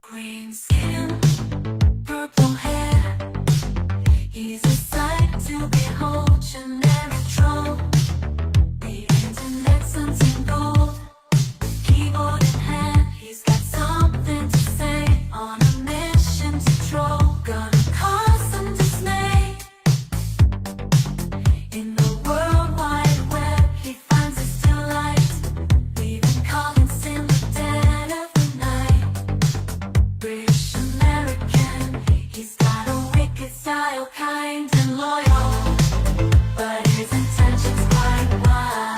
Green skin, purple hair. He's a sight to behold, generic troll. The internet suns in gold, keyboard in hand. He's got something to say, on a mission to troll. Gonna cause some dismay. In the world wide web, he finds his delight. Leaving comments in the dead of the night. British American, he's got a wicked style, kind and loyal, but his intentions quite wild.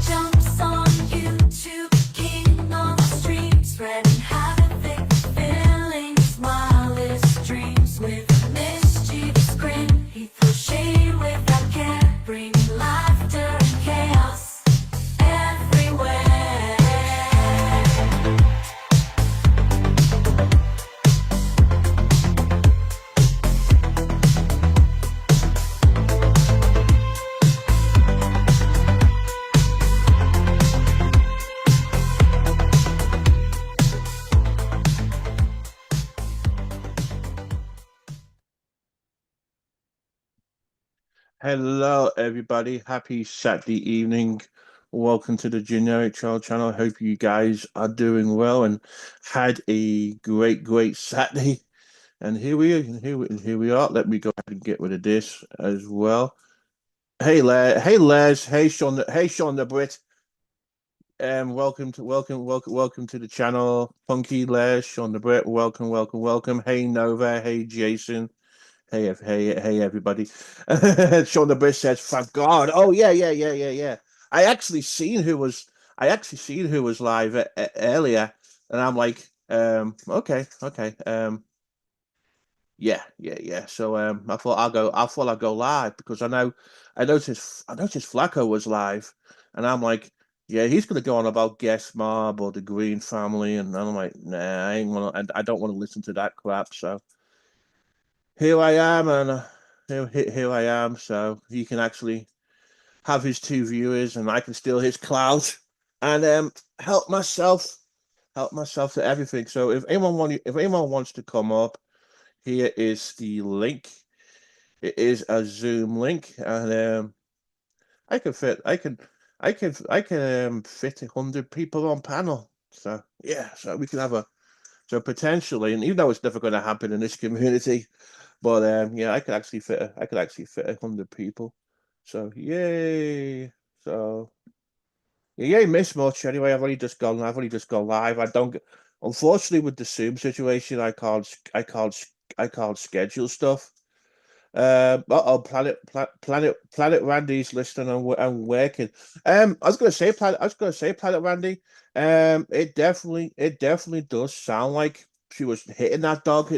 Jumps on YouTube, king of the stream, spreading havoc, filling his wildest dreams with a mischievous grin. He throws shade without care, bringing laughter and chaos everywhere. Hello, everybody. Happy Saturday evening. Welcome to the Generic Child channel. I hope you guys are doing well and had a great Saturday. And here we are. Let me go ahead and get rid of this as well. Hey, Les. Hey, Sean the Brit. Welcome to the channel. Punky, Les, Sean the Brit. Welcome. Hey, Nova. Hey, Jason. Hey, everybody. Sean the Brit says, thank God. Oh, yeah. I actually seen who was live earlier, and I'm like, okay. Yeah. So I thought I'll go live because I noticed Flacco was live, and I'm like, yeah, he's gonna go on about Guest Mob or the Green Family, and I'm like, nah, I don't want to listen to that crap. So here I am, and here I am. So he can actually have his two viewers, and I can steal his clout and help myself to everything. So if anyone wants to come up, here is the link. It is a Zoom link, and I can fit I can fit 100 people on panel. So yeah, so we can have a so potentially, and even though it's never going to happen in this community, but yeah, I could actually fit 100 people. So yay! So yeah, you miss much anyway. I've only just gone live. I don't. Unfortunately, with the Zoom situation, I can't schedule stuff. Planet Randy's listening and working. I was gonna say Planet Randy. It definitely does sound like she was hitting that dog.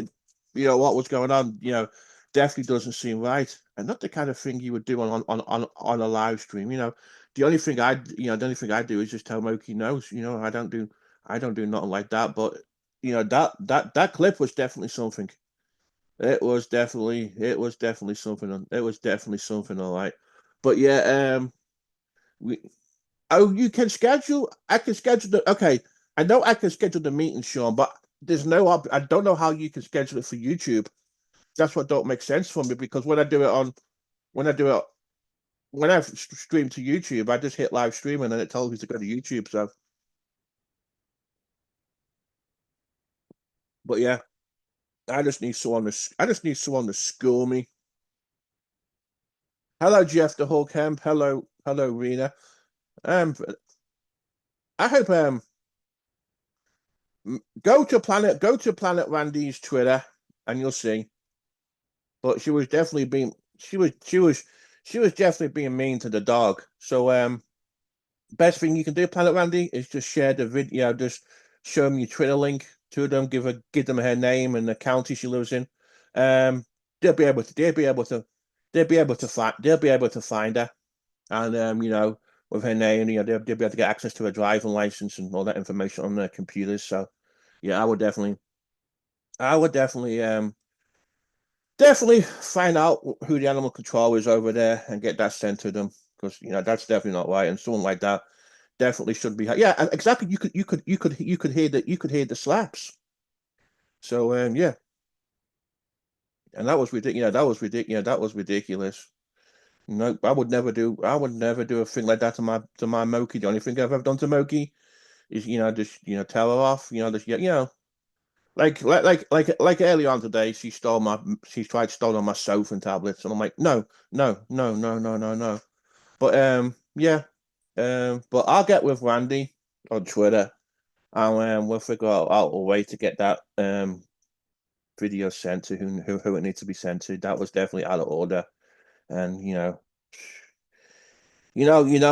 You know what was going on. You know, definitely doesn't seem right, and not the kind of thing you would do on a live stream. You know, the only thing I do is just tell Moki knows. You know, I don't do nothing like that. But you know that clip was definitely something. It was definitely something, all right. But yeah, we you can schedule. I can schedule the okay. I know I can schedule the meeting, Sean, but there's no I don't know how you can schedule it for YouTube. That's what don't make sense for me because when I do it when I stream to YouTube, I just hit live stream and then it tells me to go to YouTube. So, but yeah, I just need someone to school me. Hello, Jeff the Hulk Hemp. Hello, Rena. Um, I hope go to Planet Randy's Twitter and you'll see. But she was definitely being mean to the dog. So best thing you can do, Planet Randy, is just share the video, just show them your Twitter link to them, give them her name and the county she lives in. Um they'll be able to they'll be able to find her. And you know, with her name, you know, they'll be able to get access to her driving license and all that information on their computers. So yeah, I would definitely definitely find out who the animal control is over there and get that sent to them because that's definitely not right. And someone like that definitely should be. Yeah, exactly. You could hear that. You could hear the slaps. So yeah, and that was ridiculous. That was ridiculous. That was ridiculous. No, I would never do. I would never do a thing like that to my Moki. The only thing I've ever done to Moki is just tell her off. Just like early on today, she tried stealing my sofa and tablets, and I'm like, no, no, no, no, no, no, no. But yeah, but I'll get with Randy on Twitter, and we'll figure out a way to get that video sent to who it needs to be sent to. That was definitely out of order, and you know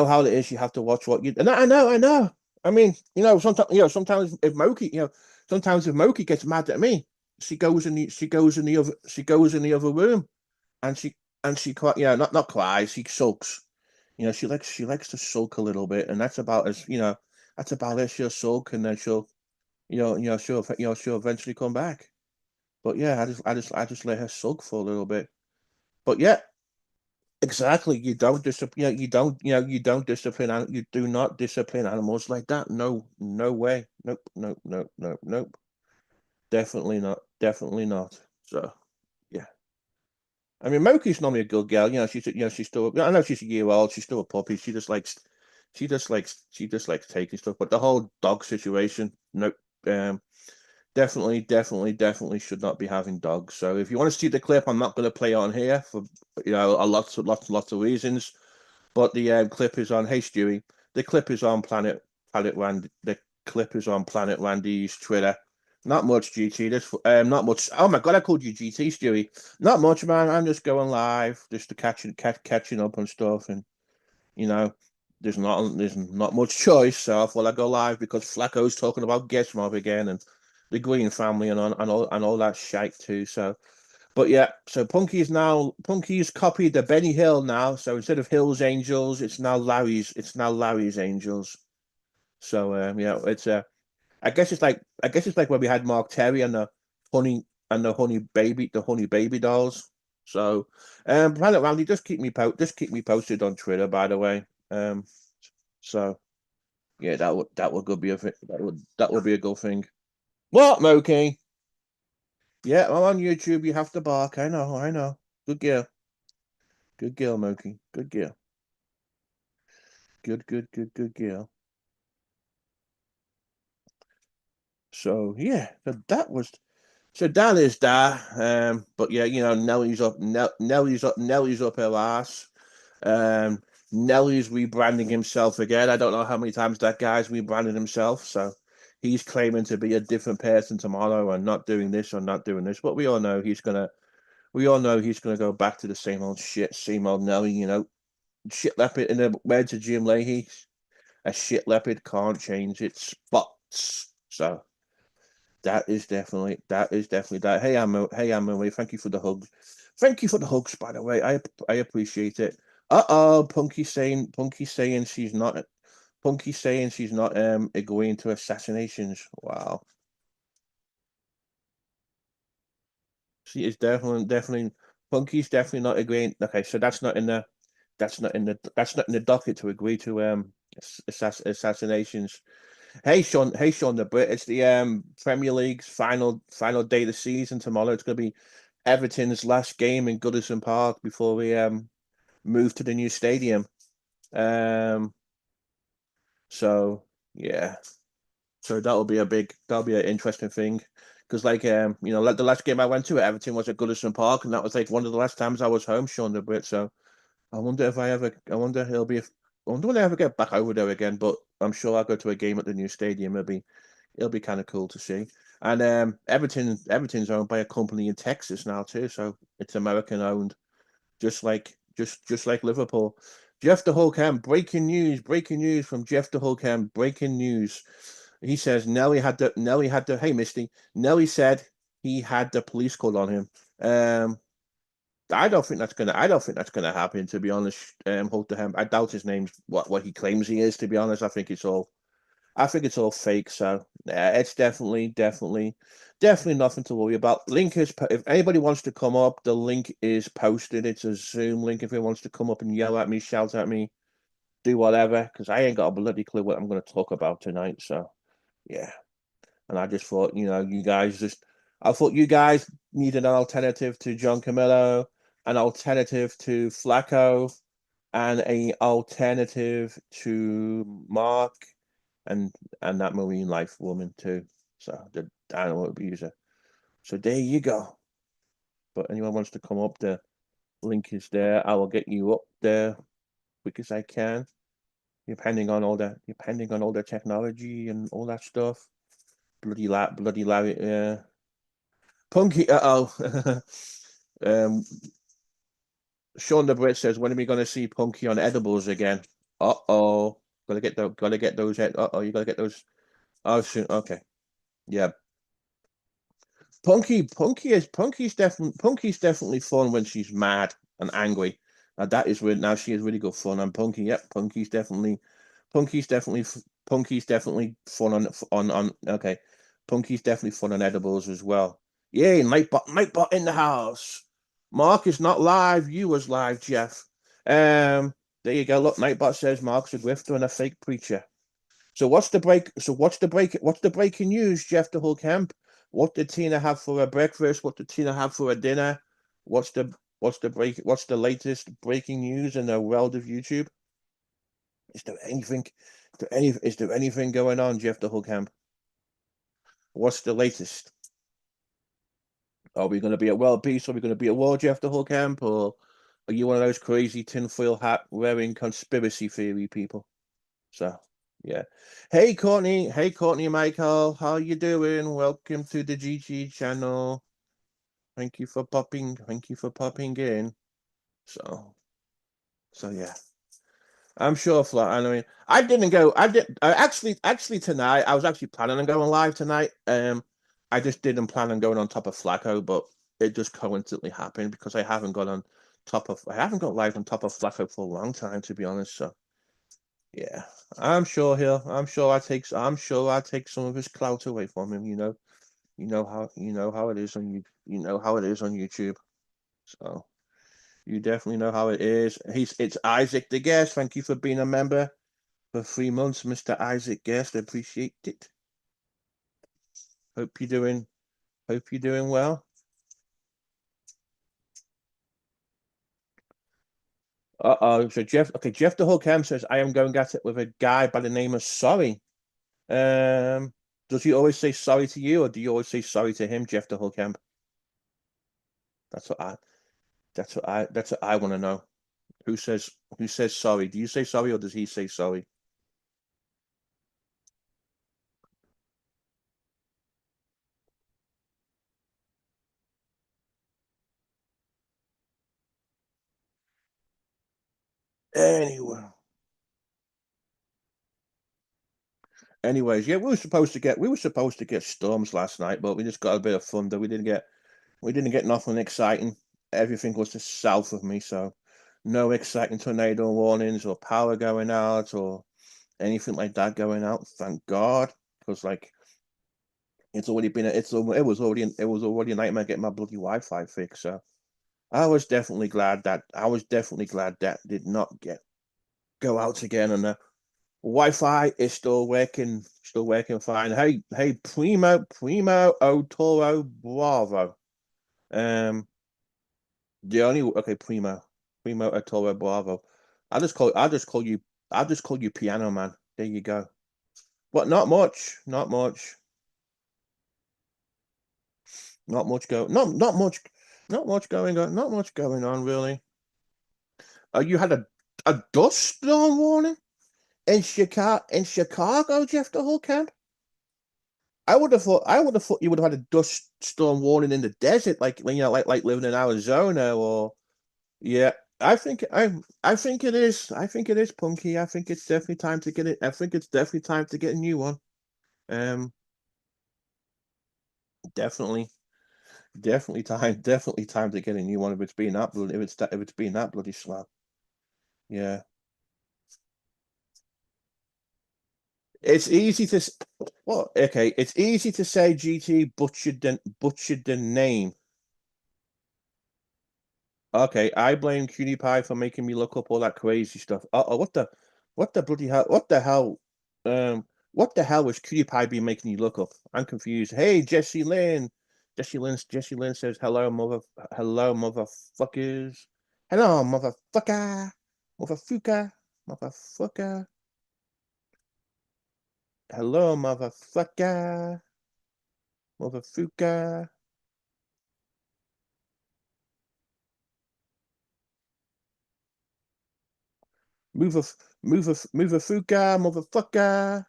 how it is. You have to watch what you. And I know. I mean, sometimes if Moki, sometimes if Moki gets mad at me, she goes in the other room, and she not cries, she sulks. She likes to sulk a little bit, and that's about it. She'll sulk, and then she'll eventually come back. But yeah, I just let her sulk for a little bit. But yeah, exactly. You don't discipline. You don't discipline. You do not discipline animals like that. No, no way. Nope. Nope. Nope. Nope. Nope. Definitely not. Definitely not. So yeah. I mean, Moki's normally a good girl. She's still. I know she's a year old. She's still a puppy. She just likes taking stuff. But the whole dog situation, nope. Um, definitely should not be having dogs. So if you want to see the clip, I'm not going to play it on here for a lots of reasons. But the clip is on. Hey Stewie, the clip is on Planet Randy. The clip is on Planet Randy's Twitter. Not much GT. Not much. Oh my god, I called you GT, Stewie. Not much, man. I'm just going live, just to catching up on stuff, and you know, there's not much choice. So I thought I'd go live because Flacco's talking about Guest Mob again and the Green family and all that shite too. So but yeah, so Punky's copied the Benny Hill now. So instead of Hill's Angels, it's now Larry's Angels. So yeah, I guess it's like when we had Mark Terry honey and the honey baby dolls. So Planet Randy, just keep me posted on Twitter, by the way. So yeah, that would go be a that would be a good thing. What, Moki? Yeah, I'm on YouTube. You have to bark. I know, I know. Good girl. Good girl, Moki. Good girl. Good girl. So yeah, so that is that. But yeah, Nelly's up her ass. Um, Nelly's rebranding himself again. I don't know how many times that guy's rebranded himself. So he's claiming to be a different person tomorrow and not doing this or not doing this. But we all know he's gonna go back to the same old shit, same old Nelly. Shit leopard in the words of Jim Leahy. A shit leopard can't change its spots. So that is definitely that. Hey, thank you for the hug. Thank you for the hugs, by the way. I appreciate it. Uh-oh, Punky saying she's not agreeing to assassinations. Wow. She is definitely Punky's definitely not agreeing. Okay, so that's not in the docket to agree to assassinations. Hey Sean the Brit. It's the Premier League's final day of the season tomorrow. It's gonna be Everton's last game in Goodison Park before we move to the new stadium. Um so yeah. So that'll be an interesting thing. Because like the last game I went to at Everton was at Goodison Park, and that was like one of the last times I was home, Sean the Brit. So I wonder when I ever get back over there again, but I'm sure I'll go to a game at the new stadium. It'll be kind of cool to see. And Everton's owned by a company in Texas now too, so it's American owned, just like Liverpool. Jeff the Hulkham, breaking news from Jeff the Hulkham, breaking news. He says Nelly had the hey Misty. Nelly said he had the police called on him. I don't think that's gonna happen. To be honest, Hulkham. I doubt his name's what he claims he is. To be honest, I think it's all. I think it's all fake. So yeah, it's definitely nothing to worry about. Link is if anybody wants to come up, the link is posted. It's a Zoom link. If anyone wants to come up and yell at me, shout at me, do whatever, because I ain't got a bloody clue what I'm going to talk about tonight. So yeah, and I just thought, I thought you guys needed an alternative to John Camillo, an alternative to Flacco, and a alternative to Mark, and that marine life woman too. So the animal abuser. So there you go. But anyone wants to come up, the link is there. I will get you up there quick as I can, depending on all the technology and all that stuff. Bloody Larry. Punky. Oh. Sean the Brit says, when are we going to see Punky on edibles again? Uh-oh. Gotta get those. Uh-oh, you gotta get those. Oh, soon. Okay. Yeah. Punky's definitely fun when she's mad and angry. Now that is weird. Now she is really good fun. And Punky, yep, Punky's definitely, Punky's definitely fun on. Okay, Punky's definitely fun on edibles as well. Yay, Nightbot in the house. Mark is not live. You was live, Jeff. There you go. Look, Nightbot says Mark's a grifter and a fake preacher. So what's the break? So what's the breaking news, Jeff the Whole Camp? What did Tina have for a breakfast? What did Tina have for a dinner? What's the latest breaking news in the world of YouTube? Is there anything is there anything going on, Jeff the Whole Camp? What's the latest? Are we gonna be at World Peace? Are we gonna be at war, Jeff the Whole Camp? Or are you one of those crazy tinfoil hat wearing conspiracy theory people? So yeah. Hey Courtney Michael, how you doing? Welcome to the GG channel. Thank you for popping in. So yeah. I'm sure I mean I didn't go I did actually tonight I was actually planning on going live tonight. I just didn't plan on going on top of Flacco, but it just coincidentally happened because I haven't got live on top of Flacco for a long time, to be honest. So yeah, I'm sure I take some of his clout away from him. You know how it is on you know how it is on YouTube. So you definitely know how it is. It's Isaac the guest. Thank you for being a member for 3 months, Mr. Isaac Guest. Appreciate it. Hope you're doing hope you're doing well. Uh-oh. So Jeff the Hook Ham says I am going at it with a guy by the name of Sorry. Um, does he always say sorry to you, or do you always say sorry to him, Jeff the Hook Ham? That's what I that's what I want to know. Who says sorry? Do you say sorry or does he say sorry? Anyway. Anyways, yeah, we were supposed to get storms last night, but we just got a bit of thunder. We didn't get nothing exciting. Everything was just south of me, so no exciting tornado warnings or power going out or anything like that going out. Thank God, because like it was already a nightmare getting my bloody Wi-Fi fixed. So I was definitely glad that did not go out again, and the Wi-Fi is still working fine. Hey, Primo O Toro Bravo. Um, the only okay, Primo O Toro Bravo. I'll just call you Piano Man. There you go. But not much go, not much going on, not much going on really. You had a dust storm warning in Chicago, Jeff the whole camp. I would have thought you would have had a dust storm warning in the desert, like like living in Arizona or yeah. I think it is. I think it is Punky. I think it's definitely time to get it. I think it's definitely time to get a new one. Um, definitely, definitely time to get a new one if it's been that if it's been that bloody slow. Yeah, It's easy to well, okay. It's easy to say GT butchered the name. Okay, I blame Cutie Pie for making me look up all that crazy stuff. Oh, what the bloody hell? What the hell was Cutie Pie be making you look up? I'm confused. Hey, Jesse Lynn. Jesse Lynn says hello, motherfuckers. Hello, motherfucker. Motherfucker. Motherfucker. Hello, motherfucker. Motherfucker. Move a move a fuka, motherfucker.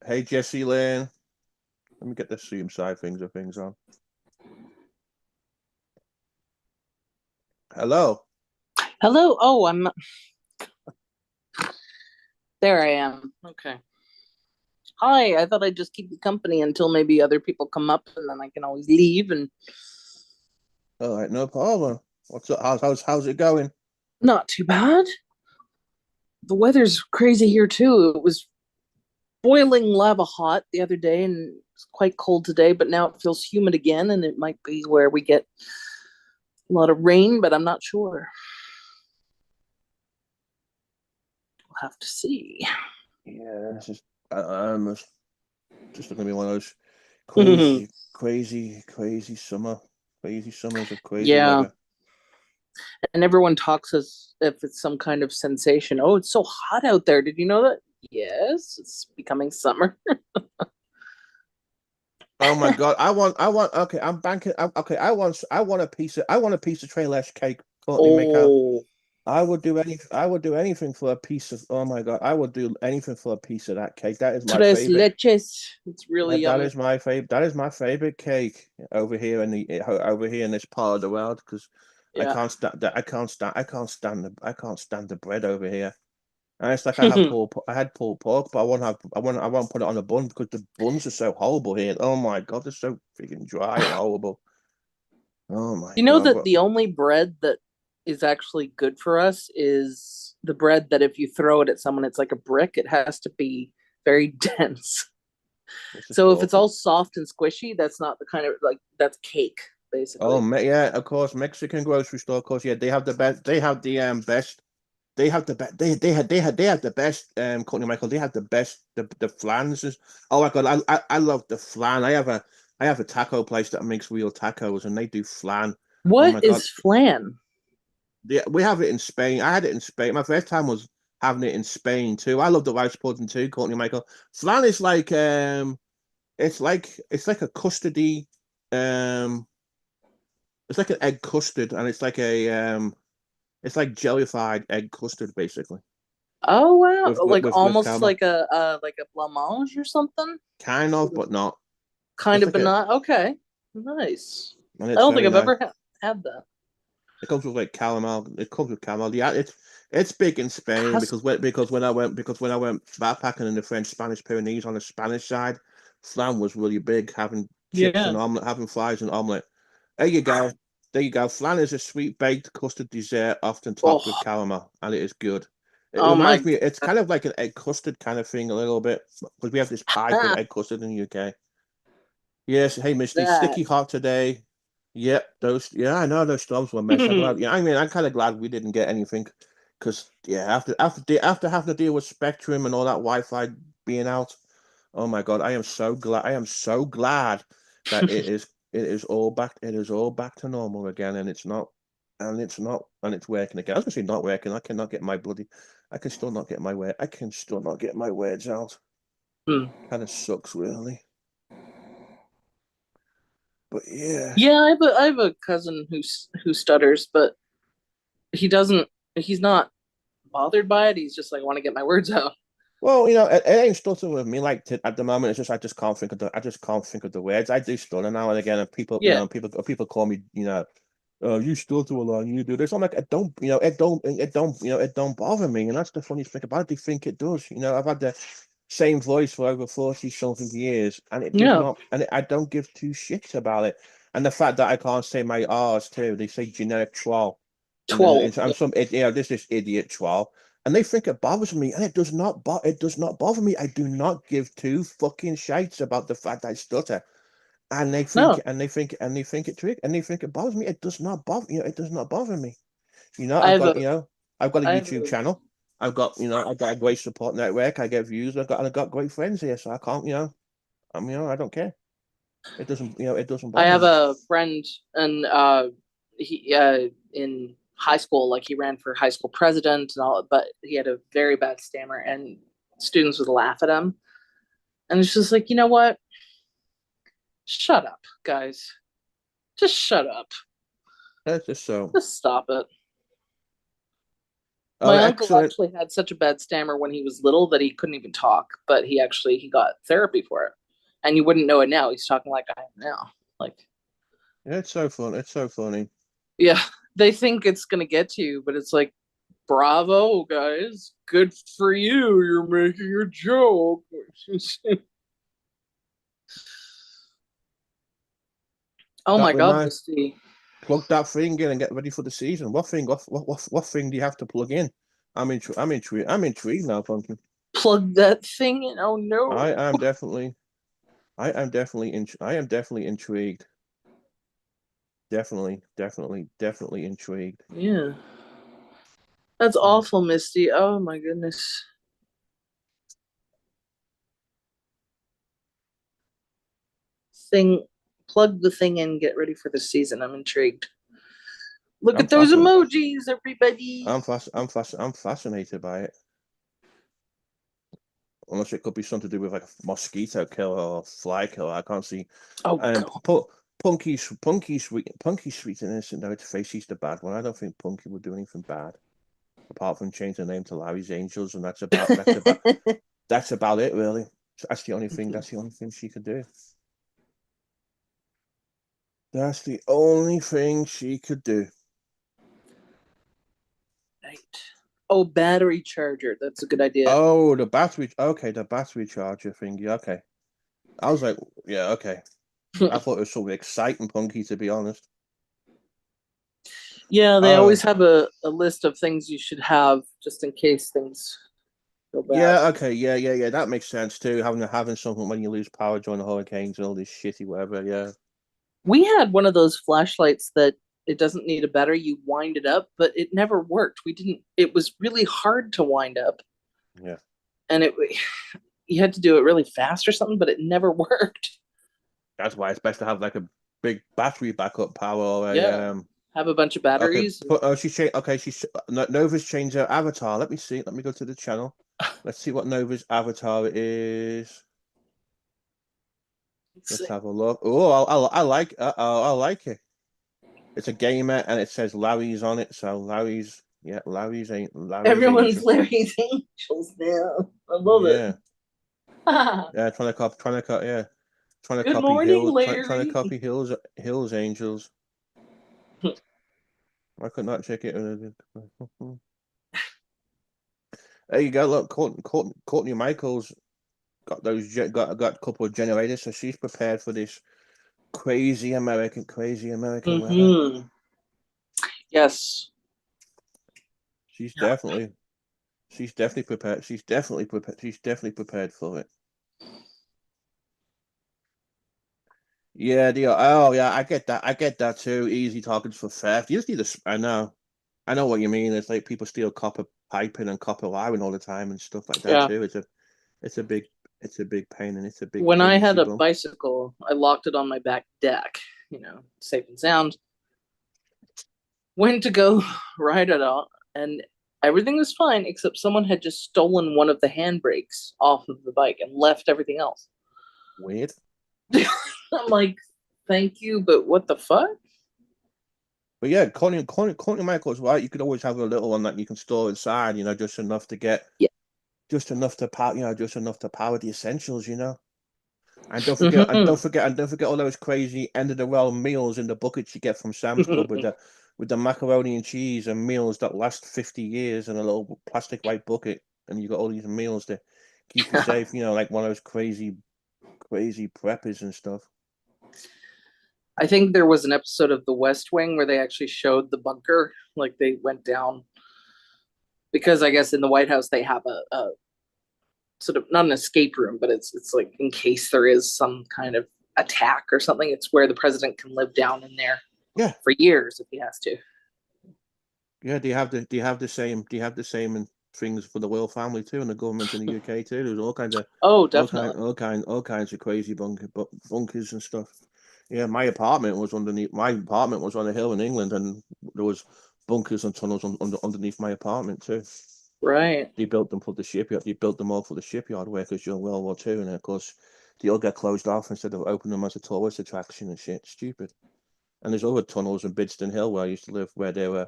Hey, Jesse Lynn. Let me get the Zoom side of things on. Hello. Hello. Oh, I'm there. I am. Okay. Hi. I thought I'd just keep you company until maybe other people come up, and then I can always leave. And All right, no problem. What's up? How's it going? not too bad. The weather's crazy here too. It was boiling lava hot the other day, and it's quite cold today. But now it feels humid again, and it might be where we get a lot of rain, but I'm not sure. We'll have to see. Yeah, it's just gonna be one of those crazy summers of crazy Yeah. weather. And everyone talks as if it's some kind of sensation. Oh, it's so hot out there. Did you know that? Yes, it's becoming summer. Oh my God, okay, I'm banking. Okay, I want a piece of Trailesh cake, Courtney. Oh, I would do anything for a piece of. Oh my God, I would do anything for a piece of that cake. That is my tres favorite. leches. It's really That yummy. is my favorite. That is my favorite cake over here in this part of the world because I Yeah. can't stand that. I can't stand the bread over here. And it's like I had pulled pork, but I won't put it on a bun because the buns are so horrible here. Oh my God, they're so freaking dry and horrible. Oh my You know God, that but the only bread that is actually good for us is the bread that if you throw it at someone, it's like a brick. It has to be very dense. it's just So if it's awful. all soft and squishy, that's not the kind of like that's cake, Oh, basically. yeah, of course, Mexican grocery store, of course, yeah, they have the best. They have the best. They have the best. They have the best. Courtney Michael. They have the best. The flans. Oh my God, I love the flan. I have a taco place that makes real tacos, and they do flan. Oh What my God, is flan? yeah, we have it in Spain. I had it in Spain. My first time was having it in Spain too. I love the rice pudding too, Courtney Michael. Flan is like it's like a custardy um it's like an egg custard and it's like jellified egg custard basically Oh wow, like with almost caramel. like a blancmange or something. Kind of, but not. Kind It's of, like but a not. Okay, nice. and I it's don't think very I've nice. ever had that. It comes with like caramel. It comes with caramel. Yeah, it's big in Spain Cus- because when I went backpacking in the French Spanish Pyrenees on the Spanish side, flan was really big. Having chips and yeah. omelet, having fries and omelet. There you go. There you go. Flan is a sweet baked custard dessert, often topped with Oh, caramel, and it is good. It oh reminds my me. It's kind of like an egg custard kind of thing, a little bit, because we have this pie called god, egg custard in the UK. Yes. Hey, Misty. that. Sticky hot today. Yep. Those. Yeah, I know those storms were a mess. I'm glad. Yeah, I mean, I'm kind of glad we didn't get anything, because yeah, after having to deal with Spectrum and all that Wi-Fi being out, oh my God, I am so glad. I am so glad that it is all back to normal again, and it's working again. I was gonna say not working. I cannot get my bloody. I can still not get my word. I can still not get my words out. Hmm. Kind of sucks, really. But yeah. Yeah, I have a cousin who stutters, but he doesn't. He's not bothered by it. He's just like, I want to get my words out. Well, it ain't stuttering with me like at the moment. It's just I just can't think of the words. I do stutter now and again, and Yeah. people call me, oh, you stutter a lot, and you do this. I'm like, it don't bother me, and that's the funny thing about it. They think it does. I've had the same voice for over 40 something years, and it does Yeah. not, I don't give two shits about it. And the fact that I can't say my R's too, they say generic troll, and then Twelve. I'm Yeah. this idiot troll. and they think it bothers me, and it does not. It does not bother me. I do not give two fucking shites about the fact I stutter, and they think, No, and they think, and they think it trick, and they think it bothers me. It does not bother. It does not bother me. I I've have got, a, I've got a I have YouTube a, channel. I've got a great support network. I get views. I've got great friends here, so I can't, I don't care. It doesn't, it doesn't I bother have me. a friend, and he in high school, like he ran for high school president and all, but he had a very bad stammer, and students would laugh at him, and it's just like, you know what? Shut up, guys. Just shut up. That's just so. Just stop it. Oh, My uncle excellent. actually had such a bad stammer when he was little that he couldn't even talk, but he got therapy for it. And you wouldn't know it now. He's talking like I am now. Like, Yeah, it's so fun. It's so funny. yeah, they think it's gonna get to you, but it's like, bravo, guys. Good for you. You're making a joke. Oh That my god, reminds. Misty. Plug that thing in and get ready for the season. What thing? What thing do you have to plug in? I'm intrigued. I'm intrigued now, Punky. Plug that thing in. Oh no. I am definitely. I am definitely intrigued. Definitely intrigued. Yeah. That's awful, Misty. Oh my goodness. Thing Plug the thing in, get ready for the season. I'm intrigued. Look I'm at those fascinated. emojis, everybody. I'm fascinated by it. Unless it could be something to do with like a mosquito killer or fly killer. I can't see. Oh And god. Punky sweet and innocent. Though to face he's the bad one. I don't think Punky would do anything bad apart from change the name to Larry's Angels, and that's about it really. That's the only thing. That's the only thing she could do. That's the only thing she could do. Right. Oh, battery charger. That's a good idea. Oh, the battery. Okay, the battery charger thing. Yeah, okay. I was like, yeah, okay. I thought it was something exciting, Punky, to be honest. Yeah, they Oh, always have a list of things you should have just in case things go bad. yeah, okay, yeah. That makes sense too. Having something when you lose power during the hurricanes and all this shitty whatever. Yeah, We had one of those flashlights that it doesn't need a battery, you wind it up, but it never worked. We didn't, it was really hard to wind up, yeah. and it you had to do it really fast or something, but it never worked. That's why it's best to have like a big battery backup power or a Yeah. Have a bunch of Okay, batteries. but oh, she's changed. Okay, Nova's changed her avatar. Let me see. Let me go to the channel. Let's see what Nova's avatar is. Let's have a look. Oh, I like. I like it. It's a gamer, and it says Larry's on it. So Larry's, yeah, Larry's ain't Larry's Everyone's angel. Larry's Angels now. I love Yeah, it. yeah. Yeah, trying to Good copy morning, Trying to Larry. copy Hills Angels. I could not check it. There you go. Look, Courtney Michaels got got a couple of generators, so she's prepared for this crazy American weather. Mm-hmm. Yes. She's definitely prepared. She's definitely prepared. She's definitely prepared for it. Yeah, oh yeah, I get that. I get that too. Easy targets for theft. You just need to. I know what you mean. It's like people steal copper piping and copper wiring all the time and stuff like that Yeah. too. It's a big, it's a big pain and it's a big When pain I in had the a bum. bicycle, I locked it on my back deck, safe and sound. Went to go ride it out, and everything was fine, except someone had just stolen one of the handbrakes off of the bike and left everything else. Weird. I'm like, thank you, but what the fuck? But yeah, Courtney Michael's right. You could always have a little one that you can store inside, just enough to get, Yeah. just enough to power, just enough to power the essentials. And Mm-hmm. don't forget all those crazy end of the world meals in the buckets you get from Sam's Club with the macaroni and cheese and meals that last 50 years in a little plastic white bucket, and you got all these meals to keep you safe. Like one of those crazy preppers and stuff. I think there was an episode of The West Wing where they actually showed the bunker, like they went down because I guess in the White House they have a sort of not an escape room, but it's like in case there is some kind of attack or something, it's where the president can live down in there Yeah. for years if he has to. Yeah, do you have the same things for the royal family too, and the government in the UK too? There's all kinds of Definitely. all kinds of crazy bunkers and stuff. Yeah, my apartment was on a hill in England, and there was bunkers and tunnels underneath my apartment too. Right. They built them for the shipyard. They built them all for the shipyard workers during World War II, and of course, they all get closed off instead of opening them as a tourist attraction and shit. Stupid. And there's other tunnels in Bidston Hill where I used to live, where there were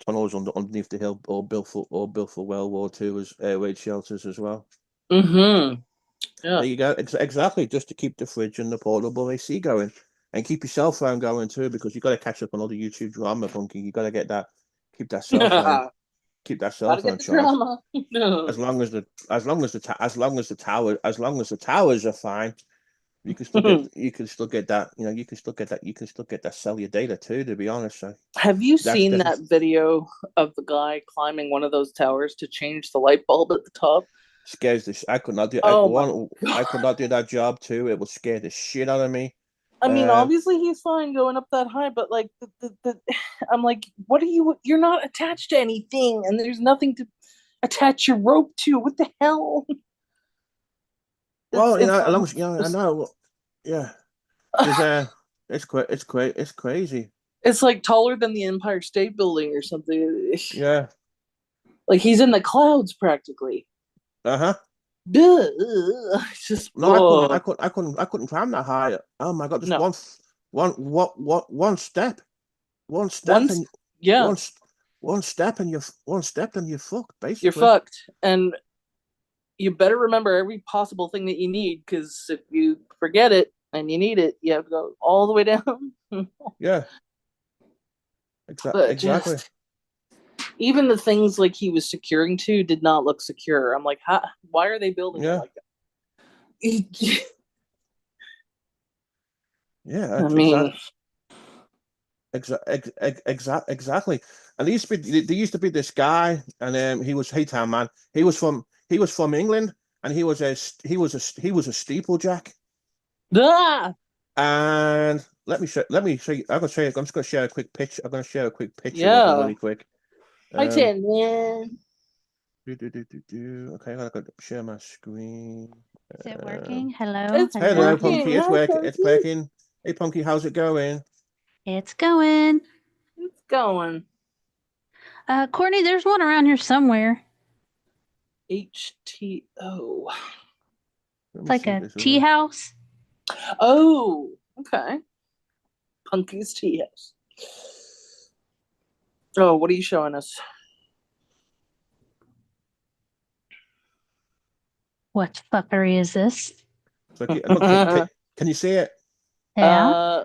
tunnels underneath the hill, all built for World War II as air raid shelters as well. Mm-hmm. Yeah. There you go. Exactly, just to keep the fridge and the portable AC going, and keep your cell phone going too, because you got to catch up on all the YouTube drama, Punky. You got to keep that cell phone. Keep that cell Gotta phone get the charged. drama. No. As long as the towers are fine, you can still get that cellular data too. To be honest, so Have you that's seen that video of the guy climbing one of those towers to change the light bulb at the top? scares the. I could not do. I could not do that job too. It would scare the shit out of me. I mean, obviously he's fine going up that high, but like I'm like, what are you? You're not attached to anything, and there's nothing to attach your rope to. What the hell? Well, as long as I know. Yeah, it's crazy. It's like taller than the Empire State Building or something. Yeah. Like he's in the clouds practically. Uh-huh. Just No, I couldn't climb that high. Oh my god, just no. one step. One step and you're fucked, basically. You're fucked. And you better remember every possible thing that you need, because if you forget it and you need it, you have to go all the way down. Yeah. Exactly. Even the things like he was securing to did not look secure. I'm like, why are they building it like that? Yeah, I mean, exactly. And there used to be this guy, and he was Town Man. He was from England, and he was a steeplejack. Ah! And let me show you. I'm just gonna share a quick picture. I'm gonna share a quick picture Yeah. of him really quick. Hi, Tan Man. Okay, I'm gonna share my screen. Is it working? Hello. Hello, Punky. It's working. It's working. Hey, Punky, how's it going? It's going. It's going. Courtney, there's one around here somewhere. HTO. It's like a tea house. Oh, okay. Punky's tea house. Oh, what are you showing us? What fuckery is this? So, can you see it? Yeah.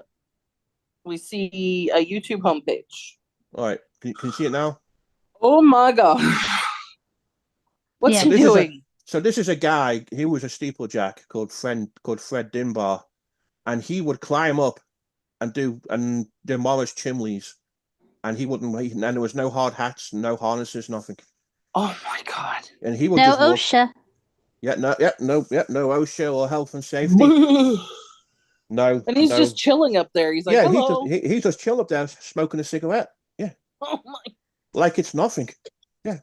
We see a YouTube homepage. All right. Can you see it now? Oh my god. What's he doing? This is a guy. He was a steeplejack called Fred Dimbar, and he would climb up and demolish chimneys, and and there was no hard hats, no harnesses, nothing. Oh my god. And he would no just walk. OSHA. No OSHA or health and safety. No. And he's just chilling up there. He's like, hello. He's just chilling up there smoking a cigarette. Yeah. Oh my. Like it's nothing. Yeah.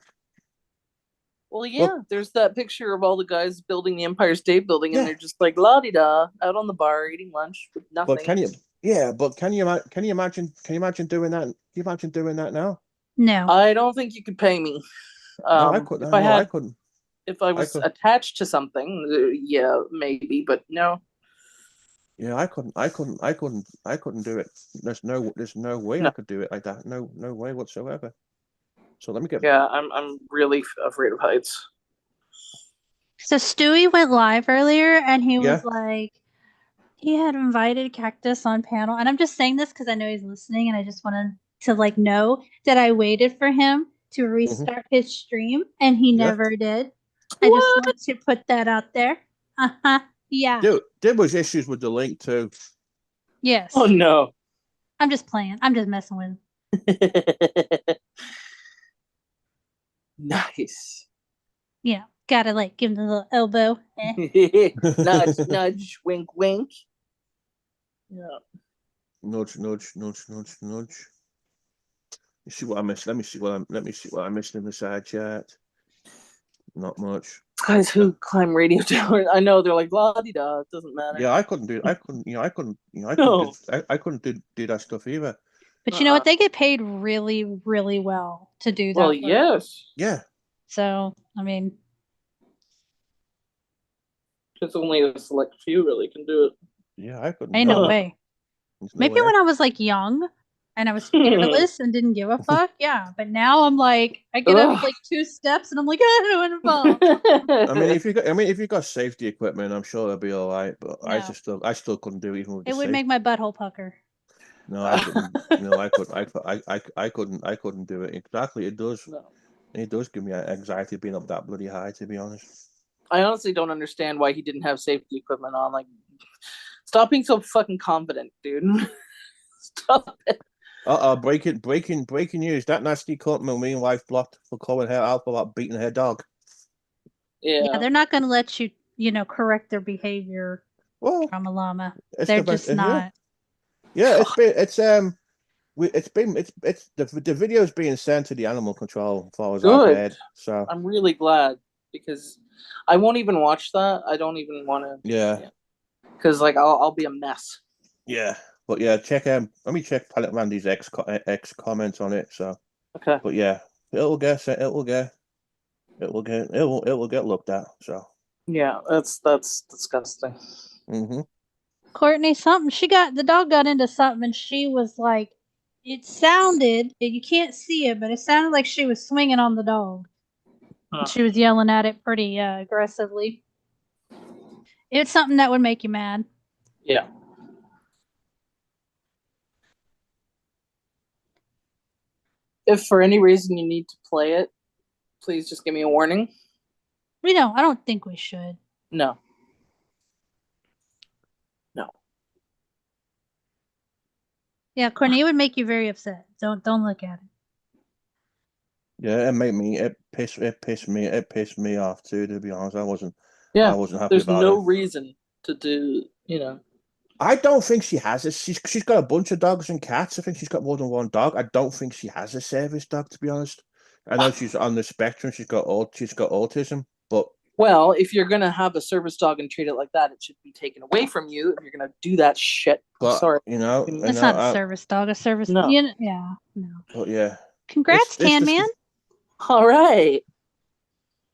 Well, yeah, there's that picture of all the guys building the Empire State Building, and they're just like la-di-da out on the bar eating lunch with nothing. But can you imagine doing that? Can you imagine doing that now? No. I don't think you could pay me. No, I couldn't. I couldn't. If I was attached to something, yeah, maybe, but no. Yeah, I couldn't do it. There's no way I could do it like that. No way whatsoever. So let me get. Yeah, I'm really afraid of heights. So Stewie went live earlier, and he was like, he had invited Cactus on panel, and I'm just saying this because I know he's listening, and I just wanted to know that I waited for him to restart his stream, and he never did. I just want to put that out there. Yeah. There was issues with the link too. Yes. Oh no. I'm just playing. I'm just messing with him. Nice. Yeah, gotta like give him the little elbow. Eh. Nudge, nudge, wink, wink. Yeah. Nudge, nudge, nudge, nudge, nudge. You see what I missed? Let me see what I missed in the side chat. Not much. Guys who climb radio towers, I know they're like la di da. It doesn't matter. Yeah, I couldn't do. I couldn't. I couldn't. No. I couldn't do that stuff either. But you know what? They get paid really, really well to do that. Well, work. yes. Yeah. So, I mean, Because only a select few really can do it. Yeah, I couldn't. ain't no way. There's no Maybe way. when I was like young and I was fearless and didn't give a fuck, yeah. But now I'm like, I get up like 2 steps and I'm like, I don't want to fall. I mean, if you got safety equipment, I'm sure it'll be all right. But No. I still couldn't do it even with the It would safety. make my butthole pucker. No, I couldn't. No, I couldn't. I couldn't do it. Exactly, it does. No. It does give me anxiety being up that bloody high. To be honest. I honestly don't understand why he didn't have safety equipment on. Like, stop being so fucking confident, dude. Stop it. Breaking news. That nasty marine wife blocked for calling her out for about beating her dog. Yeah. They're not going to let you, correct their behavior. Well, Trauma llama. it's They're the best- just not. Yeah, the video's being sent to the animal control as far as I've Good. heard. So I'm really glad because I won't even watch that. I don't even want to. yeah. Because like I'll be a mess. Yeah, but yeah, let me check Planet Randy's X comments on it. So, Okay. but yeah, it will get looked at. So, Yeah, that's disgusting. mm-hmm. Courtney, the dog got into something and she was like, it sounded, you can't see it, but it sounded like she was swinging on the dog. Huh. She was yelling at it pretty aggressively. It's something that would make you mad. Yeah. If for any reason you need to play it, please just give me a warning. I don't think we should. No. Yeah, Courtney, it would make you very upset. Don't look at it. Yeah, it pissed me off too. To be honest, I wasn't Yeah. happy There's about no it. reason to do. I don't think she has it. She's got a bunch of dogs and cats. I think she's got more than one dog. I don't think she has a service dog, to be honest. I know she's on the spectrum. She's got autism, but Well, if you're gonna have a service dog and treat it like that, it should be taken away from you. If you're gonna do that shit, but sorry. It's not a service dog. A service. No. Yeah. No. But yeah. Congrats, Tan Man. All right.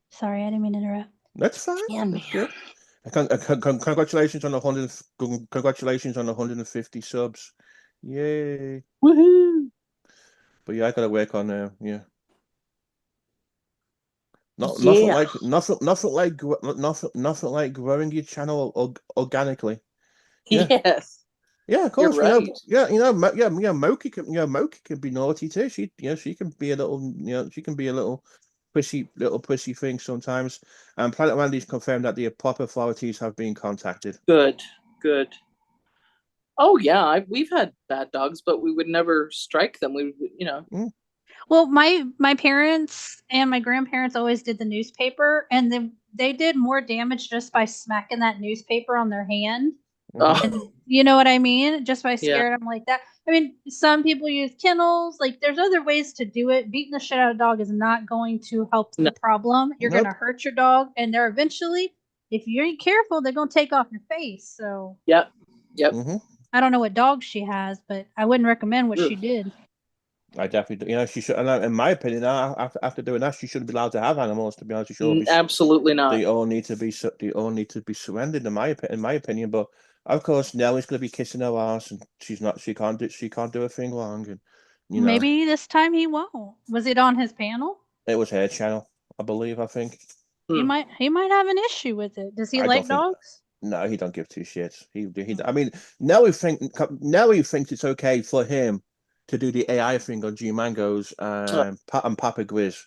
Sorry, I didn't mean to interrupt. That's fine. Tan That's good. Congratulations on 100. Congratulations on 150 subs. Yay! Woohoo! But yeah, I gotta work on yeah. Yeah. Nothing like growing your channel organically. Yeah. Yes. Yeah, of course. You're right. Moki can be naughty too. She can be a little, she can be a little prissy thing sometimes. And Planet Randy's confirmed that the proper authorities have been contacted. Good. Oh yeah, we've had bad dogs, but we would never strike them. We would, Well, my parents and my grandparents always did the newspaper, and they did more damage just by smacking that newspaper on their hand. And you know what I mean? Just by scaring them like that. I mean, some people use kennels. Like, there's other ways to do it. Beating the shit out of a dog is not going to help the problem. You're going to hurt your dog, and they're eventually, if you ain't careful, they're going to take off your face. So, Yep. Mm-hmm. I don't know what dog she has, but I wouldn't recommend what she did. I definitely, she should. And in my opinion, after doing that, she shouldn't be allowed to have animals. To be honest, Absolutely not. They all need to be surrendered. In my opinion, but of course, Nellie's going to be kissing her ass, and she can't do a thing wrong. And maybe this time he won't. Was it on his panel? It was her channel, I believe. I think he might have an issue with it. Does he like dogs? No, he don't give two shits. He. I mean, Nellie thinks it's okay for him to do the AI thing on G Mango's and Papa Grizz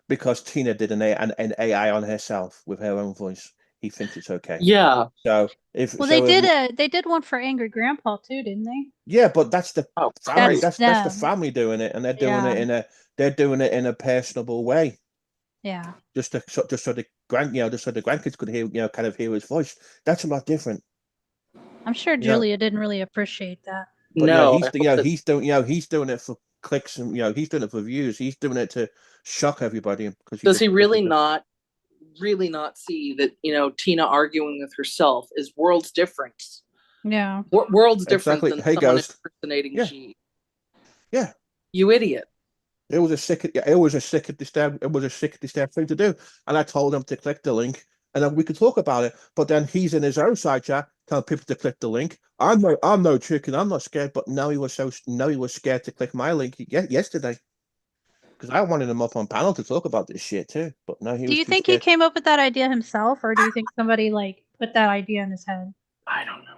because Tina did an AI on herself with her own voice. He thinks it's okay. Yeah. So they did one for Angry Grandpa too, didn't they? Yeah, but that's the family. That's the them. family doing it, and they're doing it in a personable way. Yeah. just so the grandkids could hear, kind of hear his voice. That's a lot different. I'm sure Julia didn't really appreciate that. But No, he's doing it for clicks, and he's doing it for views. He's doing it to shock everybody. Because does he really not see that Tina arguing with herself is worlds different? Yeah. Worlds different Exactly. than Hey, someone Ghost. impersonating Yeah. G. Yeah. You idiot. It was a sick disturbed thing to do. And I told him to click the link, and then we could talk about it. But then he's in his own side chat telling people to click the link. I'm no chicken. I'm not scared. But now he was scared to click my link yesterday, because I wanted him up on panel to talk about this shit too. But no, he Do was you too think scared. he came up with that idea himself, or do you think somebody like put that idea in his head? I don't know.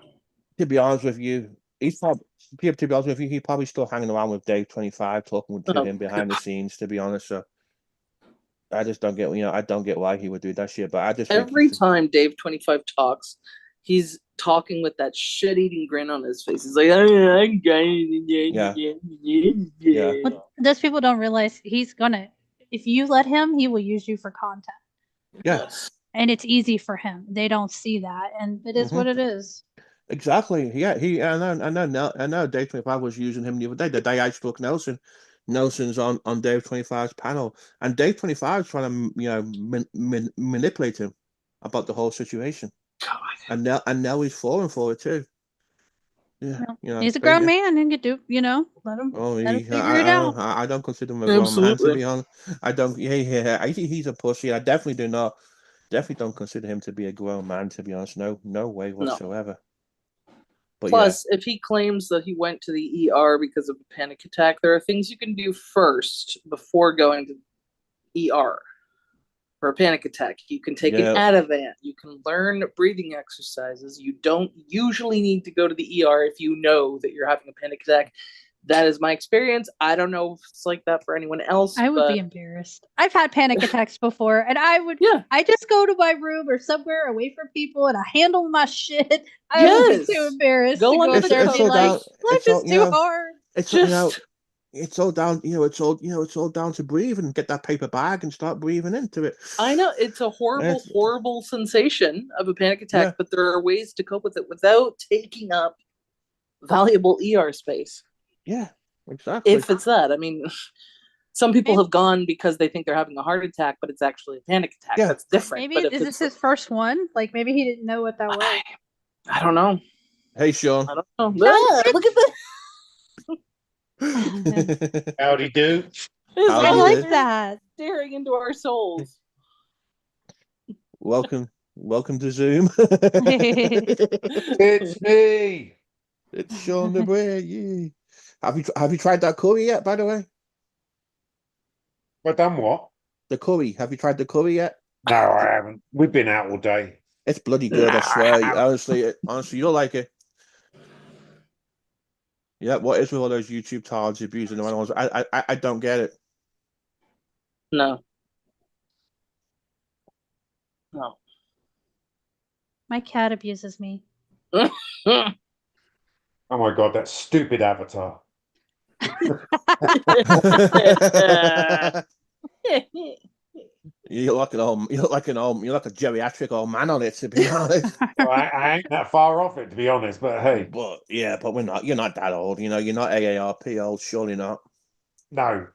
To be honest with you, he's probably. To be honest with you, he's probably still hanging around with Dave 25, talking to him behind the scenes. To be honest, so I just don't get. I don't get why he would do that shit. But I just think Every time Dave 25 talks, he's talking with that shit-eating grin on his face. He's like, Yeah. But those people don't realize he's gonna. If you let him, he will use you for content. Yeah. And it's easy for him. They don't see that, and it is what it is. Exactly. Yeah. I know. Dave 25 was using him the other day. The day I spoke Nelson. Nelson's on Dave 25's panel, and Dave 25 is trying to manipulate him about the whole situation. God. And now he's falling for it too. Yeah. He's a grown man and could do. Let him. Oh, let him figure it out. I don't consider him a grown man, to be honest. I don't. Yeah. I think he's a pussy. I definitely don't consider him to be a grown man, to be honest. No way whatsoever. But plus, if he claims that he went to the ER because of a panic attack, there are things you can do first before going to ER for a panic attack. You can take an Ativan. You can learn breathing exercises. You don't usually need to go to the ER if you know that you're having a panic attack. That is my experience. I don't know if it's like that for anyone else. I would be embarrassed. I've had panic attacks before, and I just go to my room or somewhere away from people, and I handle my shit. I would be too embarrassed to go there and be like, life is too hard. It's just, it's all down, it's all down to breathe and get that paper bag and start breathing into it. I know it's a horrible sensation of a panic attack, but there are ways to cope with it without taking up valuable ER space. Yeah, exactly. If it's that, I mean, some people have gone because they think they're having a heart attack, but it's actually a panic attack. Yeah. That's different. Maybe is this his first one? Like maybe he didn't know what that was. I don't know. Hey, Sean. I don't know. Look at this. Howdy do. I like that. Staring into our souls. Welcome to Zoom. It's me. It's Sean the Brit. Yeah. Have you tried that curry yet, by the way? Well, done what? The curry. Have you tried the curry yet? No, I haven't. We've been out all day. It's bloody good, I swear. Honestly, you'll like it. Yeah, what is with all those YouTube tards abusing the animals? I don't get it. No. My cat abuses me. Oh my god, that stupid avatar. You look like a geriatric old man on it, to be honest. Well, I ain't that far off it, to be honest, but hey. But we're not. You're not that old, You're not AARP old, surely not. No.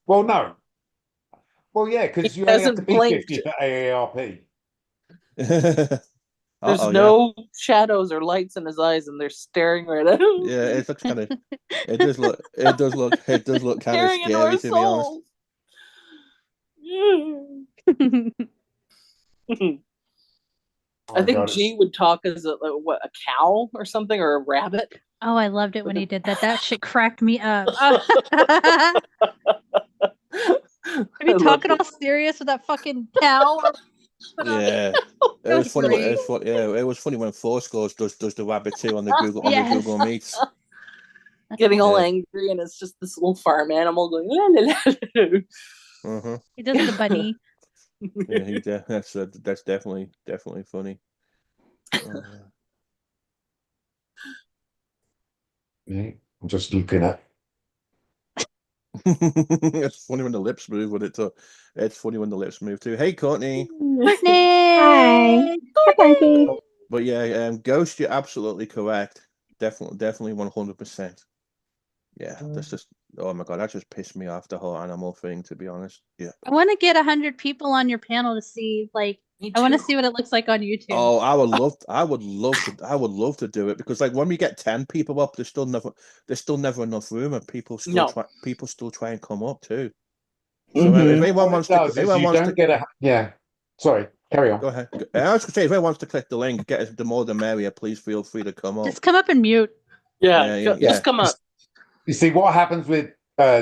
Well, no. Well, yeah, because you only have to be 50 for AARP. There's no shadows or lights in his eyes, and they're staring right at him. Yeah, it looks kind of. It does look kind of scary, to be honest. I think G would talk as a cow or something, or a rabbit. Oh, I loved it when he did that. That shit cracked me up. Are you talking all serious with that fucking cow? Yeah, it was funny. It was funny when Fourscores does the rabbit too on the Google Meets. Getting all angry, and it's just this little farm animal going. He does the bunny. Yeah, that's definitely funny. I'm just looking at. It's funny when the lips move with it too. It's funny when the lips move too. Hey, Courtney. Courtney. Hi. Hi, Punky. But yeah, Ghost, you're absolutely correct. Definitely 100%. Yeah, that's just, oh my God, that just pissed me off, the whole animal thing, to be honest. Yeah. I want to get 100 people on your panel to see, like, I want to see what it looks like on YouTube. Oh, I would love to do it, because like when we get 10 people up, there's still never enough room, and people still try and come up too. So if anyone wants to, yeah. Sorry, carry on. go ahead. I was gonna say, if anyone wants to click the link, get us the more the merrier. Please feel free to come up. Just come up and mute. Just come up. You see, what happens with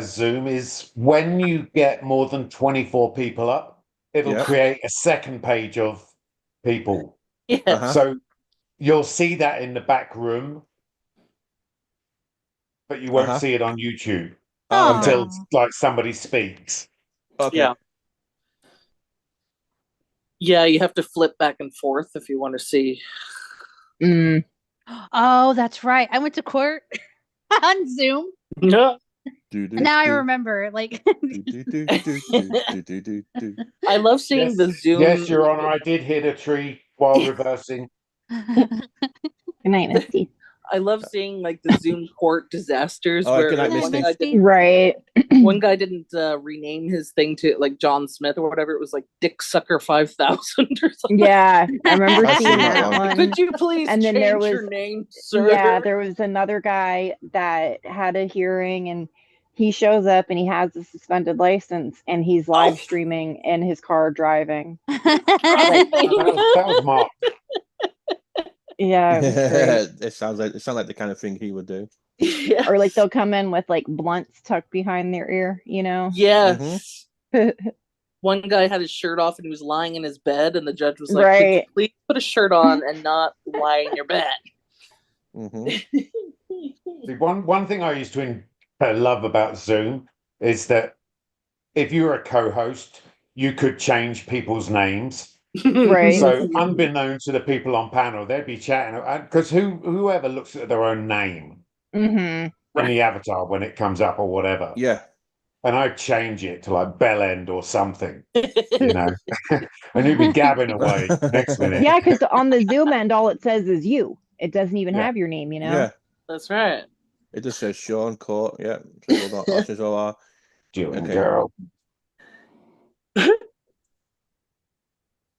Zoom is when you get more than 24 people up, it'll create a second page of people. Yeah. So you'll see that in the back room, but you won't see it on YouTube until like somebody speaks. Okay. Yeah. Yeah, you have to flip back and forth if you want to see. Oh, that's right. I went to court on Zoom. Yeah. Now I remember. Like, I love seeing the Zoom. Yes, Your Honor, I did hit a tree while reversing. Good night, Misty. I love seeing like the Zoom court disasters Oh, where good night, Misty. Right. one guy didn't rename his thing to like John Smith or whatever. It was like Dick Sucker 5000 or something. Yeah, I remember I've seeing seen that that one. one. Could you please And then change there your was- name, sir? Yeah, there was another guy that had a hearing, and he shows up and he has a suspended license, and he's live streaming in his car driving. That was Mark. Yeah, it was great. It sounds like the kind of thing he would do. Yeah. Or like they'll come in with like blunts tucked behind their ear, you know? Yes. One guy had his shirt off and he was lying in his bed, and the judge was like, Right. "Could you please put a shirt on and not lie in your bed." See, one thing I used to love about Zoom is that if you were a co-host, you could change people's names. Right. So unbeknown to the people on panel, they'd be chatting because whoever looks at their own name in the avatar when it comes up or whatever. Yeah. And I'd change it to like Bellend or something, you know, and you'd be gabbing away next minute. Yeah, because on the Zoom end, all it says is you. It doesn't even have your name, you know? Yeah. That's right. It just says Sean Court. Yeah. So Doing girl.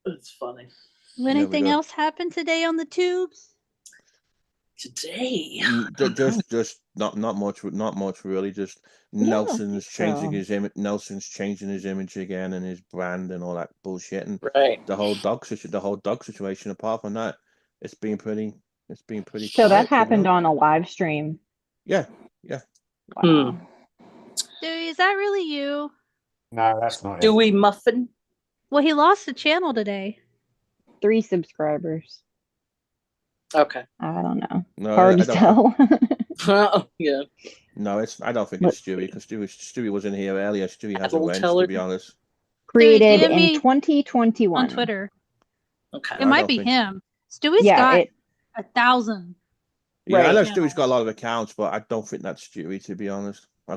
It's funny. Anything else happen today on the tubes? Today, just not much really. Just Nelson's changing his image. Nelson's changing his image again and his brand and all that bullshit. And the whole dog situation. Apart from that, it's been pretty. So that happened on a live stream. Yeah. Wow. Stewie, is that really you? No, that's not it. Stewie Muffin. Well, he lost the channel today. 3 subscribers. Okay. I don't know. No, Hard to tell. Yeah. No, I don't think it's Stewie, because Stewie was in here earlier. Stewie has a wrench, to be honest. Created DM in me 2021 on Twitter. Okay. It might be him. Stewie's got 1,000. Yeah, I know Right. Stewie's got a lot of accounts, but I don't think that's Stewie, to be honest. I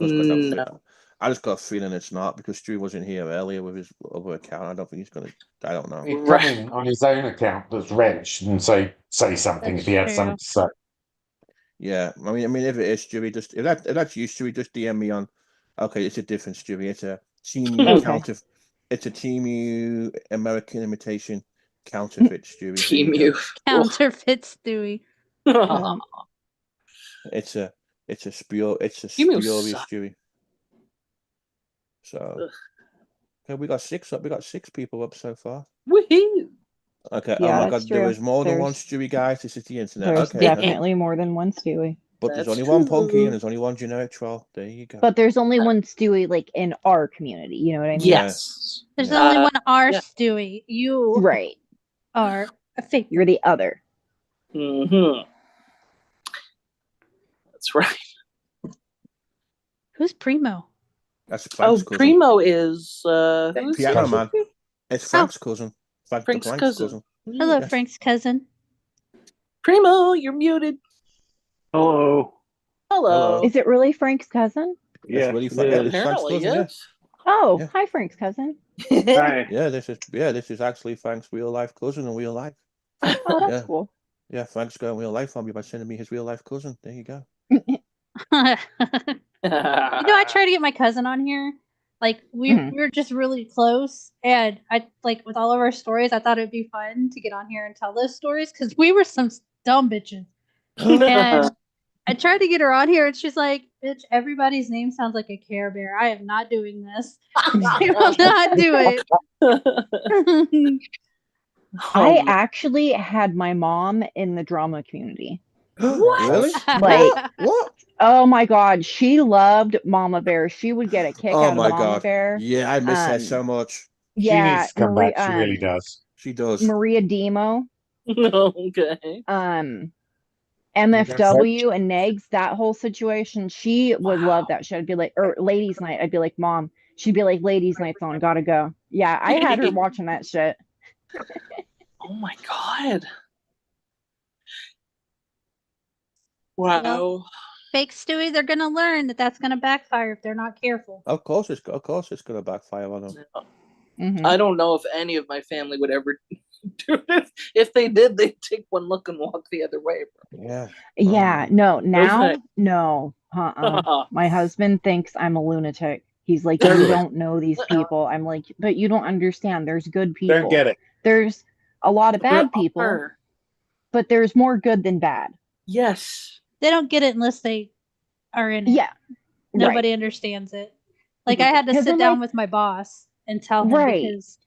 just got a feeling it's not, because Stewie wasn't here earlier with his other account. I don't think he's gonna. I don't know. He'd come in on his own account that's wrenched and say something That's if he had true. something to say. Yeah, I mean, if it is Stewie, just if that's you, Stewie, just DM me on. Okay, it's a different Stewie. It's a Team U counter. It's a Team U American imitation counterfeit Stewie. Team U counterfeit Stewie. It's a spurious Stewie. So okay, we got 6 up. We got 6 people up so far. Woohoo! Okay. Yeah, oh my that's God, there true. is more than one Stewie, guys. This is the internet. There's Okay. definitely more than one Stewie. But there's That's only one Punky true. and there's only one generic troll. There you go. But there's only one Stewie like in our community. You know what I mean? Yes. There's only one R yeah. Stewie. You Right. are a fake. You're the other. That's right. Who's Primo? That's Frank's cousin. Primo is who's Piano it? Man. It's Frank's cousin. Frank's cousin. Hello, Frank's cousin. Primo, you're muted. Hello. Hello. Is it really Frank's cousin? That's really fun. Yeah, this is Frank's Apparently, cousin. Yeah. yes. Oh, Yeah. hi, Frank's cousin. Right. Yeah, this is actually Frank's real life cousin in real life. Oh, that's Yeah. cool. Yeah, Frank's going real life on me by sending me his real life cousin. There you go. I tried to get my cousin on here. Like we were just really close, and I like with all of our stories. I thought it'd be fun to get on here and tell those stories because we were some dumb bitches. And I tried to get her on here, and she's like, "Bitch, everybody's name sounds like a Care Bear. I am not doing this. I will not do it." I actually had my mom in the drama community. What? Really? Like, What? oh my God, she loved Mama Bear. She would get a kick Oh out of my Mama God. Bear. Yeah, I miss her so much. She Yeah, needs to come back. She really does. She does. Maria Demo, Okay. MFW and Negs, that whole situation. She would love that shit. I'd be like, or Ladies Night. I'd be like, Mom. She'd be like, Ladies Night's on, gotta go. Yeah, I had her watching that shit. Oh my God. Wow. Well, fake Stewie, they're gonna learn that that's gonna backfire if they're not careful. Of course it's gonna backfire on them. Mhm. I don't know if any of my family would ever do this. If they did, they'd take one look and walk the other way. Yeah. Yeah, no, now, Okay. no. My husband thinks I'm a lunatic. He's like, you don't know these people. I'm like, but you don't understand. There's good people. Don't get it. There's a lot of bad There people, are. but there's more good than bad. Yes. They don't get it unless they are in it. Yeah. Nobody understands it. Like I had to 'Cause sit I'm down like- with my boss and tell him Right. because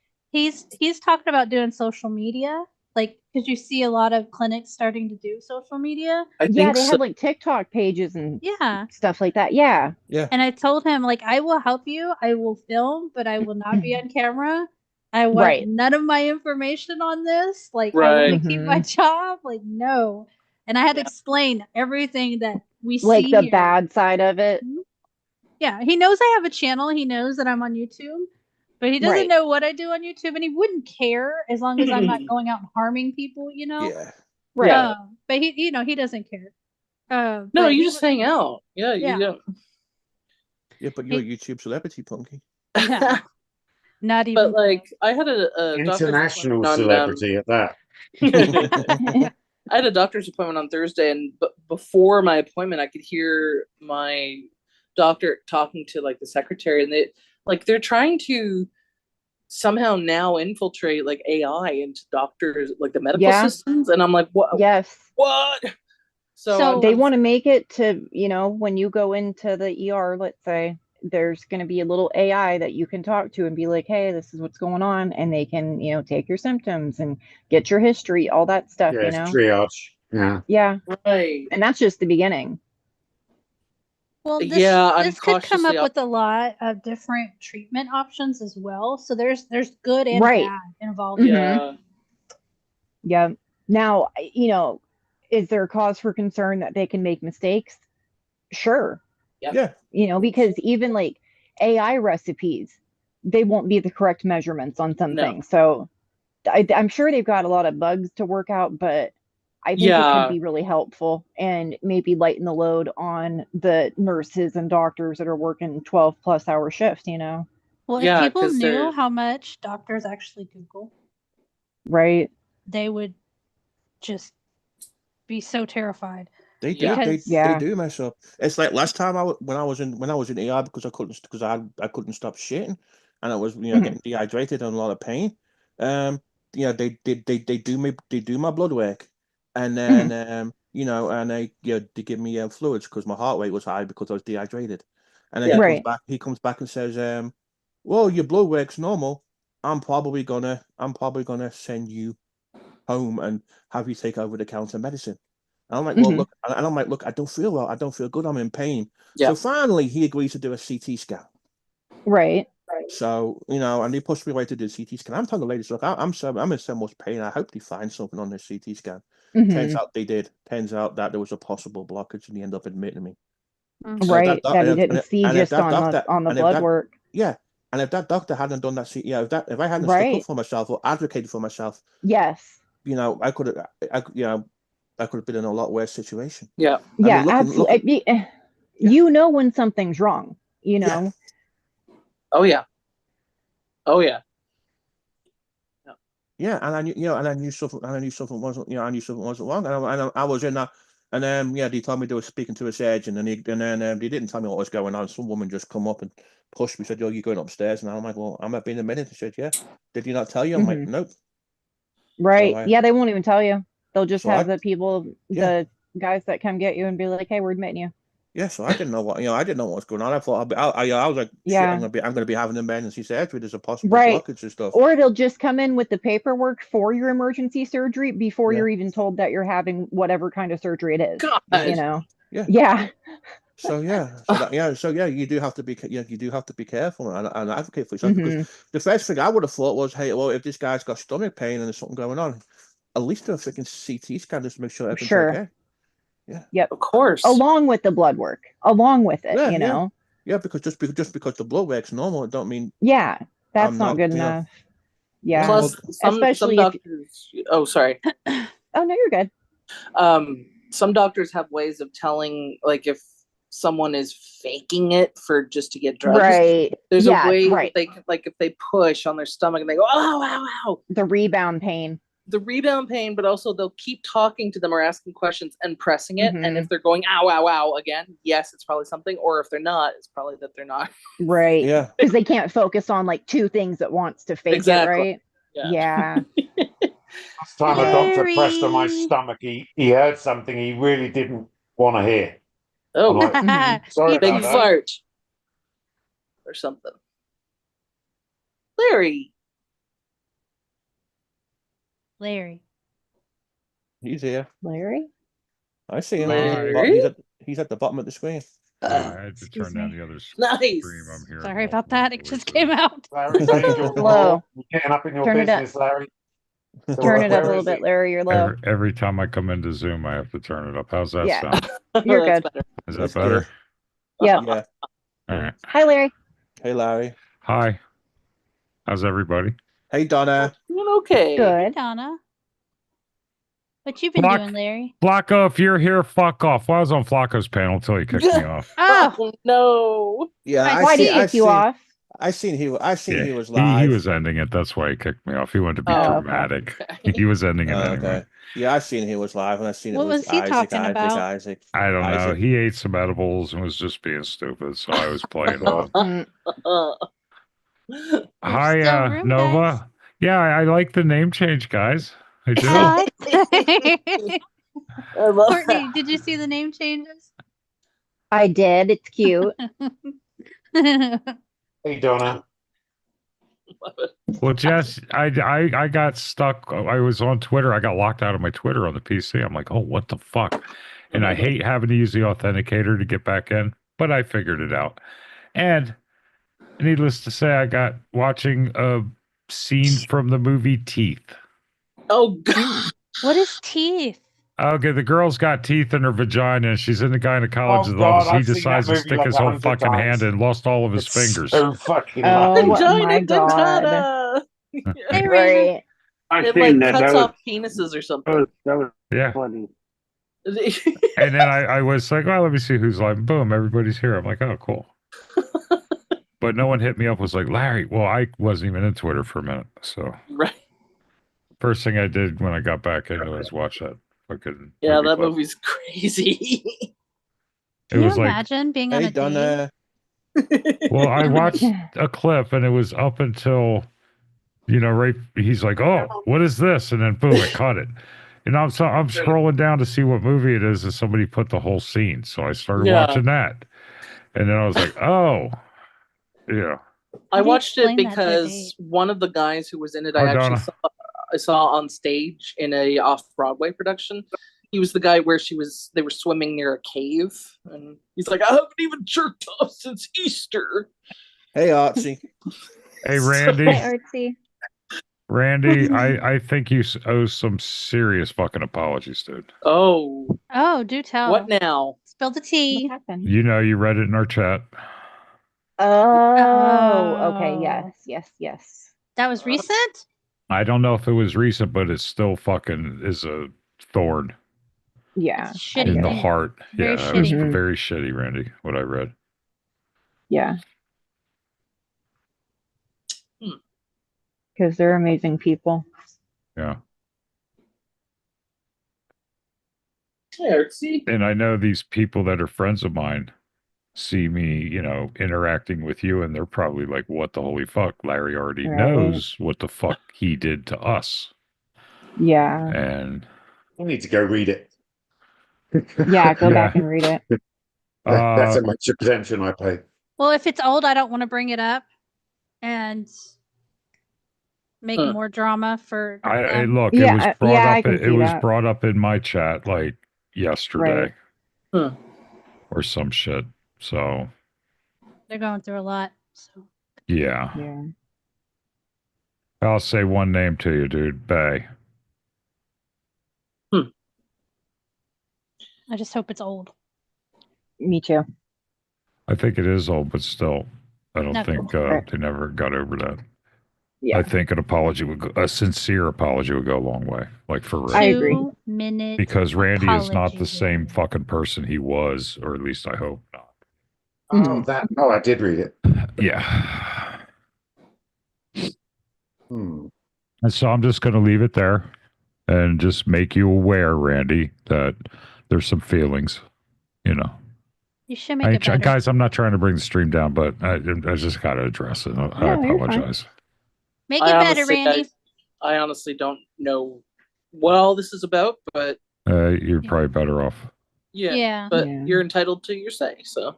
he's talking about doing social media, like because you see a lot of clinics starting to do social media. I Yeah, think they so. have like TikTok pages and Yeah. stuff like that. Yeah. Yeah. And I told him, like, I will help you. I will film, but I will not be on camera. I want Right. none of my information on this. Like, I Right. want to keep my job. Like, no. And I had to explain everything that we Like see the here. bad side of it. Yeah, he knows I have a channel. He knows that I'm on YouTube, but he doesn't Right. know what I do on YouTube, and he wouldn't care as long as I'm not going out and harming people, you know. Yeah. Right. Yeah. But he doesn't care. No, but you he just hang out. Yeah, Yeah. you don't. Yeah, but you're a YouTube celebrity, Punky. Yeah. Not even. But like, I had a doctor's International appointment on, celebrity at that. I had a doctor's appointment on Thursday, and before my appointment, I could hear my doctor talking to like the secretary, and they're trying to somehow now infiltrate like AI into doctors, like the medical Yeah. systems, and I'm like, what? Yes. What? So They want to make it to, when you go into the ER, let's say, there's going to be a little AI that you can talk to and be like, hey, this is what's going on. And they can, take your symptoms and get your history, all that stuff, Yeah, it's triage. Yeah. Yeah. right. And that's just the beginning. Well, this, Yeah, I'm this could come up cautiously with a lot of different treatment options as well. So there's good and Right. bad involved. Mhm. Yeah. Yeah. Now, is there a cause for concern that they can make mistakes? Sure. Yeah. Because even like AI recipes, they won't be the correct measurements on some No. things. So I'm sure they've got a lot of bugs to work out, but I think it Yeah. could be really helpful and maybe lighten the load on the nurses and doctors that are working 12 plus hour shifts, Well, Yeah, if people 'cause knew they're- how much doctors actually Google, right? they would just be so terrified. They do. Yeah. They Yeah. do mess up. It's like last time when I was in ER because I couldn't stop shitting, and I was getting dehydrated and a lot of pain. They do my blood work, and then and they give me fluids because my heart rate was high because I was dehydrated, and then Yeah. Right. he comes back and says, well, your blood work's normal. I'm probably gonna send you home and have you take over the counter medicine. And I'm like, well, look, I don't feel well. I don't feel good. I'm in pain. Yeah. So finally, he agrees to do a CT scan. Right. So and he pushed me away to do a CT scan. I'm telling the ladies, look, I'm in so much pain. I hope they find something on this CT scan. Turns out they did. Turns out that there was a possible blockage, and he ended up admitting me. So Right. That he didn't see just on the blood work. Yeah. And if that doctor hadn't done that, if I hadn't Right. stuck up for myself or advocated for myself, Yes. I could have been in a lot worse situation. Yeah. Yeah, mean, absolutely. You know when something's wrong. you know. Oh yeah. Oh yeah. Yeah, and I knew, and I knew something, wasn't, I knew something wasn't wrong, and I was in that, and they told me they were speaking to a surgeon, and then they didn't tell me what was going on. Some woman just come up and pushed me, said, "Oh, you're going upstairs," and I'm like, "Well, I'm not being a minute." She said, "Yeah, did you not tell you?" I'm like, "Nope." Right. So Yeah, they won't even tell you. They'll just So have I- the people, yeah. the guys that come get you and be like, "Hey, we're admitting you." Yeah, so I didn't know what I didn't know what was going on. I thought I was like, shit, Yeah. I'm gonna be having emergency surgery. There's a possible Right. blockage and stuff. Or they'll just come in with the paperwork for your emergency surgery before Yeah. you're even told that you're having whatever kind of surgery it is. God. You know. Yeah. Yeah. So you do have to be careful and advocate for yourself, because the first thing I would have thought was, hey, well, if this guy's got stomach pain and there's something going on, at least do a freaking CT scan just to make sure everything's Sure. okay. Yeah. Yep. Of course. Along with the blood work. Along with it, you know. Yeah, because just because the blood work's normal, it don't mean Yeah, that's I'm not good you know, enough. Yeah. Plus, some Especially if doctors. Oh, sorry. oh no, you're good. Some doctors have ways of telling, like, if someone is faking it for just to get drugs. Right. There's Yeah, a way right. that they can, like, if they push on their stomach and they go, "Oh, ow, ow," The rebound pain. the rebound pain, but also they'll keep talking to them or asking questions and pressing it. And Mhm. if they're going, "Ow, ow, ow," again, yes, it's probably something. Or if they're not, it's probably that they're not. Right. Yeah. Because they can't focus on like two things at once to fake Exactly. it, right? Yeah. Last time a doctor pressed on my Larry. stomach, he heard something he really didn't want to hear. Oh, I'm like, sorry big about that. fart or something. Larry. Larry. He's here. Larry? I see him. Larry? He's at the bottom of the screen. I had to Excuse turn down me. the other Nice. stream. I'm here. Sorry about that. It just came out. Larry's angel. Low. You're getting up in your Turn it up. business, Larry. So, Turn it up a where little is bit, he? Larry. You're low. Every time I come into Zoom, I have to turn it up. How's that Yeah. sound? You're That's good. better. Is That's that better? good. Yep. Yeah. All right. Hi, Larry. Hey, Larry. Hi. How's everybody? Hey, Donna. Doing okay. Good. Donna. What you been Block- doing, Larry? Flacco, if you're here, fuck off. Well, I was on Flacco's panel until he kicked me off. Oh, Oh no. Yeah, Why did he kick you off? I seen he was He live. was ending it. That's why he kicked me off. He wanted to be Oh, okay. dramatic. Okay. He was ending it Oh, anyway. okay. Yeah, I seen he was live, and I seen What it was was he talking about? Isaac. I don't know. Isaac. He ate some edibles and was just being stupid, so I was playing along. Mm. Hi, still room, Nova. guys. Yeah, I like the name change, guys. I do. I love Courtney, that. did you see the name changes? I did. It's cute. Hey, Donna. Well, Jess, I got stuck. I was on Twitter. I got locked out of my Twitter on the PC. I'm like, oh, what the fuck? And I hate having to use the authenticator to get back in, but I figured it out. And needless to say, I got watching a scene from the movie Teeth. Oh god. What is teeth? Okay, the girl's got teeth in her vagina, and she's in the gynecologist's Oh, God, office. He I've seen decides that to movie stick like his whole 100 fucking times. hand in and lost all of his It's fingers. so fucking Oh, lucky. my Vagina God. dentata. Hey, Raina. Right. I've It seen like that. cuts That was, off penises or that something. was, that was Yeah. funny. And then I was like, well, let me see who's live. Boom, everybody's here. I'm like, oh, cool. But no one hit me up, was like, Larry. Well, I wasn't even in Twitter for a minute. So Right. first thing I did when I got back into it was watch that fucking Yeah, movie that clip. movie's crazy. It Can you was like, imagine being on Hey, a date? Donna. well, I watched a clip and it was up until, right. He's like, oh, what is this? And then boom, it cut it. And I'm scrolling down to see what movie it is, and somebody put the whole scene. So I started Yeah. watching that. And then I was like, oh, yeah. I How do you watched it explain that to a because date? one of the guys who was in it, Hi, I actually Donna. saw on stage in a off-Broadway production. He was the guy where they were swimming near a cave, and he's like, I haven't even jerked off since Easter. Hey, Archie. Hey, Randy. Hi, Artsy. Randy, I think you owe some serious fucking apologies, dude. Oh, Oh, do tell. what now? Spill the What tea. happened? You read it in our chat. Oh, okay. Yes. That was recent? I don't know if it was recent, but it still fucking is a thorn Yeah. Shitty in the thing. heart. Very Yeah, it was shitty. very shitty, Randy, what I read. Yeah. Hmm. Because they're amazing people. Yeah. See? And I know these people that are friends of mine see me, interacting with you, and they're probably like, what the holy fuck? Larry already Right. knows what the fuck he did to us. Yeah. And I need to go read it. Yeah, go Yeah. back and read it. That's how much attention I pay. Well, if it's old, I don't want to bring it up and make more drama for I them. look, Yeah, it was brought I up. can It see was that. brought up in my chat like yesterday Huh. or some shit. So They're going through a lot. So yeah, Yeah. I'll say one name to you, dude. Bay. I just hope it's old. Me too. I think it is old, but still, I don't Okay. think Right. they never got over that. Yeah. I think a sincere apology would go a long way, like for real. I agree. 2-minute Because Randy is not the apology. same fucking person he was, or at least I hope not. Mhm. I did read it. Yeah. Hmm. And so I'm just going to leave it there and just make you aware, Randy, that there's some feelings, You should make it better. Guys, I'm not trying to bring the stream down, but I just got to address it. I No, you're fine. apologize. Make it better, Randy. I honestly don't know what all this is about, but You're probably better off. yeah. But you're entitled to your say, so.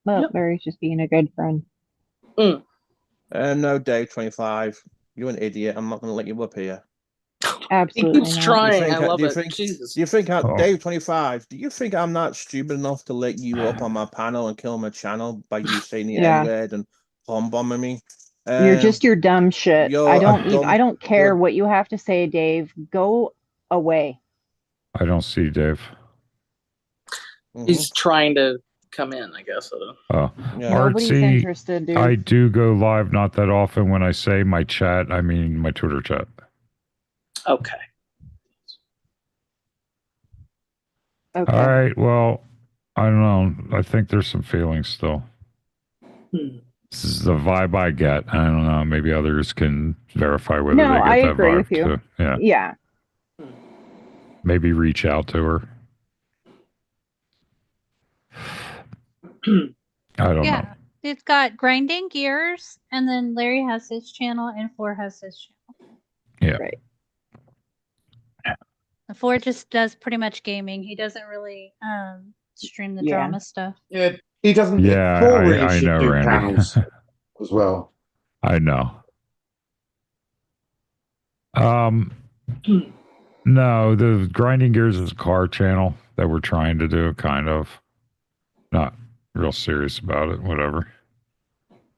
Well, Larry's just being a good friend. No, Dave 25. You're an idiot. I'm not going to let you up here. Absolutely He keeps not. trying. I love it. Jesus. Do you think Dave 25? Do you think I'm not stupid enough to let you up on my panel and kill my channel by you saying the Yeah. N-word and bomb bombing me? You're just your dumb shit. I don't care what you have to say, Dave. Go away. I don't see Dave. He's trying to come in, I guess. Oh, Nobody's Artsy, interested, dude. I do go live not that often. When I say my chat, I mean my Twitter chat. Okay. All right. Well, I don't know. I think there's some feelings still. This is the vibe I get. I don't know. Maybe others can verify whether they get I that agree vibe with you. too. Yeah. Yeah. Maybe reach out to her. I don't know. It's got Grinding Gears, and then Larry has his channel, and Floor has his channel. Yeah. Right. Floor just does pretty much gaming. He doesn't really stream the drama stuff. Yeah, he doesn't. Yeah, Paul really I should know, do Randy. panels as well. I know. No, the Grinding Gears is a car channel that we're trying to do, kind of. Not real serious about it, whatever.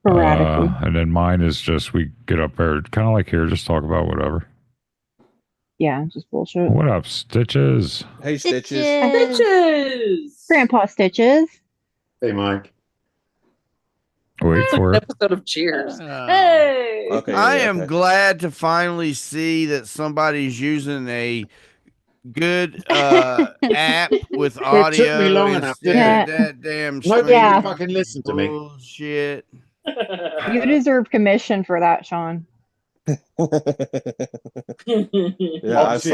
Sporadically. And then mine is just we get up there, kind of like here, just talk about whatever. Yeah, just bullshit. What up, Stitches? Hey, Stitches. Stitches! Grandpa Stitches. Hey, Mike. Wait for it. Episode of Cheers. Hey! Okay. I am glad to finally see that somebody's using a good app with audio. It took me long enough, instead didn't of that damn Nobody Yeah. fucking listen to me. bullshit. You deserve commission for that, Sean. Obviously,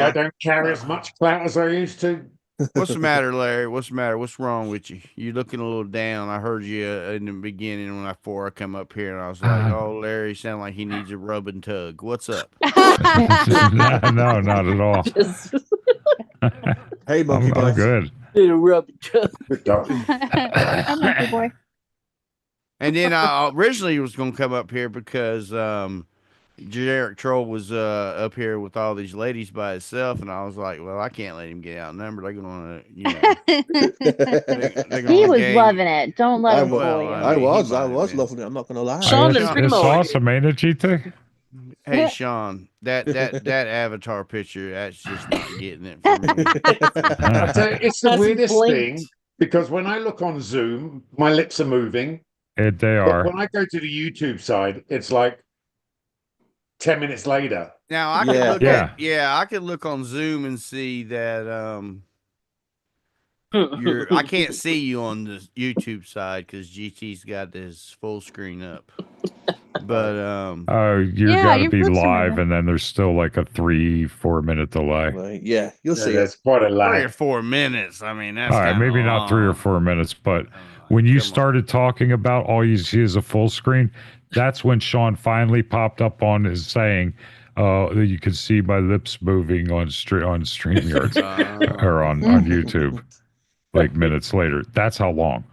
I don't carry as much clout as I used to. What's the matter, Larry? What's the matter? What's wrong with you? You looking a little down. I heard you in the beginning before I come up here, and I was like, "Oh, Larry, sound like he needs a rub and tug. What's up?" No, not at all. Hey, monkey boy. I'm good. Need a rub and tug. Hi, monkey boy. And then I originally was going to come up here because Generic Troll was up here with all these ladies by himself, and I was like, well, I can't let him get outnumbered. They're going to, He was loving it. Don't let him fool you. I was loving it. I'm not going to lie. Sean and It's Primo. awesome, ain't it, GT? Hey, Sean, that avatar picture, that's just not getting it for me. So it's the That's weirdest blinked. thing because when I look on Zoom, my lips are moving. They But are. when I go to the YouTube side, it's like 10 minutes later. Now I can look I can look on Zoom and see that I can't see you on the YouTube side because GT's got his full screen up. But Oh, you Yeah, got to your be books are live, moving. and then there's still like a 3-4 minute delay. Right, yeah, you'll see it. There's quite a 3 or lag. 4 minutes. I mean, that's All right, kind of maybe not 3 or 4 minutes, but when you started talking about all you see is a full screen, that's when Sean finally popped up on his saying, that you could see my lips moving on StreamYard or on YouTube, like minutes later. That's how long.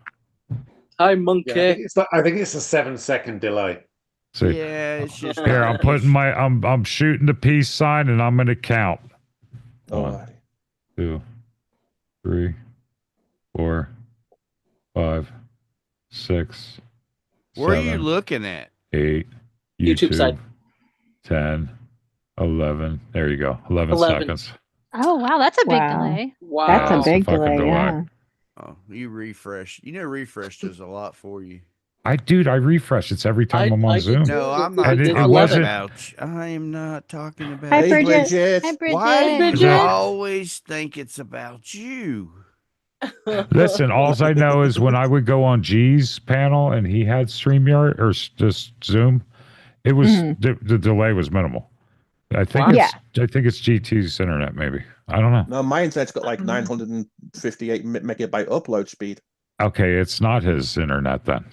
Hi, monkey. Yeah, I think it's a 7-second delay. See, Yeah, it's just here I'm putting my I'm shooting the peace sign, and I'm gonna count. All 1, right. 2, 3, 4, 5, 6, Where are you 7, looking at? 8, YouTube side. 10, 11. There you go. 11 11. seconds. Oh wow, that's a big Wow. delay. Wow. That's a That's a big fucking delay, delay. yeah. Oh, you refresh. You know, refresh does a lot for you. I refresh. It's every time I'm on I did Zoom. too. No, I'm I not did it talking 11. about. I am not talking about. Hi, Hey, Bridget. Bridget. Hi, Bridget. Why do Bridget. you That- always think it's about you? Listen, all I know is when I would go on G's panel and he had StreamYard or just Zoom, it was the delay was minimal. I think Wow. I think it's GT's internet, maybe. I don't know. No, my internet's got like 958 megabyte upload speed. Okay, it's not his internet then.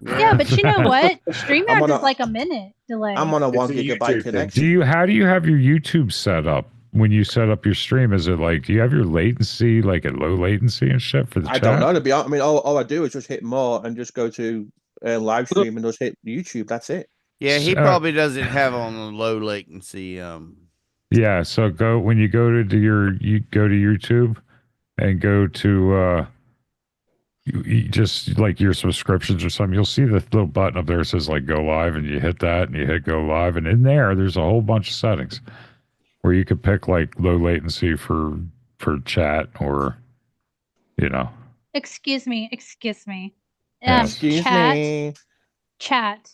Yeah, but you know what? I'm StreamYard on is a- like a minute delay. I'm on a It's 1 a gigabyte YouTube thing. connection. How do you have your YouTube set up when you set up your stream? Is it like, do you have your latency like at low latency and shit for the I chat? don't know, to be honest. I mean, all I do is just hit more and just go to live stream and just hit YouTube. That's it. Yeah, he So- probably doesn't have on the low latency. Yeah, so when you go to you go to YouTube and go to you just like your subscriptions or something, you'll see the little button up there that says like go live, and you hit that and you hit go live, and in there's a whole bunch of settings where you could pick like low latency for chat or Excuse me. Yeah. Excuse Chat. me. Chat.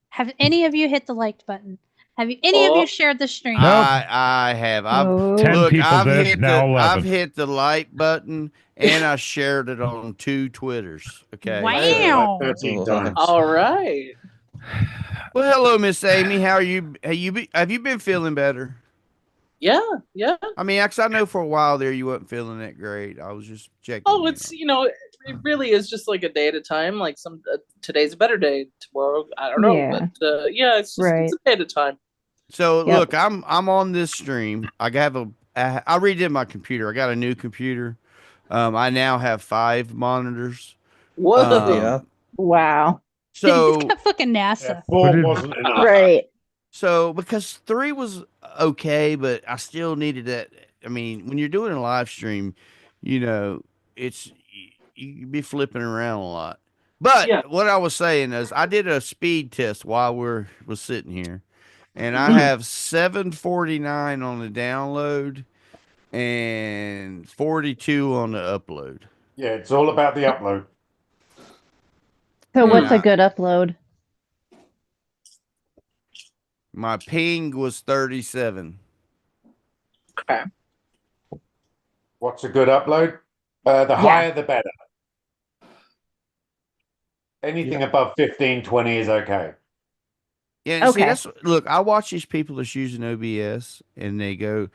Have any of you hit the liked button? Have any of you shared the stream? Nope. I have. Oh. 10 people did, hit now I've 11. hit the like button and I shared it on 2 Twitters. Okay. Wow. Like 13 times. All right. Well, hello, Miss Amy. How are you? Have you been feeling better? Yeah. I mean, actually, I know for a while there you wasn't feeling that great. I was just checking. Oh, it's it really is just like a day at a time. Like today's a better day. Tomorrow, I don't know. Yeah. But yeah, it's just it's a day at a time. So Yep. look, I'm on this stream. I redid my computer. I got a new computer. I now have 5 monitors. Whoa. Yeah. Wow. So He's got fucking NASA. Yeah, 4 wasn't enough. Right. So because 3 was okay, but I still needed that. I mean, when you're doing a live stream, it's you be flipping around a lot. But Yeah. what I was saying is, I did a speed test while was sitting here, and I have 749 on the download and 42 on the upload. Yeah, it's all about the upload. So what's a Yeah. good upload? My ping was 37. Okay. What's a good upload? The higher, the better. Anything above 15, 20 is okay. Yeah, and see, Okay. look, I watch these people that's using OBS and they go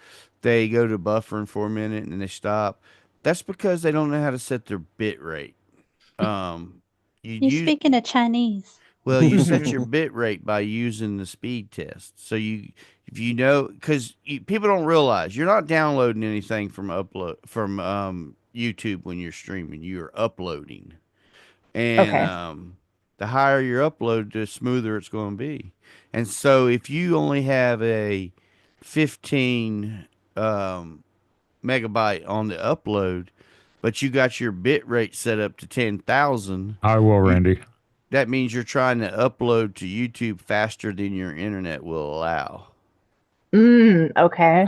to buffering for a minute and then they stop. That's because they don't know how to set their bit rate. He's speaking of Chinese. Well, you set your bit rate by using the speed test. So if you know, because people don't realize you're not downloading anything from YouTube when you're streaming. You're uploading, and the higher your upload, the smoother it's going to be. And so if you only have a 15 megabyte on the upload, but you got your bit rate set up to 10,000, I will, Randy. that means you're trying to upload to YouTube faster than your internet will allow. Okay.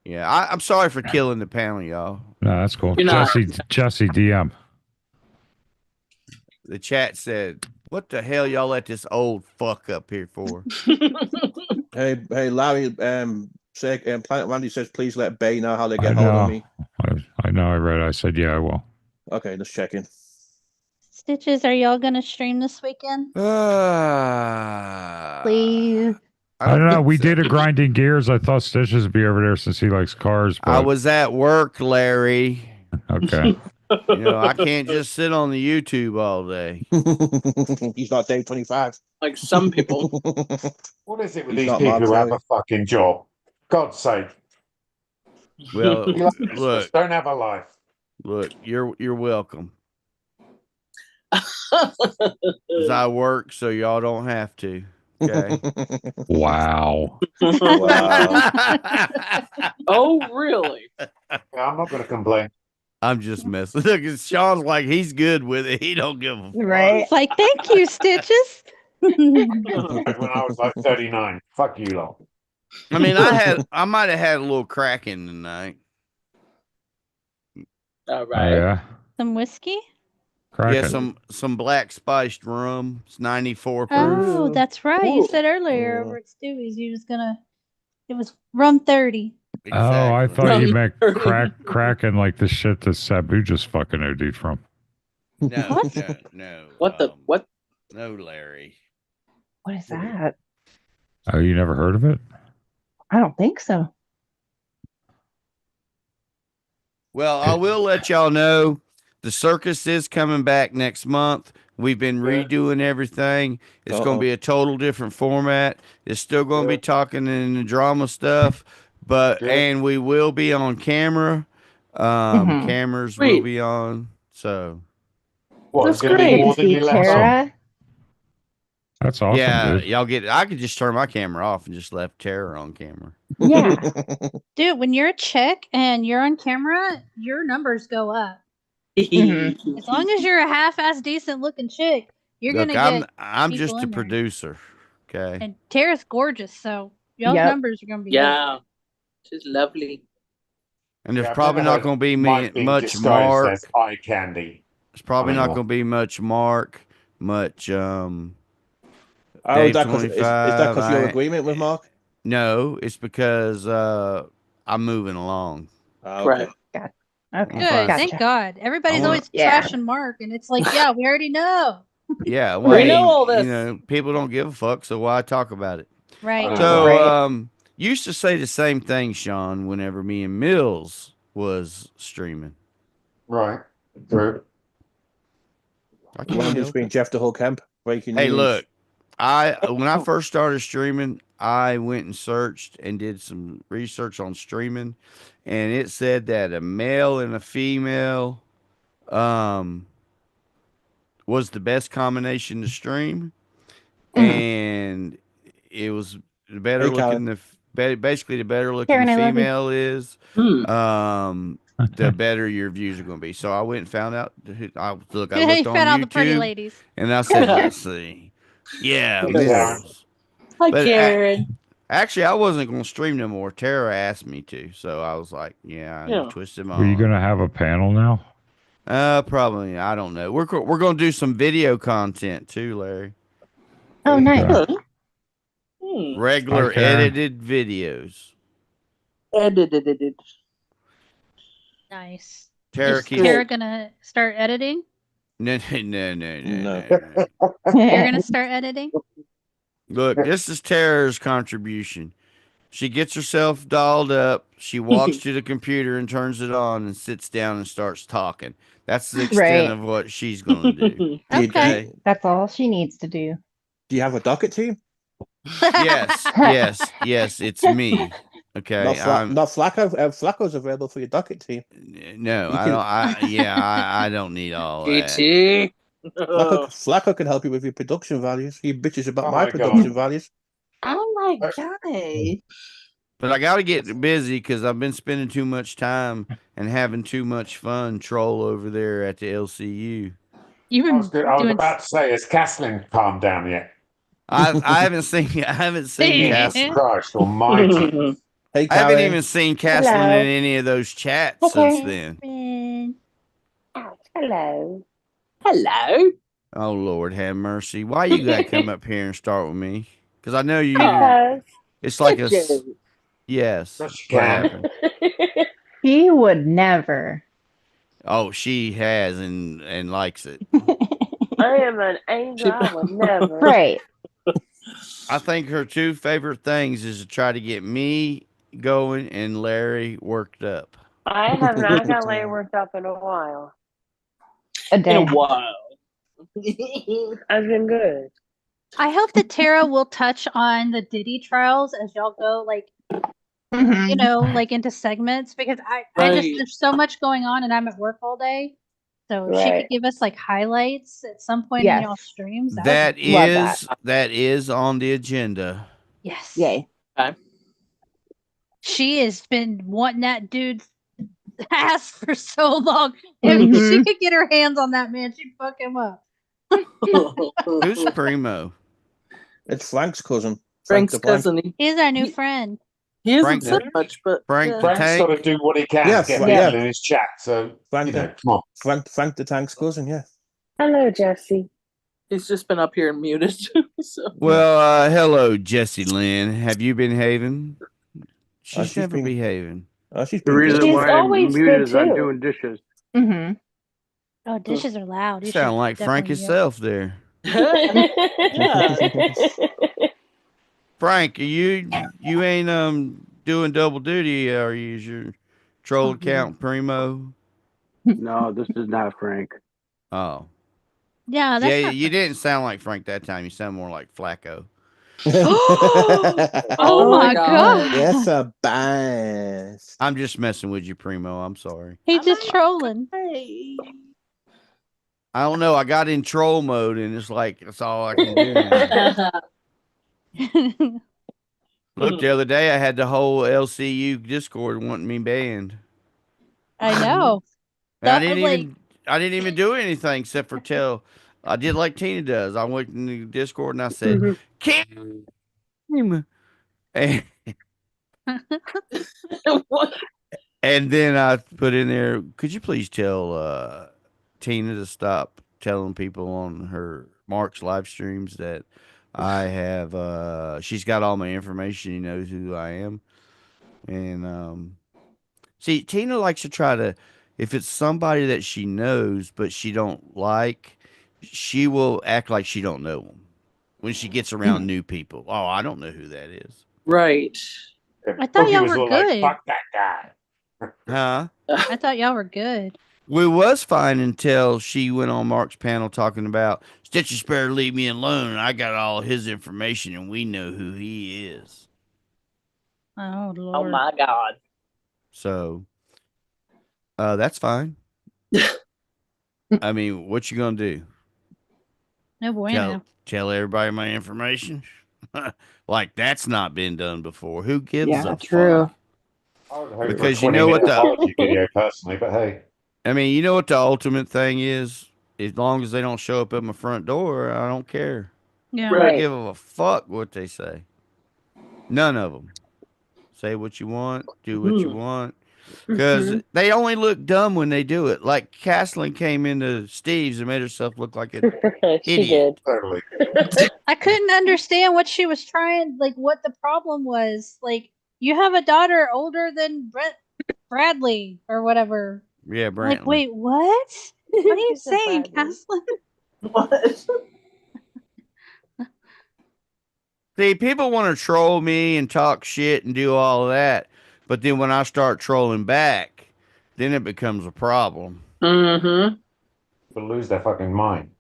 Yeah, I'm sorry for killing the panel, y'all. No, that's cool. You're not. Jesse DM. The chat said, "What the hell y'all let this old fuck up here for?" Hey, Larry. Planet Randy says, please let Bay know how they get I hold of know. me. I know. I read. I said, yeah, I will. Okay, just checking. Stitches, are y'all gonna stream this weekend? Please. I don't know. think We so. did a grinding gears. I thought Stitches would be over there since he likes cars. But I was at work, Larry. okay. You know, I can't just sit on the YouTube all day. He's not Dave 25. Like some people. What is it with He's these not people Mark who have Terry. a fucking job? God's sake. Well, You like look, just don't have a life. look, you're welcome. 'Cause I work, so y'all don't have to. Okay. Wow. Wow. Oh, really? I'm not going to complain. I'm just messing. Look, Sean's like he's good with it. He don't give a fuck. Right. It's like, thank you, Stitches. When I was like 39. Fuck you lot. I mean, I might have had a little cracking tonight. All Oh, right. yeah. Some whiskey? Cracking. Yeah, some black spiced rum. It's 94 proof. Oh, that's right. You Ooh. said earlier over at Stewie's you was gonna. It was rum 30. Oh, I thought you meant Rum. cracking like the shit that Sabu just fucking OD'd from. No, What? no. What the what? No, Larry. What is that? Oh, you never heard of it? I don't think so. Well, I will let y'all know the circus is coming back next month. We've been redoing everything. It's going to be a total different format. It's still going to be talking in the drama stuff, but and we will be on camera. Cameras will Sweet. be on. So What, That's it's going to be great. more To than see you let on? Tara. That's awesome, yeah, dude. y'all get. I could just turn my camera off and just left Terror on camera. Yeah. Dude, when you're a chick and you're on camera, your numbers go up. Mhm. As long as you're a half-ass decent looking chick, you're Look, gonna get I'm people just a in there. producer. Okay. And Tara's gorgeous, so y'all's Yep. numbers are gonna be good. Yeah. She's lovely. And there's Yeah, I've probably never not heard going to be Mike being much disguised Mark. as eye candy. There's probably not anymore. going to be much Mark, much Oh, Dave is that because your agreement with Mark? No, it's because I'm moving along. Oh, Right. okay. Okay. Good, Gotcha. thank God. Everybody's wanna- always Yeah. trashing Mark, and it's like, yeah, we already know. Yeah, We know all this. You know, people don't give a fuck, so why talk about it? Right. So, Right. used to say the same thing, Sean, whenever me and Mills was streaming. Right. True. I can't One help between it. Jeff the Whole Camp. Breaking Hey, news. look, when I first started streaming, I went and searched and did some research on streaming, and it said that a male and a female was the best combination to stream, and it was the better Hey, Karen. looking basically the better looking Karen, the I love you. female is, Hmm. the better your views are going to be. So I went and found out. I You looked on found out the pretty YouTube, ladies. and I said, let's see, yeah, Hey, Mills. Hi, But, Karen. Actually, I wasn't going to stream no more. Tara asked me to, so I was like, "Yeah, Yeah. I twisted my Were you arm." gonna have a panel now? Probably. I don't know. We're going to do some video content too, Larry. Oh, nice. Okay. Hmm. Regular Hi, Karen. edited videos. Edited. Nice. Tara Is keeps. Tara gonna start editing? No. No. You're gonna start editing? Look, this is Tara's contribution. She gets herself dolled up. She walks to the computer and turns it on and sits down and starts talking. That's the extent Right. of what she's going to do. Okay. That's all she needs to do. Do you have a docket team? Yes, it's me. Okay, Not Flacco. Flacco's available for your docket team. No, You I can- don't. I don't need all that. GT. Flacco can help you with your production values. He bitches about Oh my my God. production values. Oh my god. But I got to get busy because I've been spending too much time and having too much fun troll over there at the LCU. You've I been was doing about to say, has Caslin calmed down yet? I haven't seen Castlin. Christ almighty. Hey, I haven't Karen. even seen Castlin Hello. in any of those chats Okay. since then. Hello. Hello. Oh Lord, have mercy! Why you gotta come up here and start with me? Because I know you. Oh. It's like a Joe. yes. Yes, you What can. happened? He would never. Oh, she has and likes it. I am an angel. I would never. Right. I think her two favorite things is to try to get me going and Larry worked up. I have not got Larry worked up in a while. A In day. a while. I've been good. I hope that Tara will touch on the Diddy trials as y'all go, like, Mhm. you know, like into segments, because I just, Right. there's so much going on and I'm at work all day. So if she could Right. give us like highlights at some point Yes. in y'all streams, that would That be Love is on the agenda. yes. Yay. She has been wanting that dude's ass for so long. If she Mhm. could get her hands on that man, she'd fuck him up. Who's Primo? It's Frank's cousin. Frank's the Blank. cousin. He's our new He- friend. He hasn't Frank- said much, but Frank yeah. the Frank's Tank. got to do what he can Yeah, to get Fra- people yeah. in his chat. So, Frank, you know, come on. Frank the Tank's cousin, yeah. Hello, Jesse. He's just been up here and muted. So. Well, hello, Jesse Lynn. Have you been behaving? She's she's never been- behaving. She's The been reason good. She's why I'm always muted good, is I'm too. doing dishes. Mm-hmm. Oh, dishes are loud. You Sound should like Frank definitely mute. himself there. Yeah. Frank, you ain't doing double duty, are you? Is your troll account Primo? No, this is not Frank. Oh. Yeah, that's Yeah, not you didn't sound like Frank that time. You sound more like Flacco. Oh my god. Yes, a bass. I'm just messing with you, Primo. I'm sorry. He's just trolling. Hey. I don't know. I got in troll mode, and it's like that's all I can do now. Look, the other day I had the whole LCU Discord wanting me banned. I know. And I That- didn't even do anything except for tell. I did like Tina does. I went in the Discord and I said, "Kim," and, and then I put in there, "Could you please tell Tina to stop telling people on her Mark's live streams that I have she's got all my information. He knows who I am." And see, Tina likes to try to, if it's somebody that she knows but she don't like, she will act like she don't know them when she gets around new people. Oh, I don't know who that is. Right. I thought Punky y'all was were all like, good. fuck that guy. Huh? I thought y'all were good. We was fine until she went on Mark's panel talking about Stitches better leave me alone. I got all his information and we know who he is. Oh lord. Oh my god. So that's fine. I mean, what you gonna do? No bueno. Tell everybody my information? Like that's not been done before. Who gives Yeah, a true. fuck? I would hope Because for you know what 20-minute the apology video personally, but hey. I mean, you know what the ultimate thing is? As long as they don't show up at my front door, I don't care. Yeah. I don't Right. give a fuck what they say. None of them. Say what you want, do what you want. Because they only look dumb when they do it. Like Caslin came into Steve's and made herself look like an She idiot. did. Totally. I couldn't understand what she was trying, like what the problem was. Like, you have a daughter older than Bradley or whatever. Yeah, I'm Brantley. like, wait, what? What are you She said saying, Bradley. Caslin? What? See, people want to troll me and talk shit and do all of that. But then when I start trolling back, then it becomes a problem. Mm-hmm. People lose their fucking mind.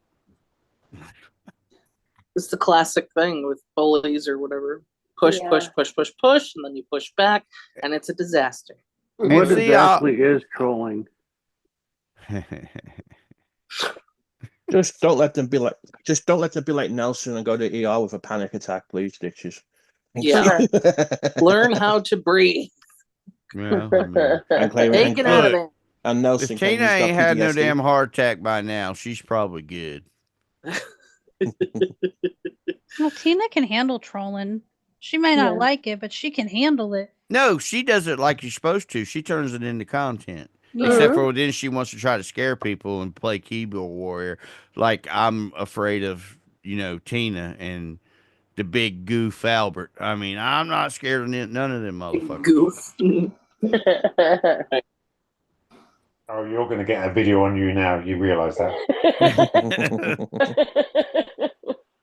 It's the classic thing with bullies or whatever. Push, Yeah. push, push, push, push, and then you push back, and it's a disaster. What see, exactly is trolling? Just don't let them be like Nelson and go to ER with a panic attack, please, Stitches. Yeah. Learn how to breathe. Yeah, I mean, And claim Take it out of Look, there. and Nelson if claims Tina he's got ain't had no PTSD. damn heart attack by now, she's probably good. Well, Tina can handle trolling. She may not Yeah. like it, but she can handle it. No, she does it like you're supposed to. She turns it into content. Yeah. Except for then she wants to try to scare people and play keyboard warrior. Like I'm afraid of, Tina and the big goof Albert. I mean, I'm not scared of none of them motherfuckers. Goof. Oh, you're going to get a video on you now. You realize that?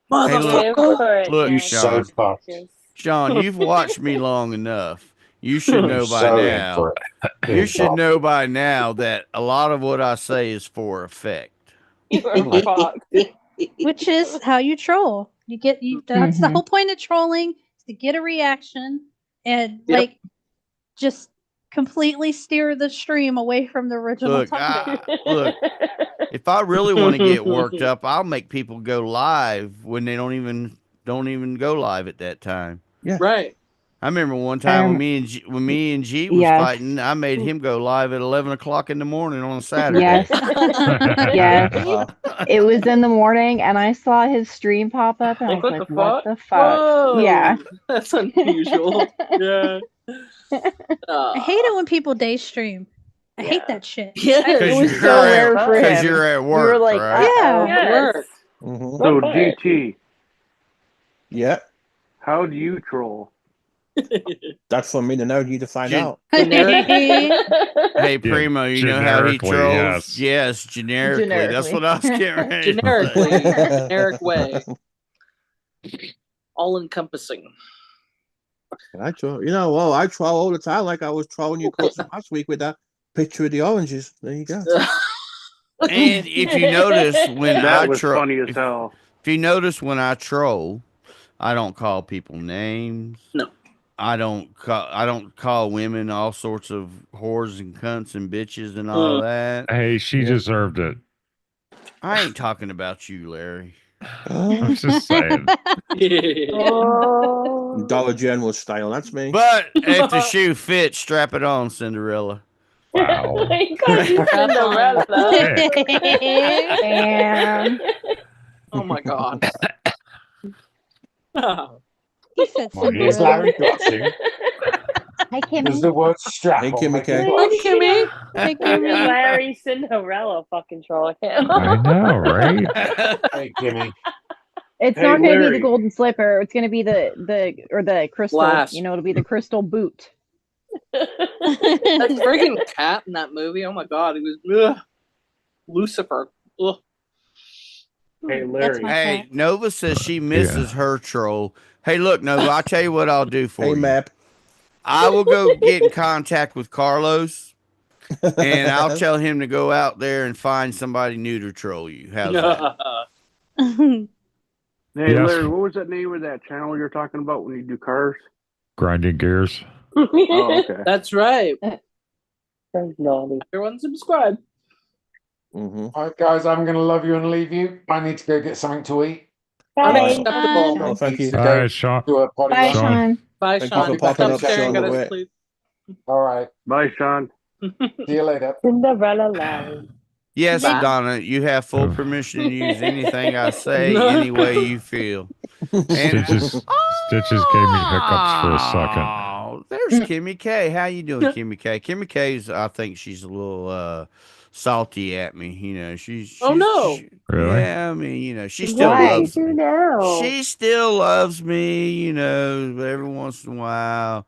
Hey, look, look, You Sean. so fucked. Sean, you've watched me long enough. You should know by So in now. for it. You should know by now that a lot of what I say is for effect. You are fucked. Which is how you troll. You get that's the Mhm. whole point of trolling, is to get a reaction and Yep. like just completely steer the stream away from the original Look, topic. look, if I really want to get worked up, I'll make people go live when they don't even go live at that time. Right. I remember one time when me and G was Yes. fighting, I made him go live at 11 o'clock in the morning on a Saturday. Yes. Yes. It was in the morning, and I saw his stream pop up, and I was like, "What the fuck?" Whoa, Yeah. That's unusual. Yeah. I hate it when people day stream. I hate that shit. Yeah. It was so rare for him. Because you're at work, we were like, right? "Uh-oh." Yes. Mhm. So, Okay. DT, Yeah, how do you troll? that's for me to know. You to find Gen- out. Hey, Primo, you know how he generically, trolls? yes. Generically. That's Generically. what I was getting ready to Generically, say. generic way. All encompassing. I troll. You know, well, I troll all the time, like I was trolling you Courtney, last week with that picture of the oranges. There you go. And if you notice when That I was troll, funny as hell. if you notice when I troll, I don't call people names. No. I don't call women all sorts of whores and cunts and bitches and all that. Hey, she deserved it. I ain't talking about you, Larry. I'm just saying. Oh. Dollar General style. That's me. But if the shoe fits, strap it on, Cinderella. Wow. He called you Cinderella. And Oh my god. Oh. He said Is Cinderella. Larry blushing? hi, Does Kimmy. the word strap Hey, on Kimmy make K. you Hi, blush? Kimmy. Thank You're you. Larry Cinderella fucking trolling him. I know, right? Hey, Kimmy. It's Hey, not going to be Larry. the golden slipper. It's going to be the crystal. Glass. You know, it'll be the crystal boot. That friggin' cat in that movie. Oh my god, he was Lucifer. Ugh. Hey, That's Larry. my Hey, cat. Nova says she misses her troll. Hey, look, Nova, I'll tell you what I'll do for Hey, you. Map. I will go get in contact with Carlos, and I'll tell him to go out there and find somebody new to troll you. How's that? Hey, Yes. Larry, what was that name of that channel you're talking about when you do cars? Grinding gears. Oh, okay. That's right. That's naughty. Everyone subscribe. Mm-hmm. All right, guys, I'm going to love you and leave you. I need to go get something to eat. Unacceptable. Oh, thank you. To All go right, Sean. to a potty Bye, run. Sean. Bye, Thank Sean. you for popping Stop up, staring Sean. at us, Wait. please. All right. Bye, Sean. See you later. Cinderella Larry. Yes, Bye. Donna, you have full permission to use anything I say any way you feel. And Stitches gave me hiccups for a second. Oh, there's Kimmy K. How you doing, Kimmy K? Kimmy K's, I think she's a little salty at me. You know, she's Oh, no. Really? yeah, I mean, you know, she still What did you loves do me. now? She still loves me, you know, but every once in a while,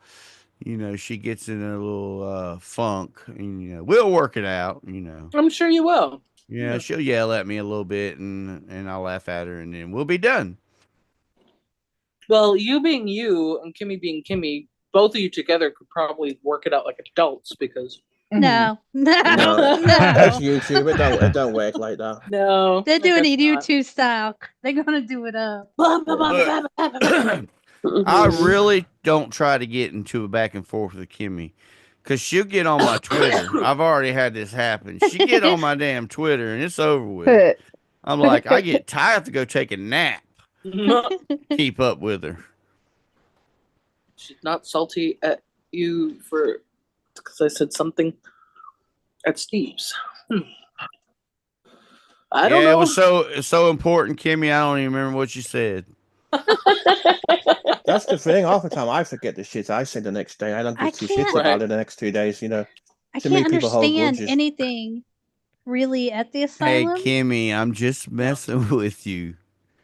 you know, she gets in a little funk, and you know, we'll work it out, you know. I'm sure you will. Yeah, she'll yell at me a little bit, and I'll laugh at her, and then we'll be done. Well, you being you and Kimmy being Kimmy, both of you together could probably work it out like adults because No. No, that's YouTube. It don't work like that. no, They're doing it guess not. YouTube style. They're gonna do it up. Look, I really don't try to get into a back and forth with Kimmy, because she'll get on my Twitter. I've already had this happen. She get on my damn Twitter, and it's over with. I'm like, I get tired, I have to go take a nap. Keep up with her. She's not salty at you for because I said something at Steve's. I don't know. It was so important, Kimmy. I don't even remember what you said. That's the thing. Half the time I forget the shit I say the next day. I don't I give two shits can't- about it the next 2 days, you know. I Too many can't people hold understand grudges. anything really at the Hey, asylum. Kimmy, I'm just messing with you.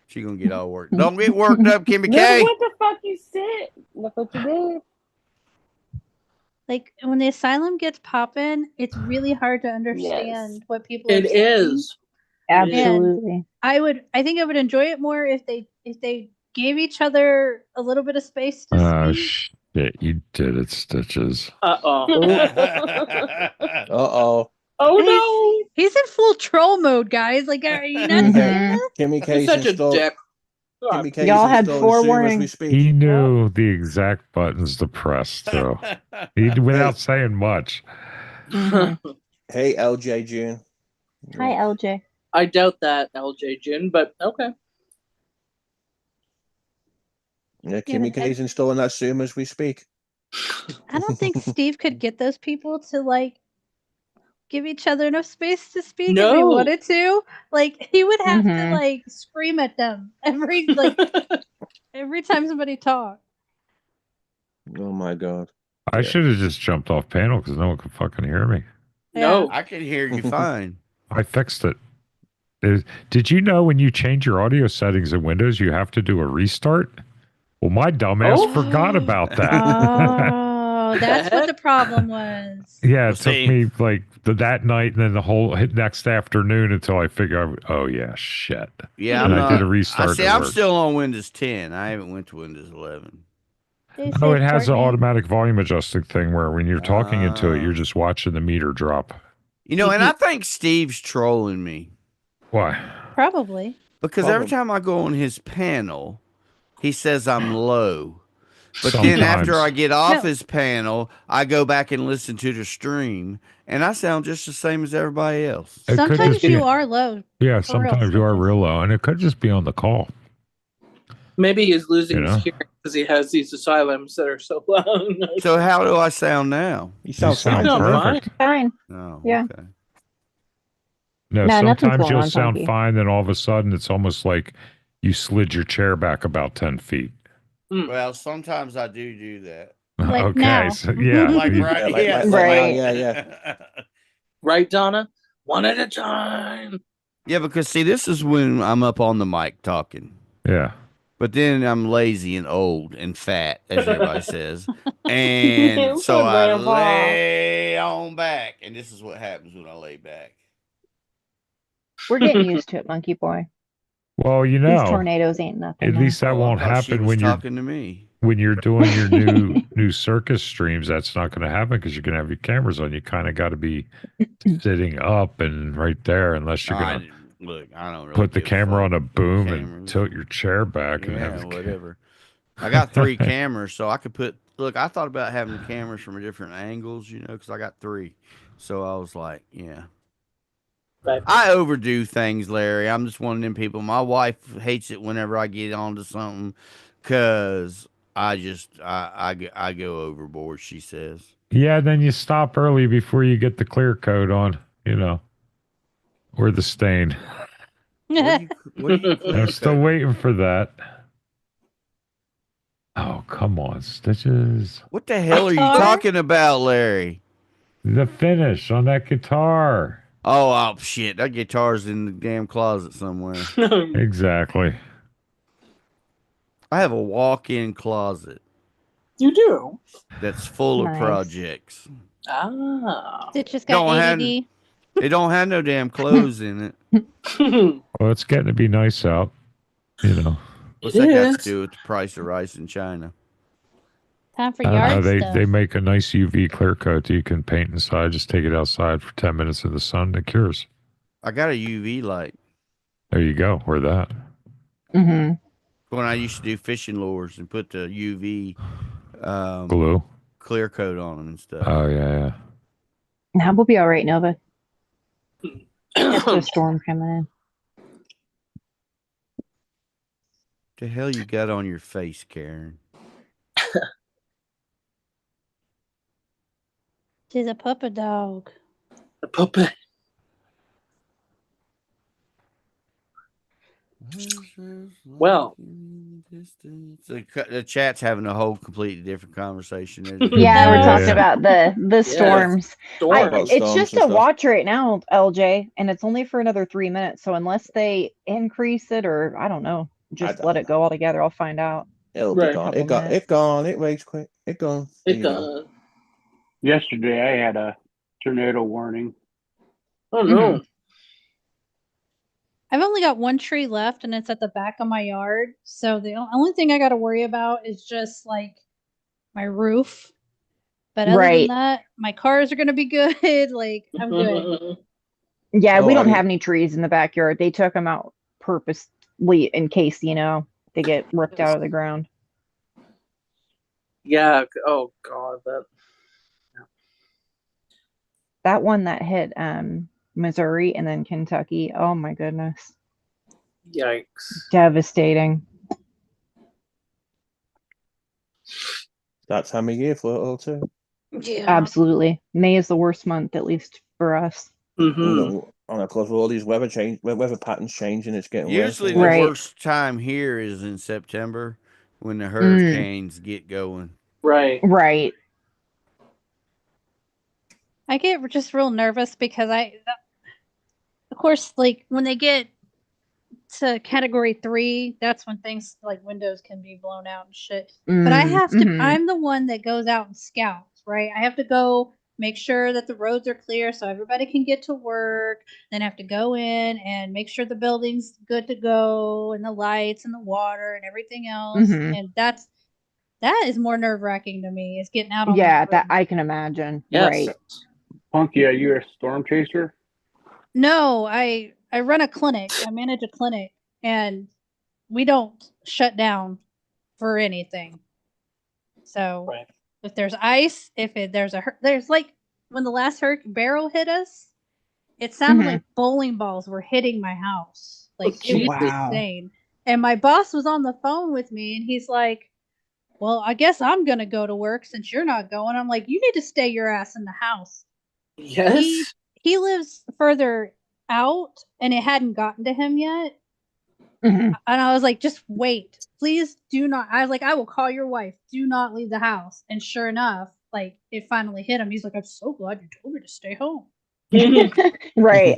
She gonna get all worked. Don't get worked up, Kimmy Look K. what the fuck you said. Look what you did. Like when the asylum gets popping, it's really hard to understand what people are It saying. is. Absolutely. And I think I would enjoy it more if they gave each other a little bit of space to Oh speak. shit! You did it, Stitches. Uh-oh. Uh-oh. Oh no! He's in full troll mode, guys. Like, are you not Mhm. seeing this? Kimmy He's K's such a installed. dick. Kimmy K's Y'all had installed forewarning. Zoom as we speak. He knew the exact buttons to press too. Without saying much. Mhm. Hey, LJ June. Hi, LJ. I doubt that, LJ June, but okay. Yeah, Kimmy K's installing that Zoom as we speak. I don't think Steve could get those people to like give each other enough space to speak if he No. wanted to. Like he would have to Mhm. like scream at them every time somebody talked. Oh my god. I Yeah. should have just jumped off panel because no one could fucking hear me. No. I can hear you fine. I fixed it. Did you know when you change your audio settings in Windows, you have to do a restart? Well, my dumbass Oh. forgot about that. Oh, that's what the problem was. Yeah, Well, it took see- me like that night and then the whole next afternoon until I figured, oh yeah, shit. Yeah, And I'm I not. did a restart. I see. and it I'm worked. still on Windows 10. I haven't went to Windows 11. They Oh, said it has an Courtney. automatic volume adjusting thing where when you're talking into it, you're just watching the meter drop. You know, and I think Steve's trolling me Why? Probably. because every time I go on his panel, he says I'm low. But Sometimes. then after I get off No. his panel, I go back and listen to the stream, and I sound just the same as everybody else. It could Sometimes just be- you are low. Yeah, For real, sometimes you are Stitches. real low, and it could just be on the call. Maybe he's losing You his know? hearing because he has these asylums that are so loud. So how do I sound now? You sound sound fine. perfect. Fine. Oh, Yeah. okay. No, No, nothing's sometimes going you'll on, sound Punky. fine, then all of a sudden it's almost like you slid your chair back about 10 feet. Well, sometimes I do that. Like okay, now. so yeah. Like you- right, like- yes. like now, yeah. Right, Donna? One at a time. Yeah, because see, this is when I'm up on the mic talking. yeah. But then I'm lazy and old and fat, as everybody says. And so I Grandpa. lay on back. And this is what happens when I lay back. We're getting used to it, Monkey Boy. Well, you These know, tornadoes ain't nothing. at now. least that Oh, I won't thought she happen was when you're talking to me. doing your new circus streams. That's not going to happen because you're going to have your cameras on. You kind of got to be sitting up and right there, unless you're going to Look, I don't really put the give camera fuck on a boom cameras. and tilt your chair back and Yeah, have the whatever. I got 3 cameras, so I could put. Look, I thought about having cameras from different angles, you know, because I got 3. So I was like, yeah. Right. I overdo things, Larry. I'm just one of them people. My wife hates it whenever I get onto something because I go overboard, she says. Yeah, then you stop early before you get the clear coat on, you know, or the stain. What do you I'm still waiting for that. Oh, come on, Stitches. What the hell are you talking about, Larry? The finish on that guitar. Oh, shit. That guitar's in the damn closet somewhere. Exactly. I have a walk-in closet You do? that's full of Nice. projects. Ah. It just got Don't have- ADD. It don't have no damn clothes in it. Well, it's getting to be nice out, you know. What's It that got is. to do with the price of rice in China? Time for I don't know, yard they stuff. make a nice UV clear coat that you can paint inside. Just take it outside for 10 minutes in the sun. It cures. I got a UV light. There you go. Where that? Mm-hmm. When I used to do fishing lures and put the UV Glue. clear coat on them and stuff. Oh, yeah. Now we'll be all right, Nova. After a storm coming in. The hell you got on your face, Karen? She's a puppet dog. The puppet. Well. The chat's having a whole completely different conversation. Yeah, Yeah. we're talking Yeah. about the storms. Storm. About It's storms just and a stuff. watch right now, LJ, and it's only for another 3 minutes. So unless they increase it, or I don't know, just don't let it go altogether. I'll find out. It'll Right. be gone. Couple It minutes. gone. It raised quick. It gone. It You know. does. Yesterday I had a tornado warning. Oh no. I've only got one tree left, and it's at the back of my yard. So the only thing I got to worry about is just like my roof. But other than that, my cars are going to be good. Like, I'm good. Yeah, we Oh, don't I- have any trees in the backyard. They took them out purposely in case, you know, they get ripped out of the ground. Yeah. Oh God, That one that hit Missouri and then Kentucky. Oh my goodness. yikes. Devastating. that time of year for it all too. Yeah. Absolutely. May is the worst month, at least for us. Mm-hmm. And of course, with all these weather patterns changing, it's getting Usually worse. the Right. worst time here is in September when the hurricanes get going. Right. Right. I get just real nervous because of course, like when they get to category 3, that's when things like windows can be blown out and shit. But I have to, I'm the one that goes out and scouts, right? I have to go make sure that the roads are clear so everybody can get to work. Then I have to go in and make sure the building's good to go and the lights and the water and everything else. And that is more nerve wracking to me, is getting out on Yeah, the that road. I can imagine. Yes. Right. Punky, are you a storm chaser? No, I run a clinic. I manage a clinic, and we don't shut down for anything. So Right. if there's ice, there's like when the last hurricane Barrel hit us, it sounded like bowling balls were hitting my house. Like it was insane. And my boss was on the phone with me, and he's like, "Well, I guess I'm gonna go to work since you're not going." I'm like, "You need to stay your ass in the house." Yes. He lives further out, and it hadn't gotten to him yet. And I was like, just wait. Please do not. I was like, I will call your wife. Do not leave the house. And sure enough, like, it finally hit him. He's like, I'm so glad you told me to stay home. Right.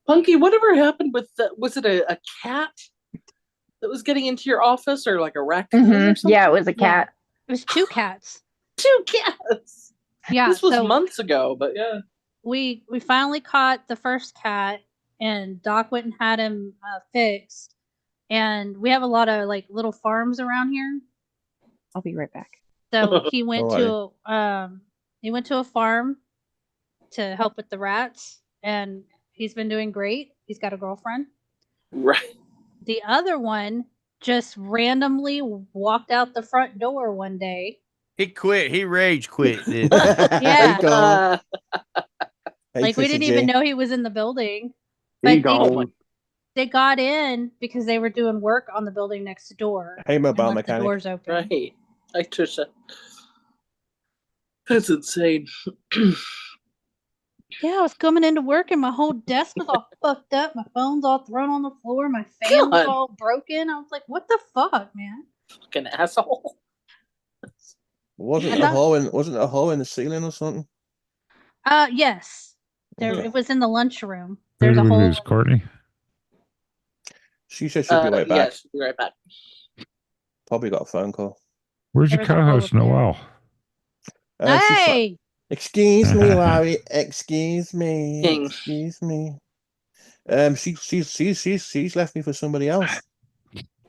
Punky, whatever happened with was it a cat that was getting into your office, or like a raccoon or something? Yeah, it was a cat. It was 2 cats. 2 cats. Yeah. This was so months ago, but yeah. we finally caught the first cat, and Doc went and had him fixed. And we have a lot of like little farms around here. I'll be right back. So he went Alrighty. to a farm to help with the rats, and he's been doing great. He's got a girlfriend. Right. The other one just randomly walked out the front door one day. He quit. He rage quit. Didn't he? Yeah. Hey, Like we Fisher didn't J. even know he was in the building. He But gone. they got in because they were doing work on the building next door. Hey, mobile and left the mechanic. doors open. Right. Hi, Trisha. That's insane. Yeah, I was coming into work and my whole desk was all fucked up. My phone's all thrown on the floor. My fan was God. all broken. I was like, what the fuck, man? Fucking asshole. Wasn't And a that- hole in the ceiling or something? Yes. Okay. It was in the lunchroom. Who There's a hole. is Courtney? She said she'll be right back. Yeah, she'll be right back. Probably got a phone call. Where's your There was a hole co-host, up there. Noel? Hey! Excuse me, Larry. Excuse me. King. Excuse me. She's left me for somebody else.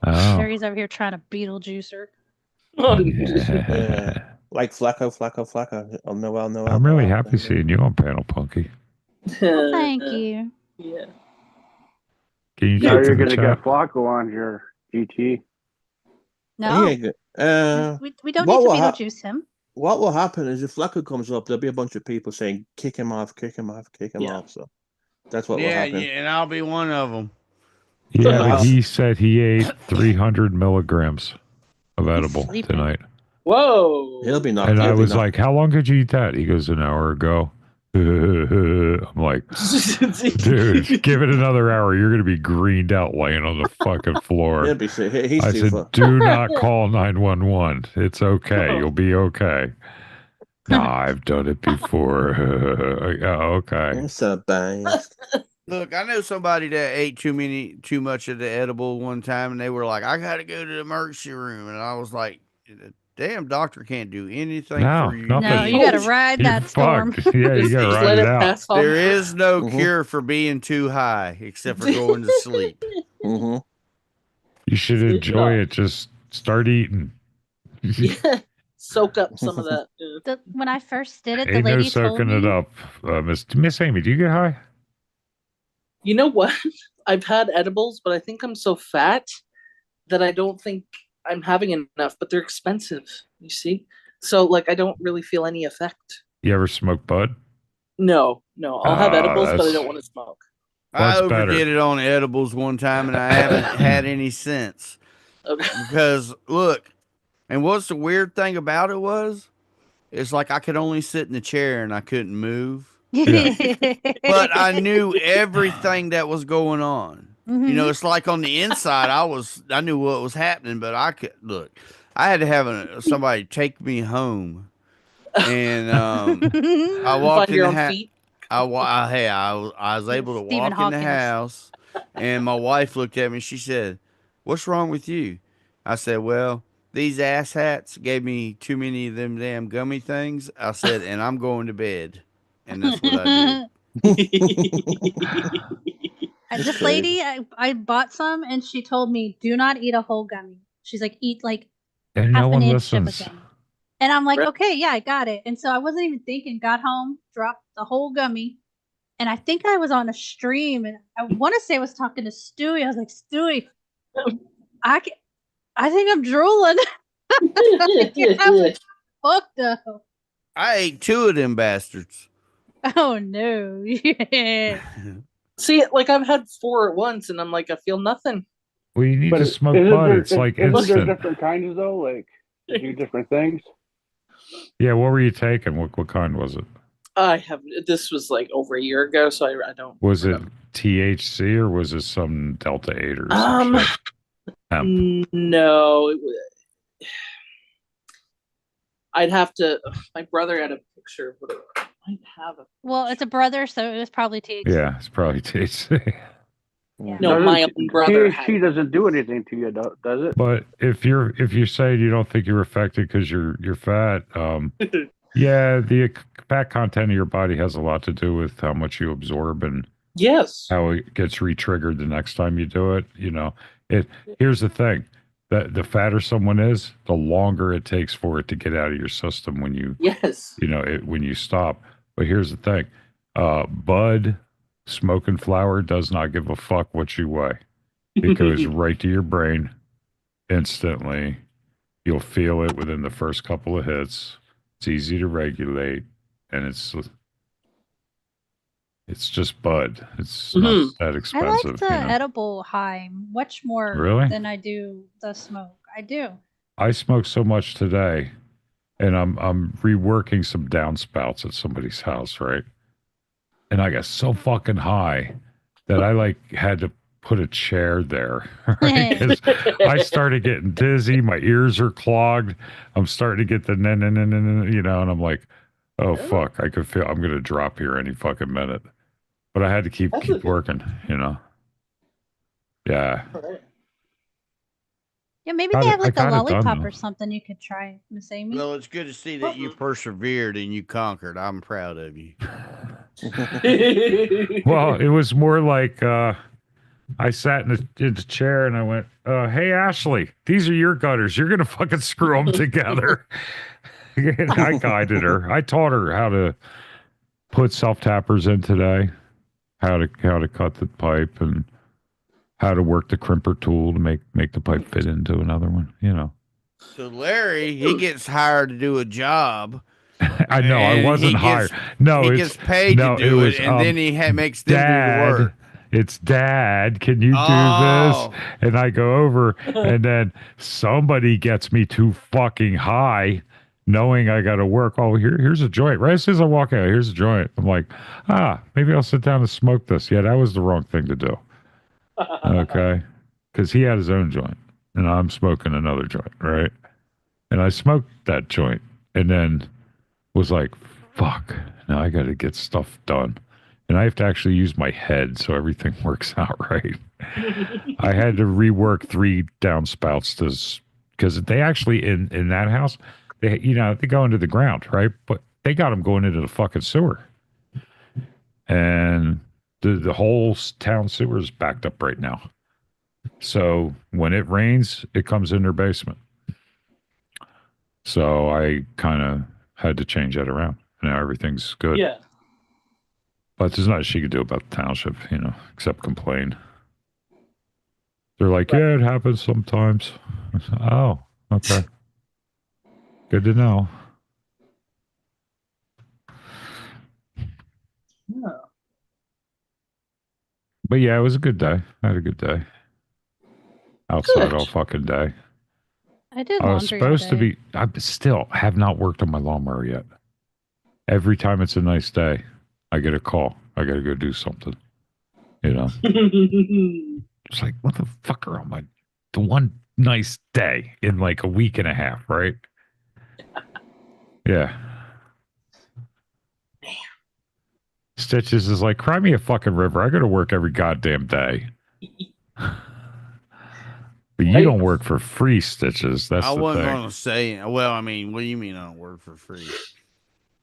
Oh. There he's over here trying to Beetlejuice her. Yeah. Like Flacco. Oh, Noel. I'm really happy seeing you on panel, Punky. Well, thank you. Yeah. Can you Now type you're in the gonna chat? get Flacco on your GT. No, Yeah, good. we don't what need to will Beetlejuice him. What will happen is if Flacco comes up, there'll be a bunch of people saying, kick him off. So that's what will happen. Yeah, and I'll be one of them. Yeah, Wow. but he said he ate 300 milligrams of edible sleeping. tonight. Whoa. He'll be knocked. And I he'll be was knocked- like, how long did you eat that? He goes, an hour ago. I'm like, dude, give it another hour. You're going to be greened out laying on the fucking floor. he'll be sick. He's I too said, far. do not call 911. It's okay. You'll be okay. No, I've done it before. Oh, okay. It's a bang. Look, I know somebody that ate too much of the edible one time, and they were like, "I got to go to the emergency room," and I was like, damn doctor can't do anything No, for you. nothing. No, you gotta ride You're that storm. fucked. Yeah, you gotta Just ride let it it out. pass off. There is no Mhm. cure for being too high except for going to sleep. Mm-hmm. You should Sleep it enjoy off. it. Just start eating. Yeah. Soak up some of that. Yeah. When I first did it, the Ain't no lady told soaking it me. up. Miss Amy, do you get high? You know what? I've had edibles, but I think I'm so fat that I don't think I'm having enough, but they're expensive, you see? So, like, I don't really feel any effect. You ever smoke bud? No. I'll have edibles, but I that's- don't want to smoke. I Bud's better. overdid it on edibles one time and I haven't had any since. Okay. Because, look, and what's the weird thing about it was, it's like I could only sit in the chair and I couldn't move. But I knew everything that was going on. Mhm. You know, it's like on the inside, I knew what was happening, but I could look. I had to have somebody take me home, and I walked Find in your the own house. feet. I was able to Stephen walk in the Hawkins. house, and my wife looked at me. She said, "What's wrong with you?" I said, "Well, these asshats gave me too many of them damn gummy things." I said, "And I'm going to bed," and that's what I did. This lady, I bought some, and she told me, "Do not eat a whole gummy." She's like, "Eat like And half no an one inch of a listens. gummy." And I'm like, Right. "Okay, yeah, I got it." And so I wasn't even thinking. Got home, dropped the whole gummy, and I think I was on a stream, and I want to say I was talking to Stewie. I was like, "Stewie, I think I'm drooling." Yeah, I was fucked up. I ate 2 of them bastards. Oh no! Yeah. See, like, I've had 4 at once, and I'm like, I feel nothing. Well, you need But to smoke isn't bud. there, It's like isn't there instant. different kinds though? Like they do different things. Yeah, what were you taking? What kind was it? This was like over a year ago, so I don't. Was it remember. THC or was it some Delta 8 or Um, some shit? Hemp. No, I'd have to. My brother had a picture of what it might have. Well, it's a brother, so it was probably THC. Yeah, it's probably THC. Yeah. No, my own brother had. THC doesn't do anything to you, does it? But if you're saying you don't think you're affected because you're fat, yeah, the fat content of your body has a lot to do with how much you absorb and Yes. how it gets re-triggered the next time you do it. You know, here's the thing: the fatter someone is, the longer it takes for it to get out of your system when you Yes. when you stop. But here's the thing: bud, smoking flower does not give a fuck what you weigh. It goes right to your brain instantly. You'll feel it within the first couple of hits. It's easy to regulate, and it's just bud. It's not that I expensive. like the edible high much more Really? than I do the smoke. I do. I smoked so much today, and I'm reworking some downspouts at somebody's house, right? And I got so fucking high that I like had to put a chair there, right? 'Cause I started getting dizzy. My ears are clogged. I'm starting to get the and I'm like, oh fuck, I could feel I'm gonna drop here any fucking minute. But I had to keep working, Yeah. Yeah, maybe they have like I a got it done, lollipop though. or something you could try, Miss Amy. Well, it's good to see that you persevered and you conquered. I'm proud of you. Well, it was more like I sat in the chair and I went, hey, Ashley, these are your gutters. You're going to fucking screw them together. And I guided her. I taught her how to put self-tappers in today, how to cut the pipe and how to work the crimper tool to make the pipe fit into another one, So Larry, he gets hired to do a job. I know, I wasn't hired. No, he gets paid to do it, and then he makes them do the work. It's Dad. Can you do Oh. this? And I go over, and then somebody gets me too fucking high, knowing I got to work. Oh, here's a joint. Right as soon as I walk out, here's a joint. I'm like, maybe I'll sit down and smoke this. Yeah, that was the wrong thing to do. Okay, because he had his own joint, and I'm smoking another joint, right? And I smoked that joint, and then was like, fuck, now I got to get stuff done. And I have to actually use my head so everything works out right. I had to rework 3 downspouts to because they actually in that house, they they go into the ground, right? But they got them going into the fucking sewer, and the whole town sewer is backed up right now. So when it rains, it comes in their basement. So I kind of had to change that around. Now everything's good. Yeah. But there's nothing she could do about the township, except complain. They're like, yeah, it happens sometimes. I said, oh, okay. Good to know. Yeah. But yeah, it was a good day. I had a good day. Outside Good. all fucking day. I did I was laundry supposed to all day. be, I still have not worked on my lawnmower yet. Every time it's a nice day, I get a call. I got to go do something. It's like, what the fuck are the one nice day in like a week and a half, right? Yeah. Stitches is like, cry me a fucking river. I go to work every goddamn day. But you don't work for free, Stitches. That's I the wasn't thing. going to say, well, I mean, what do you mean I don't work for free?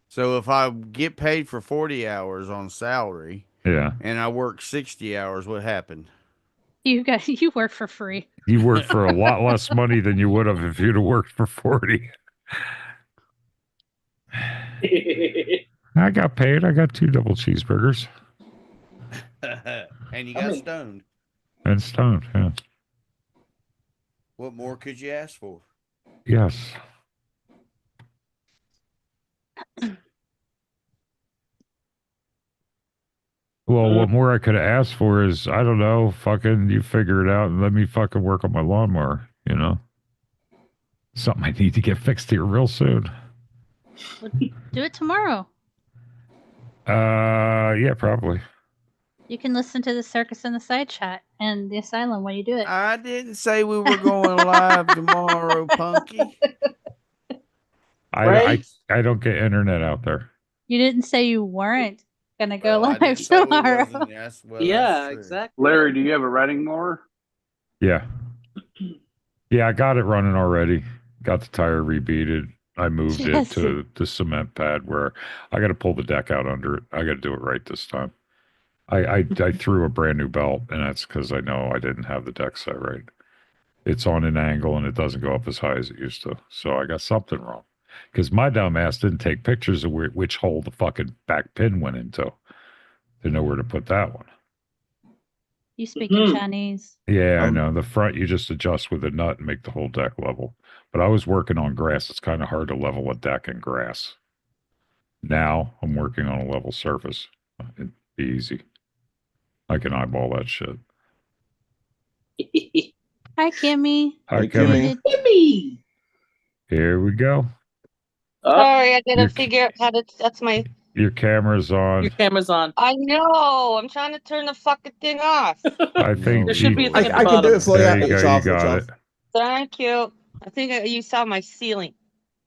So if I get paid for 40 hours on salary, Yeah, and I work 60 hours, what happened? You work for free. you work for a lot less money than you would have if you'd have worked for 40. I got paid. I got 2 double cheeseburgers. And you got stoned. And stoned, yeah. What more could you ask for? Yes. Well, what more I could have asked for is, I don't know, fucking you figure it out and let me fucking work on my lawnmower, Something I need to get fixed here real soon. Do it tomorrow. Yeah, probably. You can listen to the Circus and the Side Chat and the Asylum when you do it. I didn't say we were going live tomorrow, Punky. I don't get internet out there. You didn't say you weren't gonna go live tomorrow. Yeah, exactly. Larry, do you have a riding mower? Yeah. Yeah, I got it running already. Got the tire rebeaded. I moved it to the cement pad where I got to pull the deck out under it. I got to do it right this time. I threw a brand new belt, and that's because I know I didn't have the deck set right. It's on an angle, and it doesn't go up as high as it used to. So I got something wrong. Because my dumb ass didn't take pictures of which hole the fucking back pin went into. Didn't know where to put that one. You speak in Chinese. Yeah, I know. The front, you just adjust with a nut and make the whole deck level. But I was working on grass. It's kind of hard to level a deck in grass. Now I'm working on a level surface. It'd be easy. I can eyeball that shit. Hi, Kimmy. Hi, Kimmy. Kimmy. Here we go. Sorry, I gotta figure out how to. That's my. Your camera's on. Your camera's on. I know. I'm trying to turn the fucking thing off. I think There should be a thing at the I can do it for you. There you go. It's You off, got it's it. off. Thank you. I think you saw my ceiling.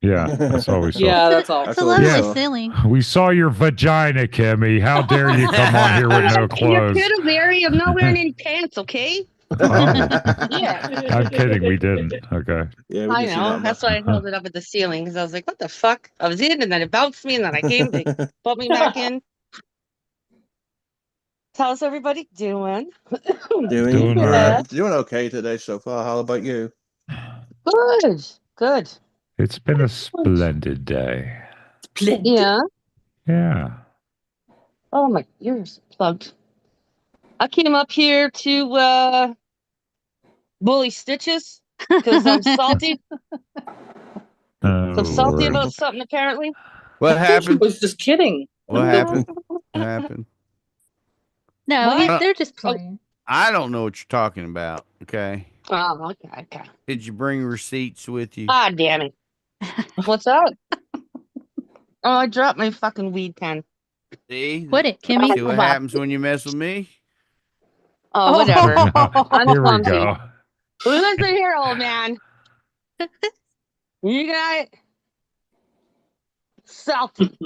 Yeah, that's all we saw. Yeah, that's all. It's a lovely ceiling. We saw your vagina, Kimmy. How dare you come on here with no You're clothes? kidding, Larry. I'm not wearing any pants, okay? Yeah. I'm kidding. We didn't. Okay. Yeah, I know. That's why I held it up at the ceiling because I was like, what the fuck? I was in and then it bounced me and then I came. They put me back in. How's everybody doing? Doing all right. Doing okay today so far. How about you? Good. Good. It's been a splendid day. Yeah. Yeah. Oh, my ears plugged. I came up here to bully Stitches because I'm salty. I'm salty Lord. about something, apparently. What I happened? was just kidding. What happened? What happened? No, What? they're just playing. I don't know what you're talking about. Okay. Oh, okay. Did you bring receipts with you? Ah, damn it. What's up? Oh, I dropped my fucking weed pen. See? Put it, Kimmy. See what happens when you mess with me? Oh, whatever. I'm Here we clumsy. go. Listen here, old man. You got it. Salty.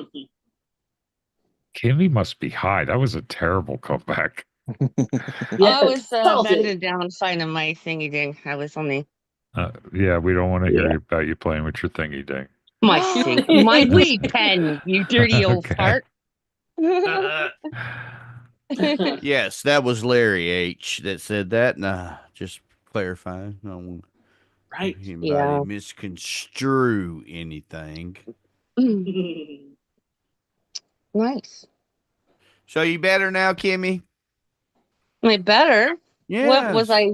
Kimmy must be high. That was a terrible comeback. I was bending down finding my thingy ding. I was only Yeah, we don't want to hear about you playing with your thingy ding. My sink, my weed pen, you dirty old Okay. fart. Yes, that was Larry H. that said that. Nah, just clarifying. I don't want Right. anybody Yeah. misconstrue anything. Nice. So you better now, Kimmy? I better. What was Yes. I?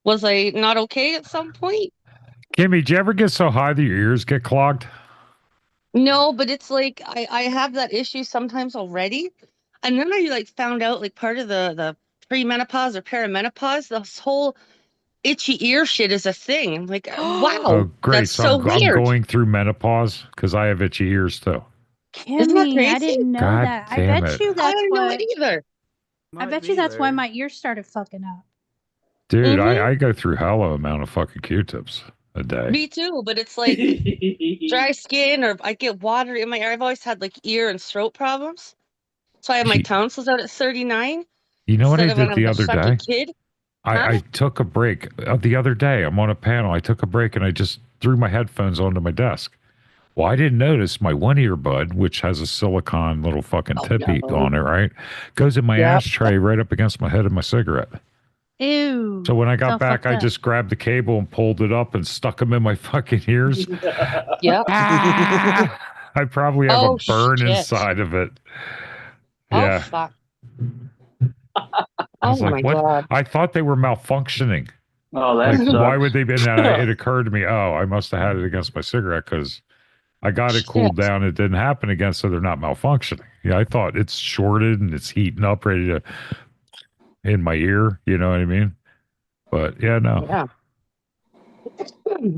Was I not okay at some point? Kimmy, did you ever get so high that your ears get clogged? No, but it's like I have that issue sometimes already. And then I like found out like part of the premenopause or perimenopause, this whole itchy ear shit is a thing. I'm like, wow, Oh, great. that's So so I'm weird. going through menopause because I have itchy ears too. Isn't that Kimmy, I crazy? didn't know God that. I damn bet it. you I that's don't know what. it either. I bet you that's why my ears started fucking up. Dude, Mhm. I go through hella amount of fucking Q-tips a day. Me too, but it's like dry skin or I get water in my ear. I've always had like ear and throat problems. So I have my Ye- tonsils out at 39 You know what I instead of when did I the was a other sucky day? kid. Huh? I took a break the other day. I'm on a panel. I took a break and I just threw my headphones onto my desk. Well, I didn't notice my one earbud, which has a silicone little fucking Oh, tippy no. on it, right? Goes in my Yep. ashtray right up against my head of my cigarette. Ew. So when I It's all got back, fucked I up. just grabbed the cable and pulled it up and stuck them in my fucking ears. Yep. Ah! I probably have a Oh, burn shit. inside of it. Oh, Yeah. fuck. I Oh, was like, my what? God. I thought they were malfunctioning. Oh, that Like, sucks. why would they be? And then it occurred to me, oh, I must have had it against my cigarette because I got it cooled Shit. down. It didn't happen again, so they're not malfunctioning. Yeah, I thought it's shorted and it's heating up, ready to in my ear. You know what I mean? But yeah, no, Yeah.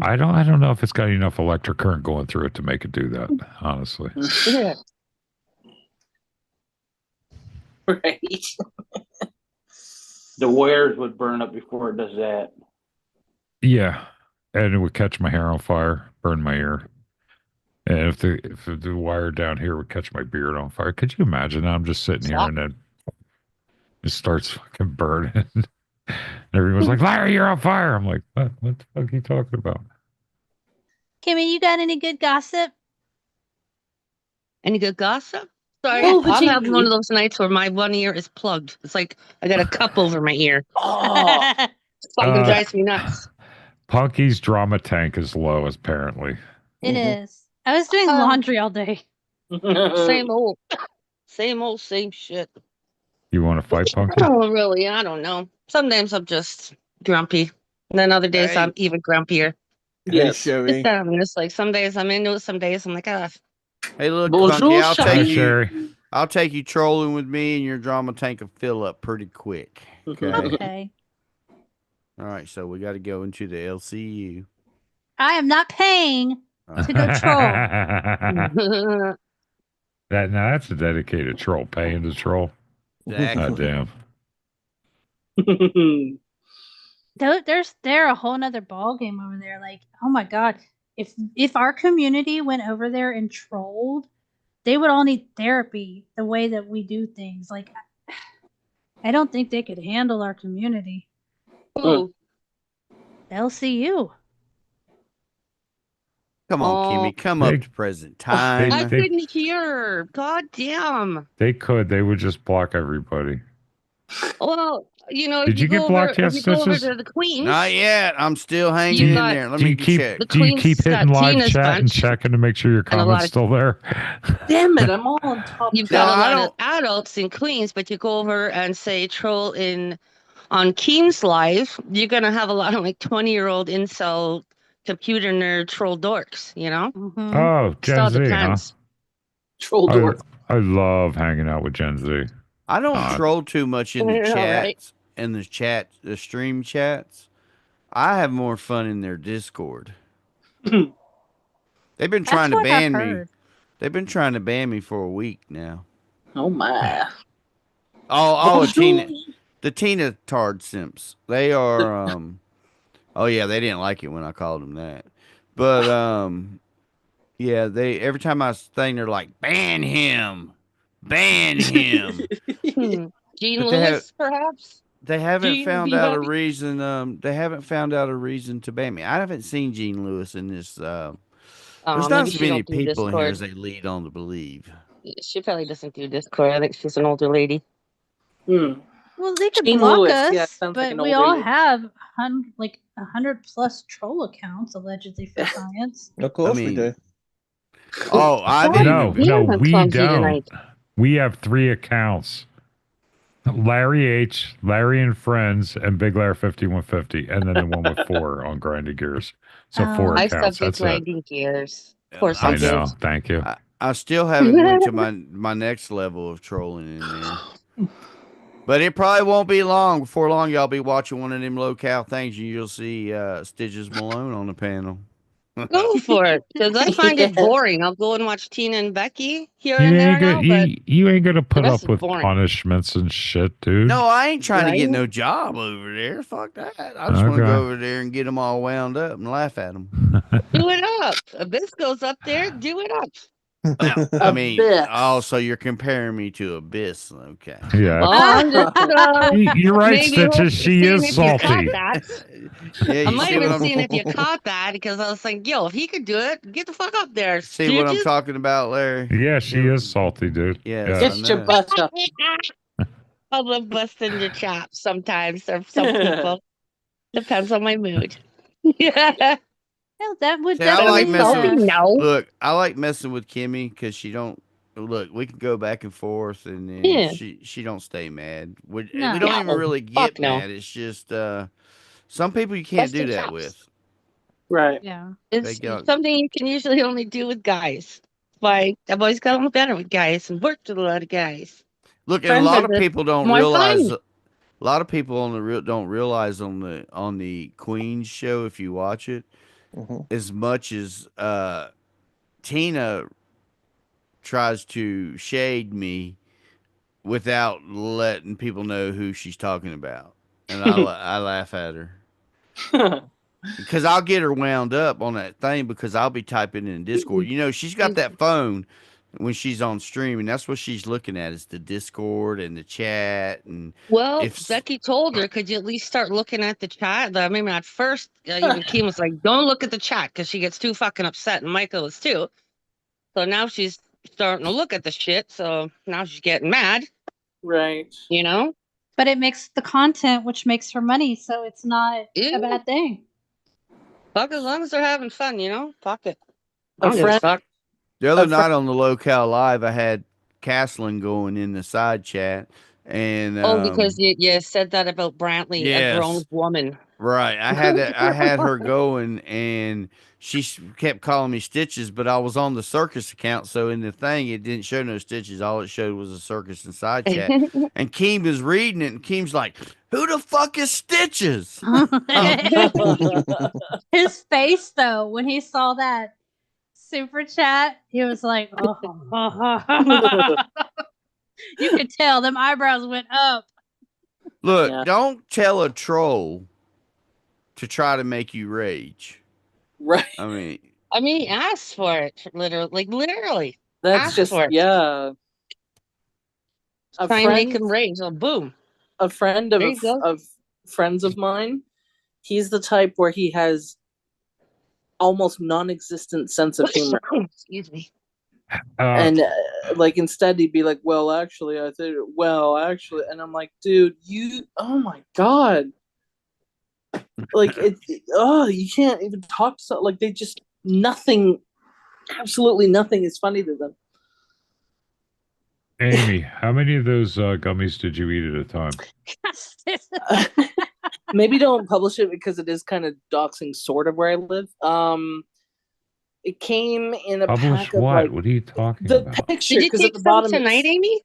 I don't know if it's got enough electric current going through it to make it do that. Honestly, Yeah. Right. The wires would burn up before it does that. yeah, and it would catch my hair on fire, burn my ear. And if the wire down here would catch my beard on fire, could you imagine? I'm just sitting here and then it starts fucking burning. Everyone's like, Larry, you're on fire. I'm like, what? What the fuck are you talking about? Kimmy, you got any good gossip? Any good gossip? Sorry, Oh, the I'm having one TV. of those nights where my one ear is plugged. It's like I got a cup over my ear. Oh, Fucking drives me nuts. Punky's drama tank is low, apparently. It is. I was doing laundry all day. Same old, same shit. You want to fight Punky? Oh, really? I don't know. Some days I'm just grumpy. And then other days I'm even grumpier. Hey, yes. Sherry. And it's like some days I'm into it, some days I'm like, ah. Hey, look, Bonjour, Punky, I'll Sherry. Hi, take you. Sherry. I'll take you trolling with me, and your drama tank will fill up pretty quick. Okay. Okay. All right. So we got to go into the LCU. I am not paying to go troll. That's a dedicated troll. Paying to troll. Exactly. God damn. They're a whole nother ball game over there. Like, oh my god, if our community went over there and trolled, they would all need therapy. The way that we do things, like, I don't think they could handle our community. Ooh. LCU. Come on, Kimmy. Come up to present time. I couldn't hear. God damn. They could. They would just block everybody. Well, you know, Did if you you get go blocked over, yet, if you go over Stitches? to the Queens, Not yet. I'm still hanging You in got- there. Let Do me you keep check. the do you Queens keep hitting got live Tina's chat and bunch checking to make sure your and a lot comments of- still there? Damn it, I'm all on top. You've No, got a I lot don't- of adults in Queens, but you go over and say troll on Keen's Live, you're gonna have a lot of like 20-year-old incel computer nerd troll dorks, you know? Mm-hmm. Oh, Gen Still Z, huh? depends. Troll door. I love hanging out with Gen Z. I don't God. troll too much in the Yeah, chats, right. the stream chats. I have more fun in their Discord. They've been trying to what I've ban me. heard. They've been trying to ban me for a week now. Oh my. Oh, the Tina Tard Simps. They are oh yeah, they didn't like it when I called them that. But yeah, they every time I sing they're like, ban him. Ban him. Gene But they Lewis, perhaps? They haven't found be out a happy. reason. They haven't found out a reason to ban me. I haven't seen Gene Lewis in this. There's not Maybe as she many don't do people in here as Discord. they lead on to believe. She probably doesn't do Discord. I think she's an older lady. Well, they could Gene block Lewis, us, yeah, sounds like but an we older all lady. have 100+ troll accounts allegedly for science. Of course we mean, do. Oh, I've No, even. no, Yeah, we clumsy don't. tonight. We have 3 accounts. Larry H, Larry and Friends, and Big Larry 5150, and then the one with 4 on Grinding Gears. So 4 I accounts. suck at That's it. grinding gears. Of course I I do. know. Thank you. I still haven't went to my next level of trolling in there. But it probably won't be long. Before long, y'all be watching one of them locale things, and you'll see Stitches Malone on the panel. Go for it, because I find it Yeah. boring. I'll go and watch Tina and Becky here You and there ain't now, but you ain't gonna the put rest up is with boring. punishments and shit, dude. No, I ain't trying to get Right? no job over there. Fuck that. I just want to go over there and get them all wound up and laugh at them. Do it up. Abyss goes up there. Do it up. Well, I mean, Abyss. oh, so you're comparing me to Abyss. Okay. Yeah. Oh, I'm just You're right, maybe Stitches. She seeing is if you caught salty. that. Yeah, I you might see have what been I'm seeing if you caught that because I was like, yo, if he could do it, get the fuck up there. see what I'm Stooges. talking about, Larry? Yeah, she is salty, dude. Yes, Yeah. I Get your know. butt up. I love busting your chops sometimes, or some people. Depends on my mood. Yeah. Yeah, that would See, I like definitely. messing. No. Look, I like messing with Kimmy because she don't. Look, we can go back and forth, and then Yeah. she don't stay mad. We No. don't even No, really fuck get no. mad. It's just some people you can't do Busting that chops. with. Right. Yeah. It's They got something you can usually only do with guys. Like I've always got on better with guys and worked with a lot of guys. look, and a Friend lot of visit, people don't my realize. friend. A lot of people on the don't realize on the Queen's show if you watch it, as much as Tina tries to shade me without letting people know who she's talking about, and I laugh at her because I'll get her wound up on that thing because I'll be typing in Discord. You know, she's got that phone when she's on stream, and that's what she's looking at is the Discord and the chat. And Well, if Becky told her, could you at least start looking at the chat? I mean, at first, even Kim was like, don't look at the chat because she gets too fucking upset. And Michael is too. So now she's starting to look at the shit. So now she's getting mad, Right. you know? But it makes the content, which makes her money, so it's not Yeah. a bad thing. Fuck, as long as they're having fun, you know? Fuck it. I A don't give a friend, fuck. the other a night on the Locale Live, I had Castlin going in the side chat, and Oh, because you said that about Brantley, a grown yes, woman. right. I had her going, and she kept calling me Stitches, but I was on the circus account, so in the thing it didn't show no Stitches. All it showed was a circus and side chat. And Keem was reading it, and Keem's like, "Who the fuck is Stitches?" His face, though, when he saw that super chat, he was like, oh. You could tell them eyebrows went up. Look, Yeah. don't tell a troll to try to make you rage. Right. I mean, ask for it, literally. That's Ask just for it. yeah. A Try and make friend, him rage. Oh, boom. a friend of There you go. of friends of mine. He's the type where he has almost non-existent sense of humor. Excuse me. And like instead he'd be like, well actually I think and I'm like, dude, oh my god, like you can't even talk to like they just absolutely nothing is funny to them. Amy, how many of those gummies did you eat at a time? Maybe don't publish it because it is kind of doxing sort of where I live. It came in a Publish pack of what? like What are you talking the about? picture Did you because take at the some bottom tonight, Amy?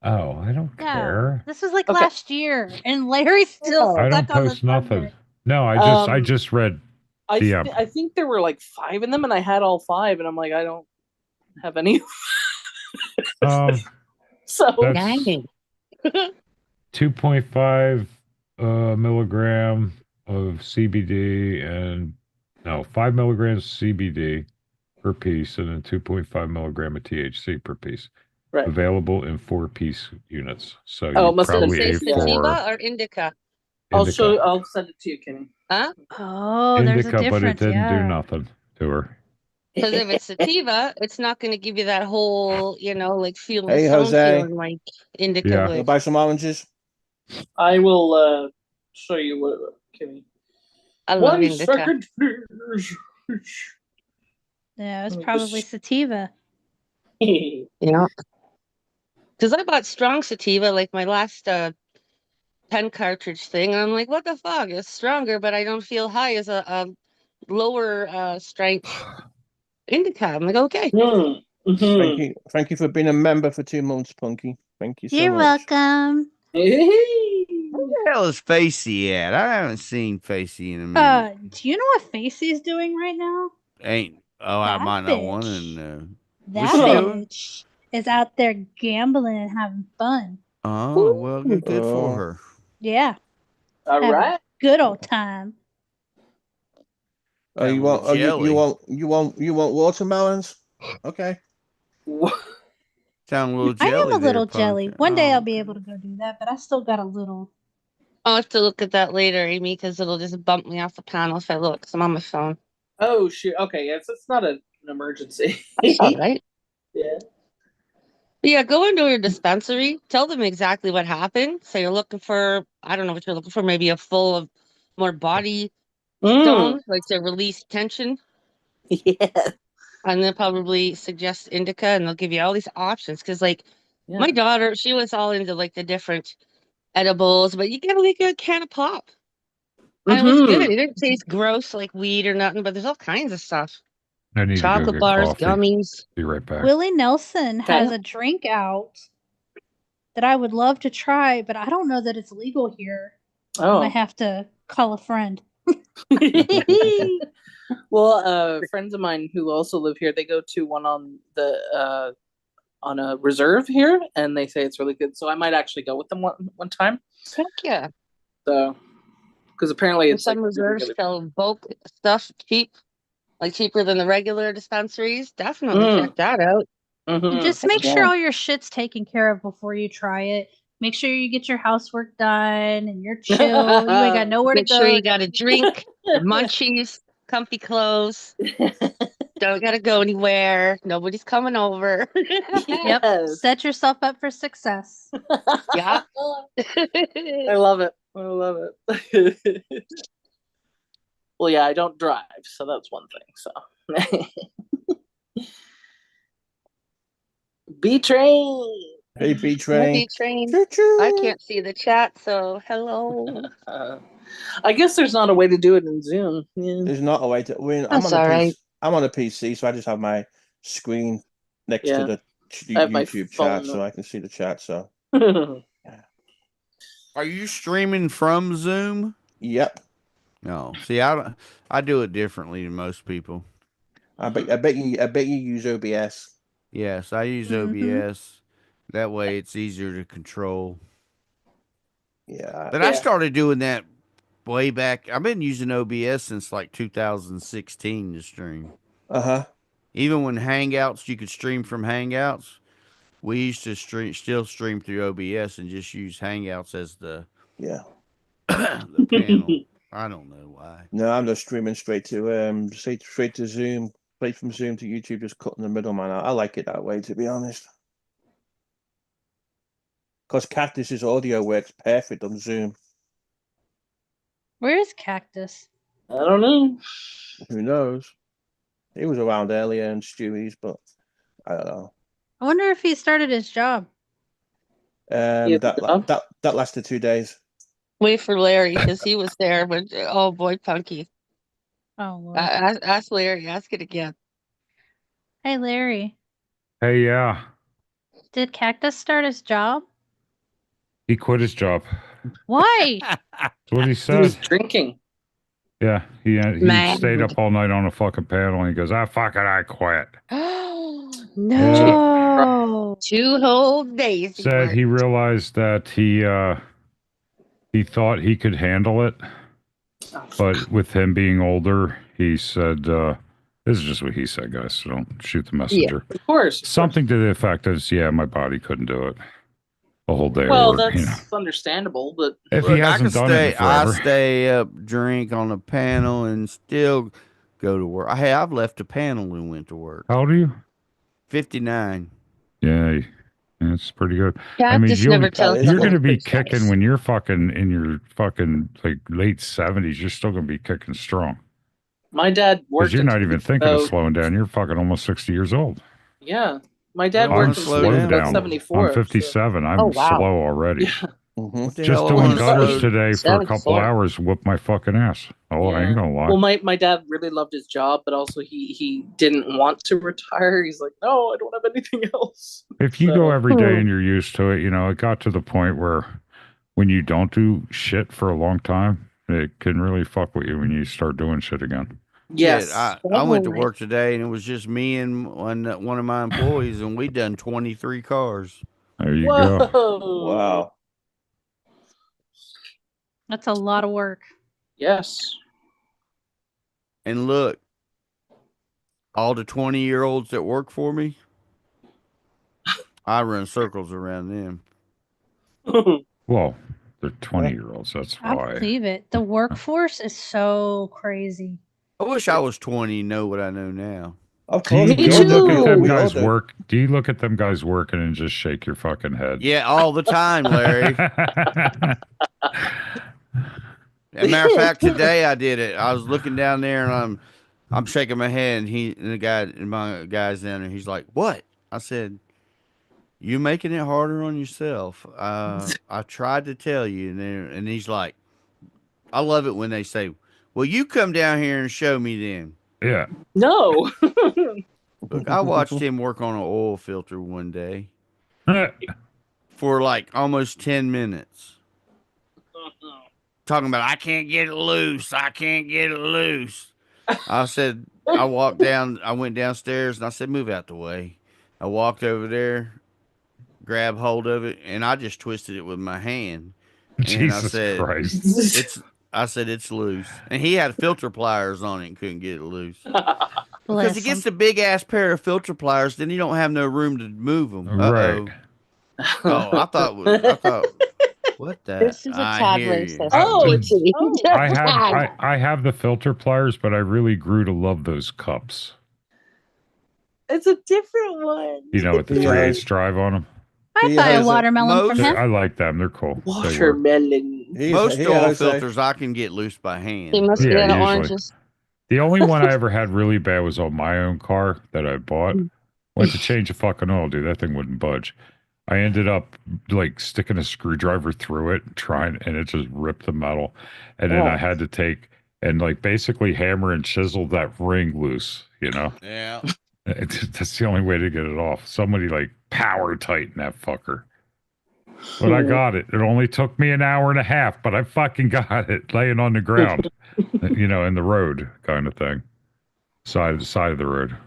Oh, I don't care. This was like Okay. last year, and Larry's still I don't stuck on the post nothing. subject. No, I just read. I think there were like 5 in them, and I had all 5, and I'm like, I don't have any. So that's 2.5 milligram of CBD and 5 milligrams CBD per piece, and then 2.5 milligram of THC per piece. Right. available in 4-piece units. So Oh, you it must have probably Say ate yeah. sativa 4 or indica? I'll show. indica. I'll send it to you, Kimmy. Huh? Oh, there's a Indica, but it difference. didn't do Yeah. nothing to her. Because if it's sativa, it's not going to give you that whole, like feeling Hey, Jose. feeling like indica Yeah. Go would. buy some oranges. I will show you what, Kimmy. I love 1 indica. second, please. Yeah, it was Let me probably just- sativa. Yeah. Because I bought strong sativa, like my last 10 cartridge thing, and I'm like, what the fuck? It's stronger, but I don't feel high as a lower strength indica. I'm like, okay. Thank you for being a member for 2 months, Punky. Thank you so You're much. welcome. Where the hell is Facey at? I haven't seen Facey in a minute. Do you know what Facey's doing right now? Ain't. Oh, I That might not want to bitch. know. That What's she doing? bitch is out there gambling and having fun. Oh, well, good for her. Yeah. All Have right. a good old time. Oh, you want? Oh, you want watermelons? Okay. Sound a little I jelly am a little there, Punky. jelly. One day I'll be able to go do that, but I still got a little. I'll have to look at that later, Amy, because it'll just bump me off the panel if I look, because I'm on my phone. Oh shoot. Okay, yes, it's not an emergency. That's all right. Yeah. But yeah, go into your dispensary, tell them exactly what happened. So you're looking for, I don't know what you're looking for, maybe a full of more body stone, like to release tension. Yeah. And they'll probably suggest indica, and they'll give you all these options. Because my daughter, she was all into like the different edibles, but you get like a can of pop. And it was good. It didn't taste gross like weed or nothing, but there's all kinds of stuff. I need Chocolate to go get bars, coffee. gummies. Be right back. Willie Nelson has a drink out that I would love to try, but I don't know that it's legal here. Oh. I have to call a friend. Well, friends of mine who also live here, they go to one on a reserve here, and they say it's really good. So I might actually go with them one time. Heck yeah. So, because apparently it's some like reserves really sell bulk stuff cheap, like cheaper than the regular dispensaries. Definitely check that out. Just make sure all your shit's taken care of before you try it. Make sure you get your housework done and you're chill. You ain't got nowhere Make to go. sure you got a drink, your munchies, comfy clothes. Don't gotta go anywhere. Nobody's coming over. Yep. Set yourself up for success. Yeah. I love it. I love it. Well, yeah, I don't drive, so that's one thing. So, B Train. Hey, B Train. B Train. I can't see the chat, so hello. I guess there's not a way to do it in Zoom. Yeah. There's not a way to win. That's all right. I'm on a PC, so I just have my screen next to the YouTube chat, so I can see the chat. So, Are you streaming from Zoom? Yep. No, see, I do it differently than most people. I bet you use OBS. Yes, I use OBS. That way, it's easier to control. Yeah. But I started doing that way back. I've been using OBS since like 2016 to stream. Even when Hangouts, you could stream from Hangouts. We used to still stream through OBS and just use Hangouts as the the panel. I don't know why. No, I'm just streaming straight to Zoom, straight from Zoom to YouTube, just cutting the middleman out. I like it that way, to be honest. Because Cactus's audio works perfect on Zoom. Where is Cactus? I don't know. Who knows? He was around earlier in Stewie's, but I don't know. I wonder if he started his job. That lasted 2 days. Wait for Larry, because he was there, but oh boy, Punky. Oh, Lord. Ask Larry. Ask it again. Hey, Larry. Hey, yeah. Did Cactus start his job? He quit his job. Why? That's what he said. He was drinking. Yeah, he stayed up all night on a fucking panel, and he goes, I quit. No. 2 whole days. Said he realized that he thought he could handle it, but with him being older, he said This is just what he said, guys. So don't shoot the messenger. Of course. Something to the effect of, yeah, my body couldn't do it a whole day. Well, of work, that's understandable, but if Look, he hasn't done it in I forever. stay up, drink on a panel, and still go to work. Hey, I've left a panel and went to work. How old are you? 59. Yeah, that's pretty good. Cactus never tells you're us going to be nice. kicking when you're fucking in your fucking like late 70s. You're still going to be kicking strong. my dad Because worked. you're not even thinking of so- slowing down. You're fucking almost 60 years old. Yeah, my dad I wanna worked slow until he was down. about 74. I'm 57. I'm Oh, wow. slow already. What the Just hell I doing wanna gutters slow- today for a couple 74. hours whooped my fucking ass. Oh, I ain't gonna lie. Well, my dad really loved his job, but also he didn't want to retire. He's like, no, I don't have anything else. If you go every day and you're used to it, you know, it got to the point where when you don't do shit for a long time, it can really fuck with you when you start doing shit again. Yes. Shit, I went to work today and it was just me and one of my employees, and we done 23 cars. There you Whoa. go. Wow. That's a lot of work. Yes. And look, all the 20-year-olds that work for me, I run circles around them. Well, they're 20-year-olds. That's I why. believe it. The workforce is so crazy. I wish I was 20 and know what I know now. Of Do you course. go look at them We all guys do. work? Do you look at them guys working and just shake your fucking head? Yeah, all the time, Larry. As a matter of fact, today I did it. I was looking down there and I'm shaking my head, and my guy's down there. He's like, "What?" I said, "You making it harder on yourself." I tried to tell you, and he's like, "I love it when they say, well, you come down here and show me then." Yeah. No. Look, I watched him work on an oil filter one day for like almost 10 minutes. Talking about, I can't get it loose. I can't get it loose. I said, I went downstairs and I said, move out the way. I walked over there, grabbed hold of it, and I just twisted it with my hand. And Jesus I said, Christ. it's loose. And he had filter pliers on it and couldn't get it loose. Because Bless he gets him. the big ass pair of filter pliers, then he don't have no room to move them. Right. Oh, I thought, what the? This is a I Todd hear you. racist. Oh, I have the filter pliers, but I really grew to love those cups. it's a different one. You know, with the 3/8 drive on them. I He buy a has a- watermelon from him. I like them. They're cool. They work. Watermelon. Most He oil has a- filters I can get loose by hand. He must be Yeah, out of usually. oranges. The only one I ever had really bad was on my own car that I bought. Went to change the fucking oil, dude. That thing wouldn't budge. I ended up like sticking a screwdriver through it, and it just ripped the metal. And then I had to take and like basically hammer and chisel that ring loose, you know? Yeah. That's the only way to get it off. Somebody like power tighten that fucker. But I got it. It only took me an hour and a half, but I fucking got it laying on the ground, you know, in the road kind of thing. Side of the road.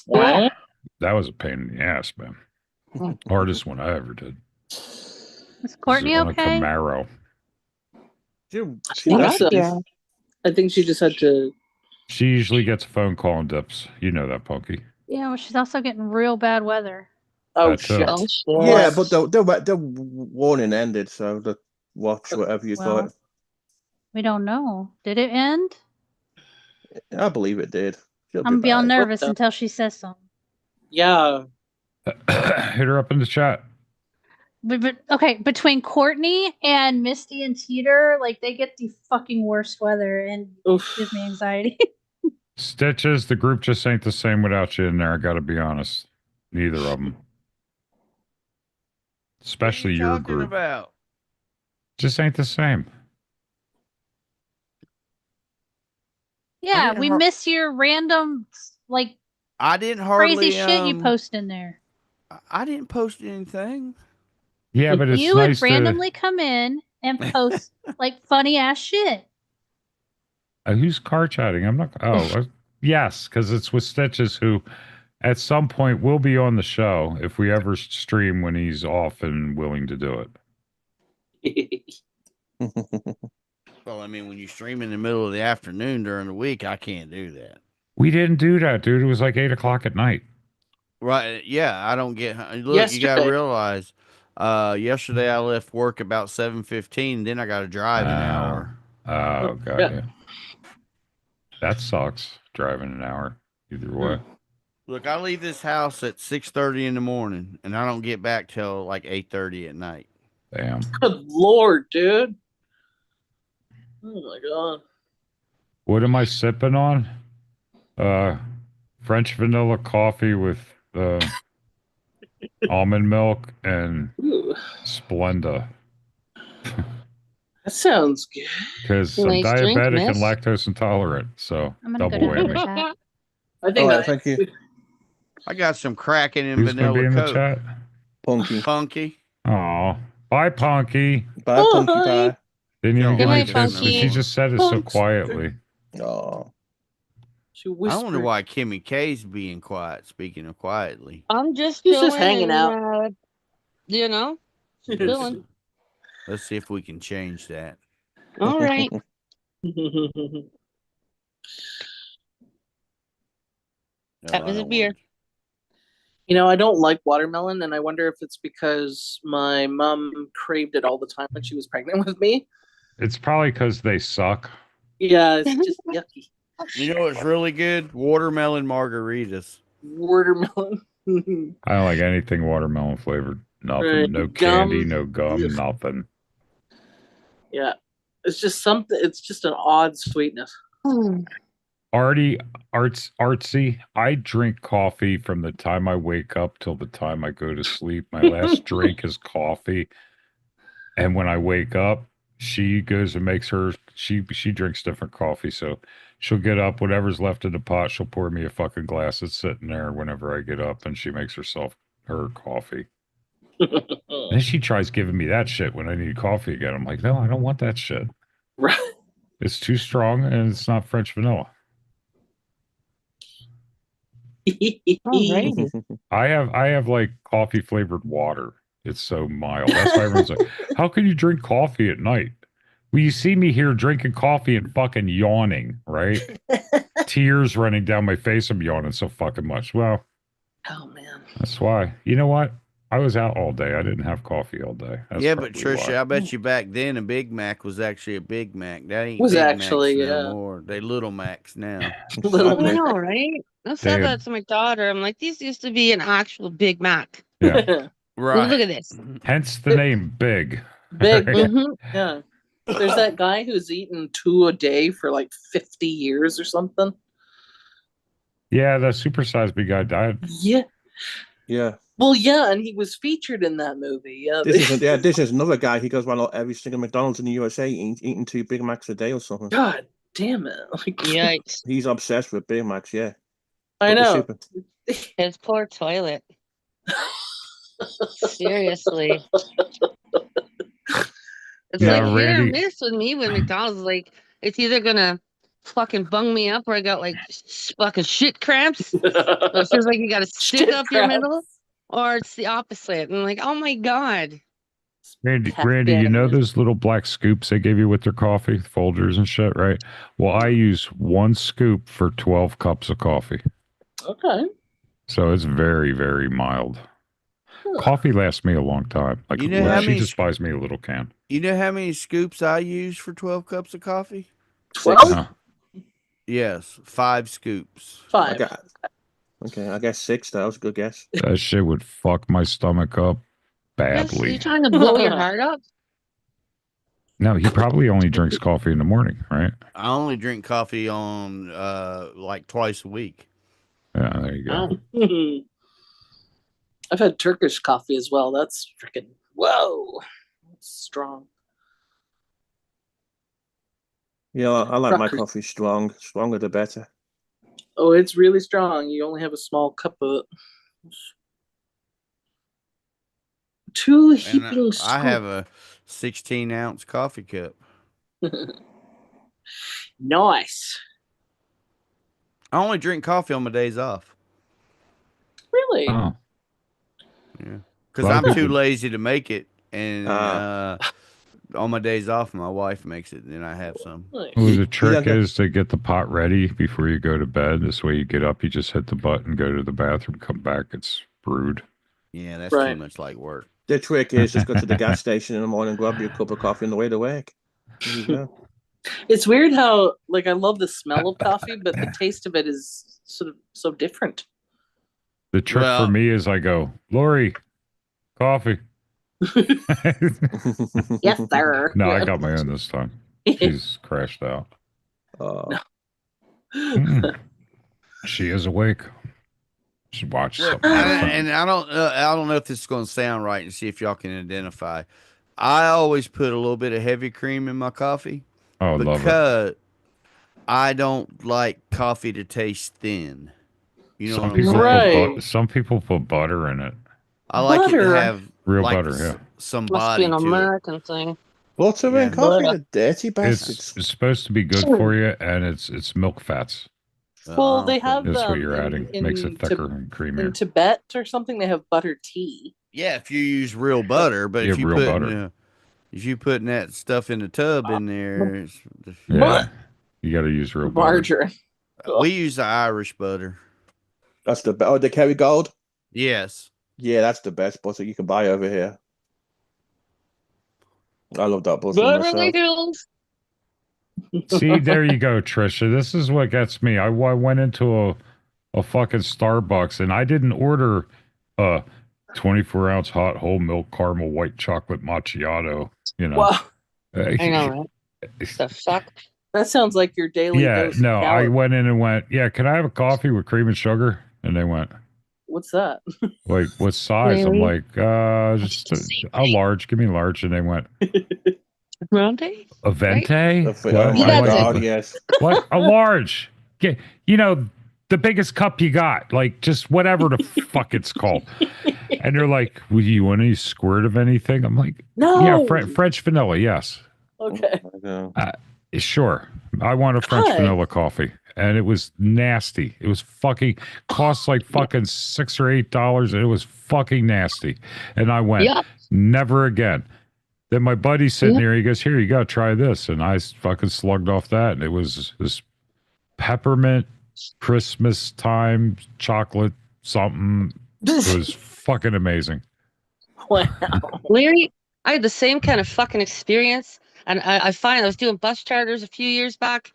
Wow. That was a pain in the ass, man. Hardest one I ever did. Is Courtney on okay? a Camaro. Dude, I think she just had to. She usually gets a phone call and dips. You know that, Punky. Yeah, well, she's also getting real bad weather. Oh, That too. shit. Oh, shit. Yeah, but the warning ended, so watch whatever you Well, thought. We don't know. Did it end? I believe it did. She'll I'm be beyond back. nervous until she says something. Yeah. Hit her up in the chat. But okay, between Courtney and Misty and Teeter, like they get the fucking worst weather and it gives me anxiety. Stitches, the group just ain't the same without you in there. I gotta be honest. Neither of them. Especially What are you your talking group. about? Just ain't the same. Yeah, didn't we har- miss your random like I didn't hardly crazy shit you post in there. I didn't post anything. Yeah, but it's You nice would randomly come in and post like funny ass shit. Who's car chatting? I'm not. Yes, because it's with Stitches, who at some point will be on the show if we ever stream when he's off and willing to do it. Well, I mean, when you stream in the middle of the afternoon during the week, I can't do that. We didn't do that, dude. It was like 8 o'clock at night. Right? Yeah, I don't get. Look, you got to realize. Yesterday I left work about 7:15. Then I got to drive an hour. Oh, got you. That sucks. Driving an hour either way. Look, I leave this house at 6:30 in the morning, and I don't get back till like 8:30 at night. Damn. Good Lord, dude. Oh my God. What am I sipping on? French vanilla coffee with almond milk and Splenda. That sounds good. Because I'm diabetic and lactose intolerant, so I'm gonna double go down to the whammy. chat. I think thank you. I got some cracking in Who's gonna vanilla be in the Coke. chat? Punky. Punky. Oh, bye, Punky. Bye, Punky. Bye. Didn't even Good give me a night, chance, but Punky. she just said it so quietly. Oh. I wonder why Kimmy K's being quiet. Speaking of quietly, I'm just He's chilling just hanging and, out. You know, chilling. let's see if we can change that. All right. That was a beer. You know, I don't like watermelon, and I wonder if it's because my mom craved it all the time when she was pregnant with me. It's probably because they suck. Yeah, it's just yucky. You know what's really good? Watermelon margaritas. Watermelon. I don't like anything watermelon flavored. Nothing. Right. No Gum. candy, no gum, nothing. Yeah, it's just something. It's just an odd sweetness. Artsy. I drink coffee from the time I wake up till the time I go to sleep. My last drink is coffee, and when I wake up, she goes and makes her. She drinks different coffee, so she'll get up. Whatever's left in the pot, she'll pour me a fucking glass. It's sitting there whenever I get up, and she makes herself her coffee. And then she tries giving me that shit when I need coffee again. I'm like, no, I don't want that shit. Right. It's too strong, and it's not French vanilla. I have like coffee flavored water. It's so mild. That's why everyone's like, how can you drink coffee at night? Well, you see me here drinking coffee and fucking yawning, right? Tears running down my face. I'm yawning so fucking much. Well, oh man, that's why. You know what? I was out all day. I didn't have coffee all day. That's yeah, but probably Trisha, why. I bet you back then a Big Mac was actually a Big Mac. That ain't Was Big actually, Macs yeah. no more. They Little Macs now. Little I know, right? I said that to my daughter. I'm like, these used to be an actual Big Mac. Yeah. Right. Look at this. Hence the name Big. Big. Right? Yeah. There's that guy who's eaten 2 a day for like 50 years or something. Yeah, the supersized big guy died. Yeah. Yeah. Well, yeah, and he was featured in that movie. Yeah. This is another guy. He goes around every single McDonald's in the USA eating 2 Big Macs a day or something. God damn it! Like, yikes! He's obsessed with Big Macs. Yeah. I know. His poor toilet. Seriously. It's Yeah, like hit or Randy. miss with me with McDonald's. Like, it's either gonna fucking bung me up or I got like fucking shit cramps. So it feels like you got a stick Shit up your cramps. middle, or it's the opposite. And I'm like, oh my God. Randy, you know those little black scoops they gave you with their coffee, folders and shit, right? Well, I use 1 scoop for 12 cups of coffee. Okay. So it's very, very mild. Coffee lasts me a long time. Like, You know how she many just buys me a little can. You know how many scoops I use for 12 cups of coffee? 12? Yes, 5 scoops. 5. Okay, I guess 6. That was a good guess. That shit would fuck my stomach up badly. You trying to blow your heart up? No, he probably only drinks coffee in the morning, right? I only drink coffee on like twice a week. Yeah, there you go. Oh. I've had Turkish coffee as well. That's freaking whoa. That's strong. Yeah, I like my coffee strong. Stronger the better. Oh, it's really strong. You only have a small cup of it. 2 heaping scoops. I have a 16-ounce coffee cup. Nice. I only drink coffee on my days off. Really? Oh. Yeah. Because I'm too lazy to make it. And on my days off, my wife makes it, and then I have some. Well, the trick is to get the pot ready before you go to bed. This way, you get up, you just hit the button, go to the bathroom, come back, it's brewed. Yeah, that's too much like work. The trick is just go to the gas station in the morning, grab your cup of coffee on the way to work. There you go. It's weird how, like, I love the smell of coffee, but the taste of it is sort of so different. The trick for me is I go, Lori, coffee. Yes, sir. No, I got my own this time. She's crashed out. She is awake. She watched something. And I don't know if this is going to sound right, and see if y'all can identify. I always put a little bit of heavy cream in my coffee. Oh, because I don't like coffee to taste thin. You know some people put butter in it. I like it to have real like butter. Yeah, some Must body be an to American thing. Butter in coffee, the dirty bastards. it's supposed to be good for you, and it's milk fats. Well, they have That's what you're adding. Makes it thicker and creamier. In Tibet or something, they have butter tea. Yeah, if you use real butter, but if you real put butter. if you putting that stuff in the tub in there, yeah, you got to use real margarine. We use the Irish butter. That's the the Kerrygold. Yes. Yeah, that's the best butter you can buy over here. I love that butter myself. See, there you go, Trisha. This is what gets me. I went into a fucking Starbucks and I didn't order a 24-ounce hot whole milk caramel white chocolate macchiato. You know, wow. I know, right? The fuck. That sounds like your daily. Dose no. of I went in and went, yeah. Can I have a coffee with cream and sugar? And they went, what's that? Like, what size? Really? I'm like, just a large. Give me a large. And they went, Grande? a venti? Oh my God, yes. What? A large. You know, the biggest cup you got. Like, just whatever the fuck it's called. And they're like, well, you want any squirt of anything? I'm like, no. Yeah, French vanilla, yes. Okay. Sure. I want a French vanilla coffee. And it was nasty. It was fucking, cost like fucking $6 or $8. And it was fucking nasty. And I went, never again. Then my buddy's sitting there. He goes, here, you go, try this. And I fucking slugged off that. And it was this peppermint Christmas time chocolate something. It was fucking amazing. Wow. Larry, I had the same kind of fucking experience. And I was doing bus charters a few years back.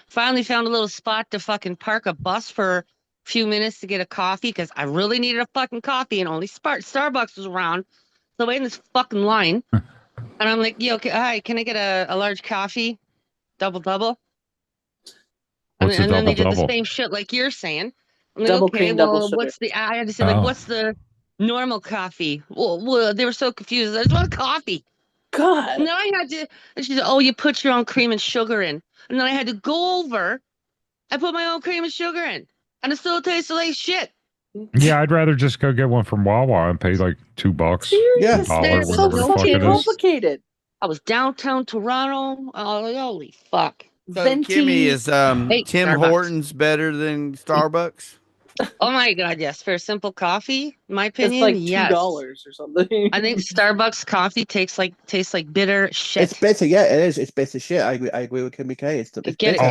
Finally found a little spot to fucking park a bus for a few minutes to get a coffee because I really needed a fucking coffee and only Starbucks was around. So I waited in this fucking line. And I'm like, yo, hi, can I get a large coffee? Double. And then they did the same shit like you're saying. I'm like, Double okay, cream, well, double sugar. what's the, I had to say, like, what's the normal coffee? Well, they were so confused. I just want coffee. God. And then I had to, and she said, oh, you put your own cream and sugar in. And then I had to go over and put my own cream and sugar in. And it still tasted like shit. Yeah, I'd rather just go get one from Wawa and pay like $2. Yeah, it's so fucking complicated. I was downtown Toronto. Oh, holy fuck. So, Kimmy, is Tim Hortons better than Starbucks? Oh my God, yes. For a simple coffee, in my opinion, like yes. $2 or something. I think Starbucks coffee tastes like bitter shit. It's bitter, yeah, it is. It's bitter shit. I agree with Kimmy K. It's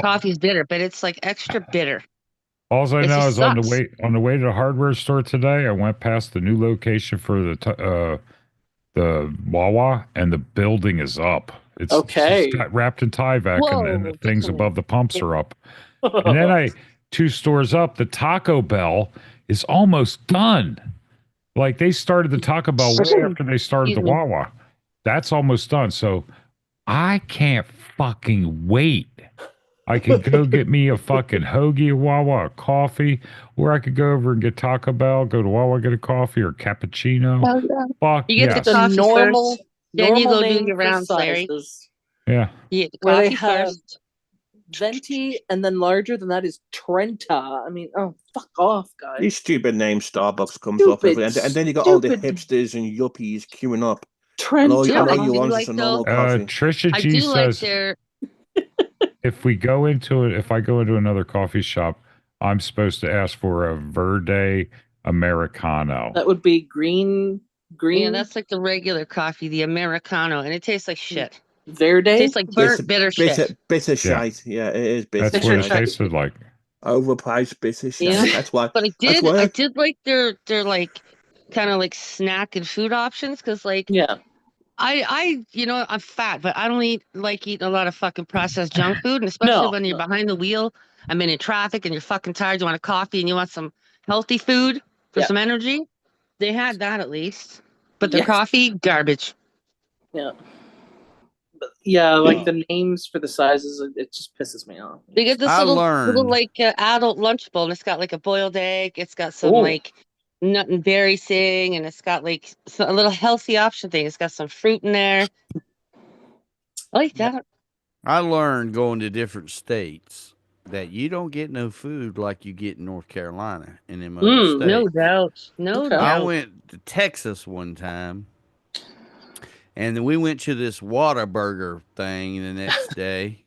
coffee's bitter, but it's like extra bitter. All I know is on the way to the hardware store today, I went past the new location for the Wawa, and the building is up. It's got wrapped in Tyvek, and the things above the pumps are up. And then 2 stores up, the Taco Bell is almost done. Like, they started the Taco Bell way after they started the Wawa. That's almost done. So I can't fucking wait. I could go get me a fucking hoagie at Wawa, a coffee, or I could go over and get Taco Bell, go to Wawa, get a coffee or cappuccino. Fuck you get the coffee normal, first, then you go do your rounds, Larry. Yeah. The where they coffee have first. Venti, and then larger than that is Trenta. I mean, oh, fuck off, guys. These stupid names Starbucks comes up with, and then you got all the hipsters and yuppies queuing up. Trenta. And all you want is a normal coffee. Trisha G says, if I go into another coffee shop, I'm supposed to ask for a Verde Americano. That would be green. Yeah, that's like the regular coffee, the Americano, and it tastes like shit. Verde? Tastes like burnt bitter shit. Bitter shite. Yeah, it is bitter. That's what it shite. tasted like. Overpriced bitter shite. Yeah. That's why. But That's why I did like their like kind of like snack and food options because like Yeah. I I'm fat, but I don't eat eating a lot of fucking processed junk food, and especially No, when you're no. behind the wheel. I'm in traffic and you're fucking tired. You want a coffee and you want some healthy food for Yeah. some energy. They had that at least, but their Yes. coffee garbage. Yeah. But yeah, like the names for the sizes, it just pisses me off. They get this I little learned. like adult lunch bowl, and it's got like a boiled egg. It's got some Ooh. like nut and berry thing, and it's got like a little healthy option thing. It's got some fruit in there. I like that. I learned going to different states that you don't get no food like you get in North Carolina and in other states. No doubt. No Okay. I doubt. went to Texas one time, and then we went to this Whataburger thing the next day,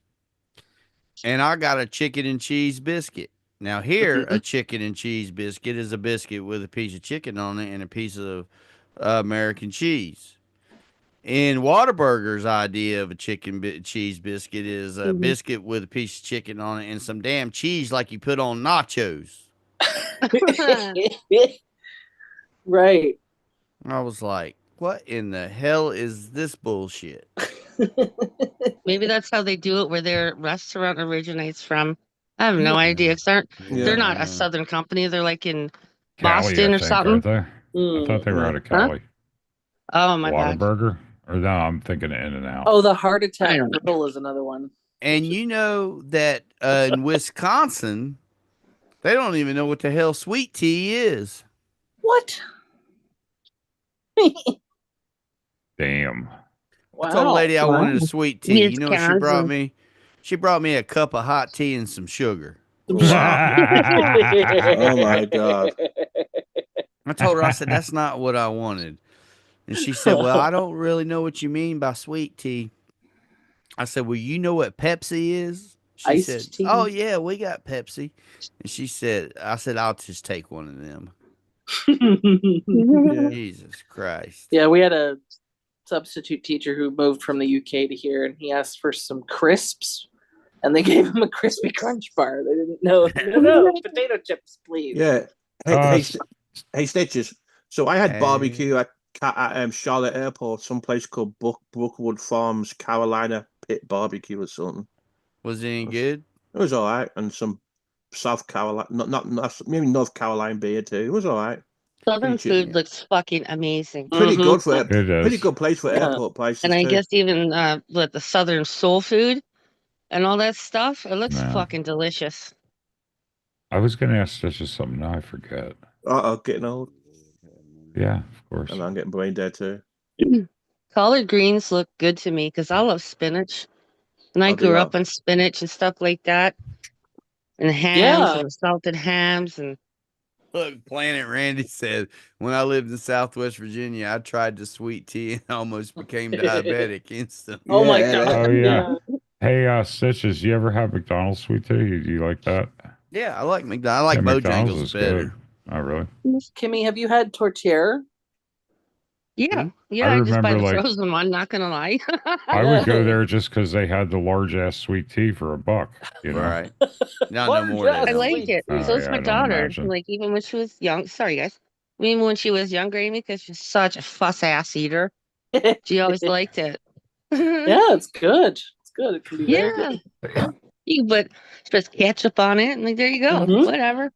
and I got a chicken and cheese biscuit. Now here, a chicken and cheese biscuit is a biscuit with a piece of chicken on it and a piece of American cheese. In Whataburger's idea of a cheese biscuit is a biscuit with a piece of chicken on it and some damn cheese like you put on nachos. Right. I was like, what in the hell is this bullshit? Maybe that's how they do it where their restaurant originates from. I have no idea. Cause they're not a Southern company. They're like in Cali, Boston I or think, something. aren't they? I thought they were out of Cali. Oh my bad. Whataburger? Or no, I'm thinking of In-N-Out. Oh, the heart attack grill is another one. And you know that in Wisconsin, they don't even know what the hell sweet tea is. What? Damn. I told a lady I wanted a sweet tea. You know what she brought Wisconsin. me? She brought me a cup of hot tea and some sugar. Oh my God. I told her, I said, that's not what I wanted. And she said, well, I don't really know what you mean by sweet tea. I said, well, you know what Pepsi is? She Iced said, tea? oh, yeah, we got Pepsi. And she said, I said, I'll just take one of them. Yeah. Jesus Christ. Yeah, we had a substitute teacher who moved from the UK to here, and he asked for some crisps, and they gave him a crispy crunch bar. They didn't know. No, potato chips, please. Yeah. Hey, Stitches. So I had barbecue at Charlotte Airport, someplace called Brookwood Farms, Carolina Pit Barbecue or something. Was it any good? It was all right, and some South Carolina, not maybe North Carolina beer too. It was all right. Southern food looks fucking amazing. Pretty good for it. It is. Pretty good place for airport prices. And I too. guess even with the Southern soul food and all that stuff, it looks fucking delicious. I was going to ask Stitches something. Now I forget. Getting old. Yeah, of course. And I'm getting brain dead too. Collard greens look good to me because I love spinach. And I grew up on spinach and stuff like that. And hams and salted hams. And look, Planet Randy said, when I lived in Southwest Virginia, I tried the sweet tea and almost became diabetic instantly. Oh my God. Oh, yeah. Hey, Stitches, you ever have McDonald's sweet tea? Do you like that? Yeah, I like McDonald's. I like Bojangles better. Good. Oh, really? Kimmy, have you had tortilla? Yeah, I just buy the remember, frozen one, not gonna lie. I would go there just because they had the large ass sweet tea for $1, you know? Right. No more. I like it. Oh, So it's yeah, my I don't daughter. imagine. Like even when she was young, sorry guys. Even when she was younger, Amy, because she's such a fuss ass eater. She always liked it. Yeah, it's good. It's good. It can be very good. You put just ketchup on it, and like there you go. Whatever.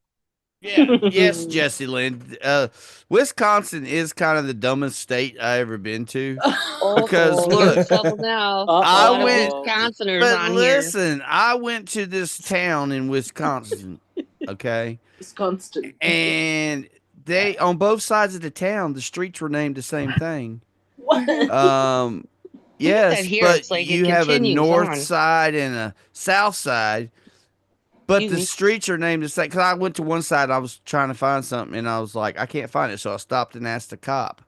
Yeah. Yes, Jesse Lynn. Wisconsin is kind of the dumbest state I ever been to. Because look, now. I went. Wisconsiners But on listen, I went to this town in Wisconsin. Okay. Wisconsin. And they on both sides of the town, the streets were named the same thing. What? Yes, here, but it's like you it have a continues north on. side and a south side. But the streets are named the same. Because I went to one side, I was trying to find something, and I was like, I can't find it. So I stopped and asked the cop.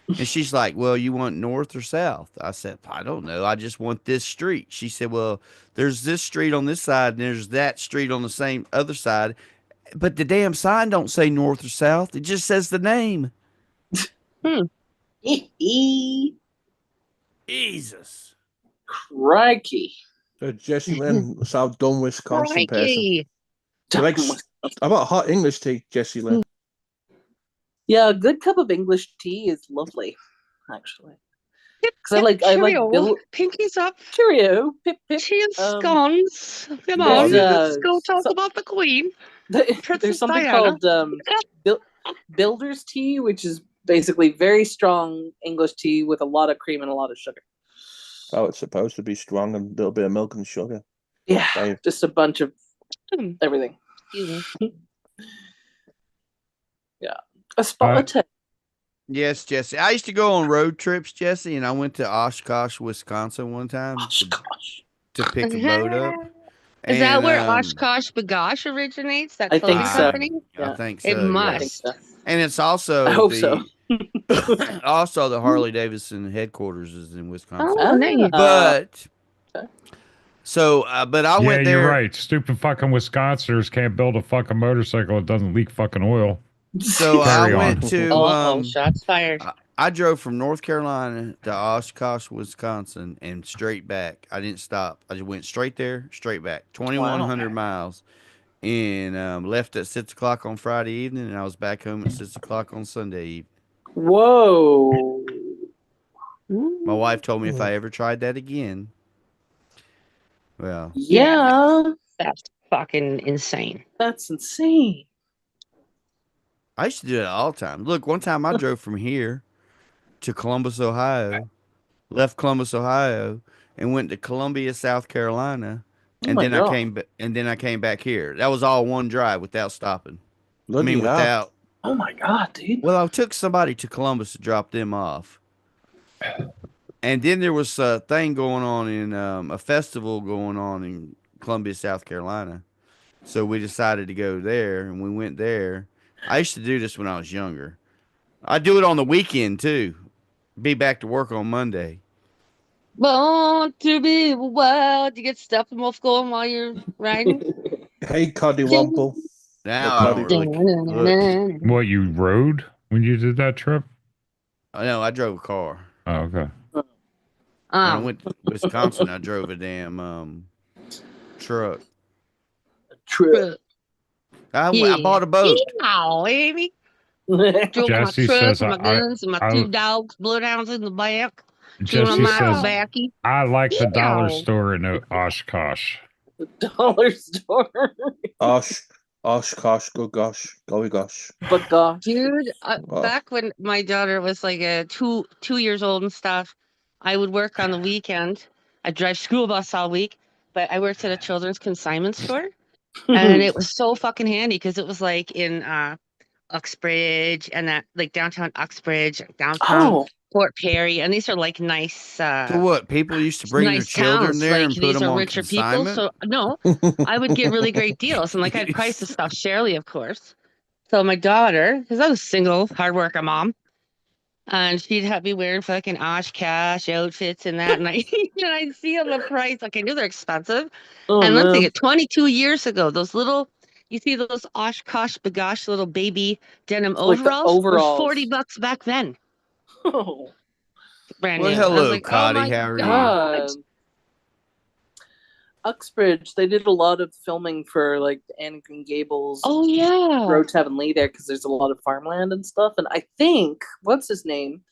And she's like, well, you want north or south? I said, I don't know. I just want this street. She said, well, there's this street on this side, and there's that street on the same other side. But the damn sign don't say north or south. It just says the name. Jesus. Crikey. Jesse Lynn, South Dunn, Wisconsin person. Crikey. She likes, how about hot English tea, Jessie Lynn? Yeah, a good cup of English tea is lovely, actually. Because I like Pinky's up. Cheerio. Pip pip. Cheers, scones. Come There's, on, let's go talk about the Queen. There's Princess something Diana. called builder's tea, which is basically very strong English tea with a lot of cream and a lot of sugar. Oh, it's supposed to be strong and a little bit of milk and sugar. Yeah, Dave. just a bunch of everything. Yeah, a spot of tea. Yes, Jesse. I used to go on road trips, Jesse, and I went to Oshkosh, Wisconsin one time to pick a boat up. Is that where Oshkosh Bagosh originates? That I clothing think so. company? I think so. It must. Yes. And it's also I hope so. also the Harley Davidson headquarters is in Wisconsin. Oh, nice. But but I went there. You're right. Stupid fucking Wisconsiners can't build a fucking motorcycle that doesn't leak fucking oil. So I went to shots fired. I drove from North Carolina to Oshkosh, Wisconsin, and straight back. I didn't stop. I just went straight there, straight back, 2,100 miles, and left at 6 o'clock on Friday evening, and I was back home at 6 o'clock on Sunday evening. Whoa! My wife told me if I ever tried that again, well, yeah, that's fucking insane. That's insane. I used to do it all the time. Look, one time I drove from here to Columbus, Ohio, left Columbus, Ohio, and went to Columbia, South Carolina, and then I came back here. That was all one drive without stopping. Without. Oh my god, dude! Well, I took somebody to Columbus to drop them off, and then there was a thing going on in a festival going on in Columbia, South Carolina, so we decided to go there, and we went there. I used to do this when I was younger. I do it on the weekend too. Be back to work on Monday. Born to be wild. You get stuff and wolf going while you're riding. Hey, Cuddy Wumple. Now I don't really. What, you rode when you did that trip? No, I drove a car. Oh, okay. When I went to Wisconsin, I drove a damn truck. I bought a boat. Wow, baby. Jesse says, my guns and my 2 dogs, bloodhounds in the back. Jesse says, backy. I like the dollar store in Oshkosh. The dollar store. Oshkosh, good gosh, golly gosh. But gosh. Dude, back when my daughter was like two years old and stuff, I would work on the weekend. I'd drive school bus all week, but I worked at a children's consignment store. And it was so fucking handy because it was like in Uxbridge and that like downtown Uxbridge, downtown Fort Perry, and these are like nice. So what? People used to bring their children towns. there like, and put these them are on richer consignment? people. So no, I would get really great deals, and like I'd price the stuff Shirley, of course. So my daughter, because I was single, hard worker mom, and she'd have me wearing fucking Oshkosh outfits and that, and I'd see on the price. Like I knew they're expensive, and let's think, 22 years ago, those little. You see those Oshkosh Bagosh little baby denim overalls? Were $40 back then. Oh. Brand well, new. Hello, like, Cotty. How are you? Uxbridge, they did a lot of filming for like Anne and Gables. Oh yeah. Road to Heaven Lee there because there's a lot of farmland and stuff. And I think what's his name?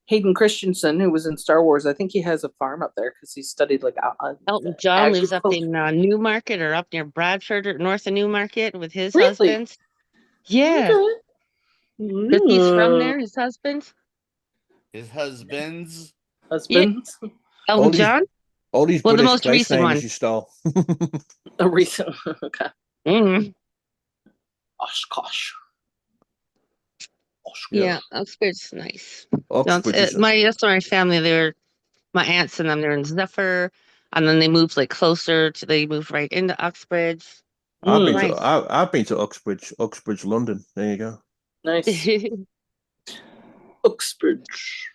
Hayden Christensen, who was in Star Wars, I think he has a farm up there because he studied like Elton John lives up in Newmarket or up near Bradford or north of Newmarket with his husband. Yeah. Because he's from there, his husband. His husband's? Husbands? Yeah. Elton John? All these well, British the most place recent names one. you stole. A recent okay. Oshkosh. Yeah, Uxbridge's nice. Uxbridge That's my family. They're my aunts and them. They're in Zephyr, and then they moved like closer to. They moved right into Uxbridge. I've been to Uxbridge, London. There you go. Nice. Uxbridge.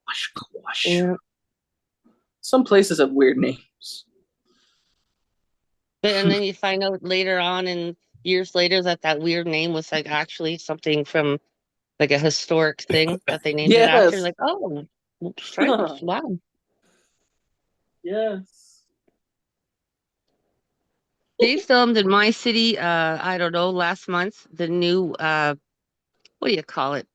Oshkosh. Yeah. Some places have weird names. And then you find out later on and years later that weird name was like actually something from like a historic thing that they named it after. Like, oh, Stripes. Wow. Yes. They filmed in my city, I don't know, last month, the new, what do you call it?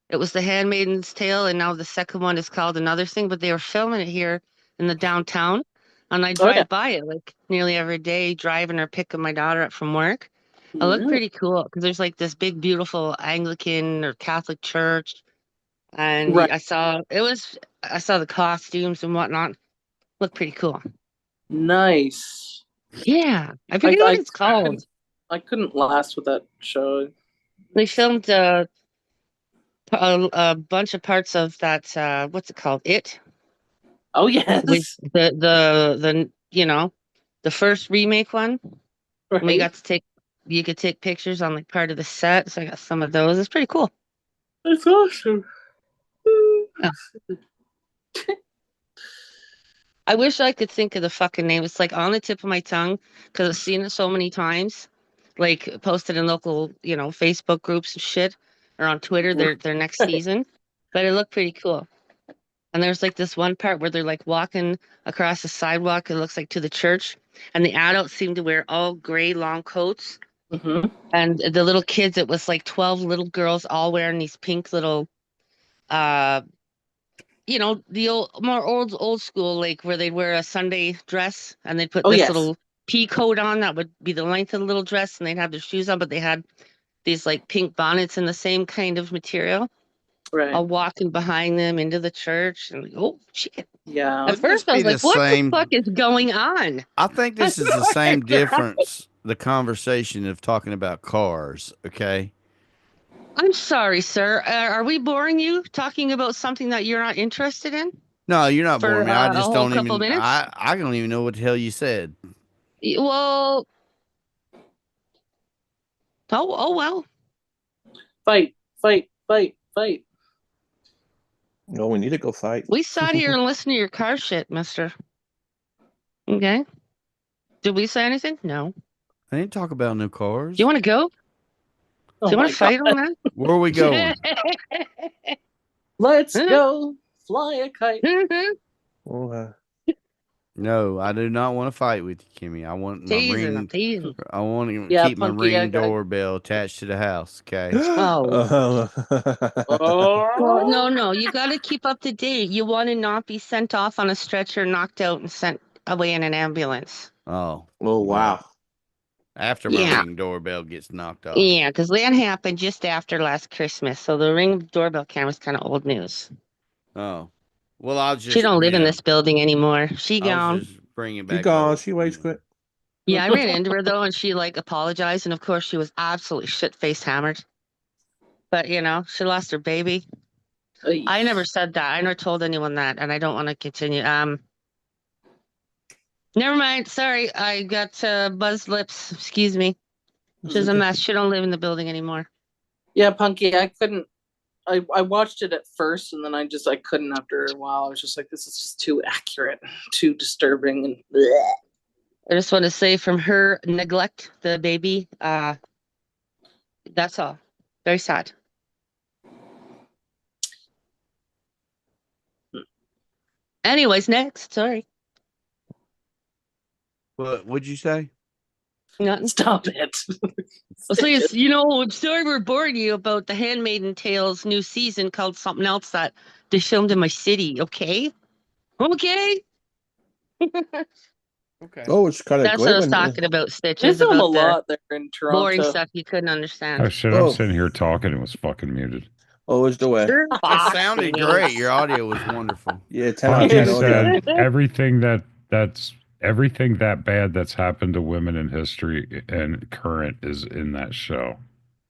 It was The Handmaid's Tale, and now the second one is called another thing, but they were filming it here in the downtown. And I drive by it like nearly every day, driving or picking my daughter up from work. It looked pretty cool because there's like this big, beautiful Anglican or Catholic church. And Right. I saw the costumes and whatnot. Looked pretty cool. Nice. Yeah. I forget what it's called. I couldn't last with that show. They filmed a bunch of parts of that, what's it called? It. Oh yes. With the the first remake one. Right. You could take pictures on like part of the set. So I got some of those. It's pretty cool. That's awesome. Yeah. I wish I could think of the fucking name. It's like on the tip of my tongue because I've seen it so many times. Like posted in local, Facebook groups and shit, or on Twitter their next season. But it looked pretty cool. And there's like this one part where they're like walking across the sidewalk, it looks like to the church, and the adults seem to wear all gray long coats. Mm-hmm. And the little kids, it was like 12 little girls all wearing these pink little, the old school, like where they'd wear a Sunday dress and they'd put little pea coat on that would be the length of the little dress, and they'd have their shoes on, but they had these like pink bonnets in the same kind of material. Right. All walking behind them into the church, and like, oh shit. Yeah. At first I was like, what the fuck is going on? I think this is the same difference, the conversation of talking about cars, okay? I'm sorry, sir. Are we boring you talking about something that you're not interested in? No, you're not boring me. I just a whole don't couple even. minutes? I don't even know what the hell you said. Well. Oh well. Fight. No, we need to go fight. We sat here and listened to your car shit, mister. Okay. Did we say anything? No. I didn't talk about new cars. Do you want to go? Do you want to fight on that? Where are we going? Let's go fly a kite. No, I do not want to fight with you, Kimmy. I want my ring. I want to keep my Punky, ring doorbell attached to the house. Okay. Oh. Well, no. You got to keep up to date. You want to not be sent off on a stretcher, knocked out, and sent away in an ambulance. Oh. Oh, wow. After my ring doorbell gets knocked off. Yeah, because that happened just after last Christmas. So the ring doorbell camera's kind of old news. Oh. Well, I'll just. She don't live in this building anymore. She gone. Just bring it back. She gone. She waits quick. Yeah, I ran into her though, and she like apologized, and of course she was absolutely shit-faced hammered. But she lost her baby. I never said that. I never told anyone that, and I don't want to continue. Never mind. Sorry, I got buzzed lips. Excuse me. She's a mess. She don't live in the building anymore. Yeah, Punky, I couldn't. I watched it at first, and then I couldn't after a while. I was just like, this is just too accurate, too disturbing, and bleh. I just want to say, from her neglect, the baby, that's all. Very sad. Anyways, next. Sorry. What would you say? Nothing. Stop it. Please, sorry we're boring you about the Handmaid's Tale's new season called something else that they filmed in my city, okay? Okay. Okay. Oh, it's kind of That's what I was talking about, Stitches. There's a about lot there in Toronto. boring stuff you couldn't understand. Oh shit! I'm sitting here talking and was fucking muted. Oh, it's the way. It sounded great. Your audio was wonderful. Yeah, 10 out of 10 audio. Said everything that bad that's happened to women in history and current is in that show.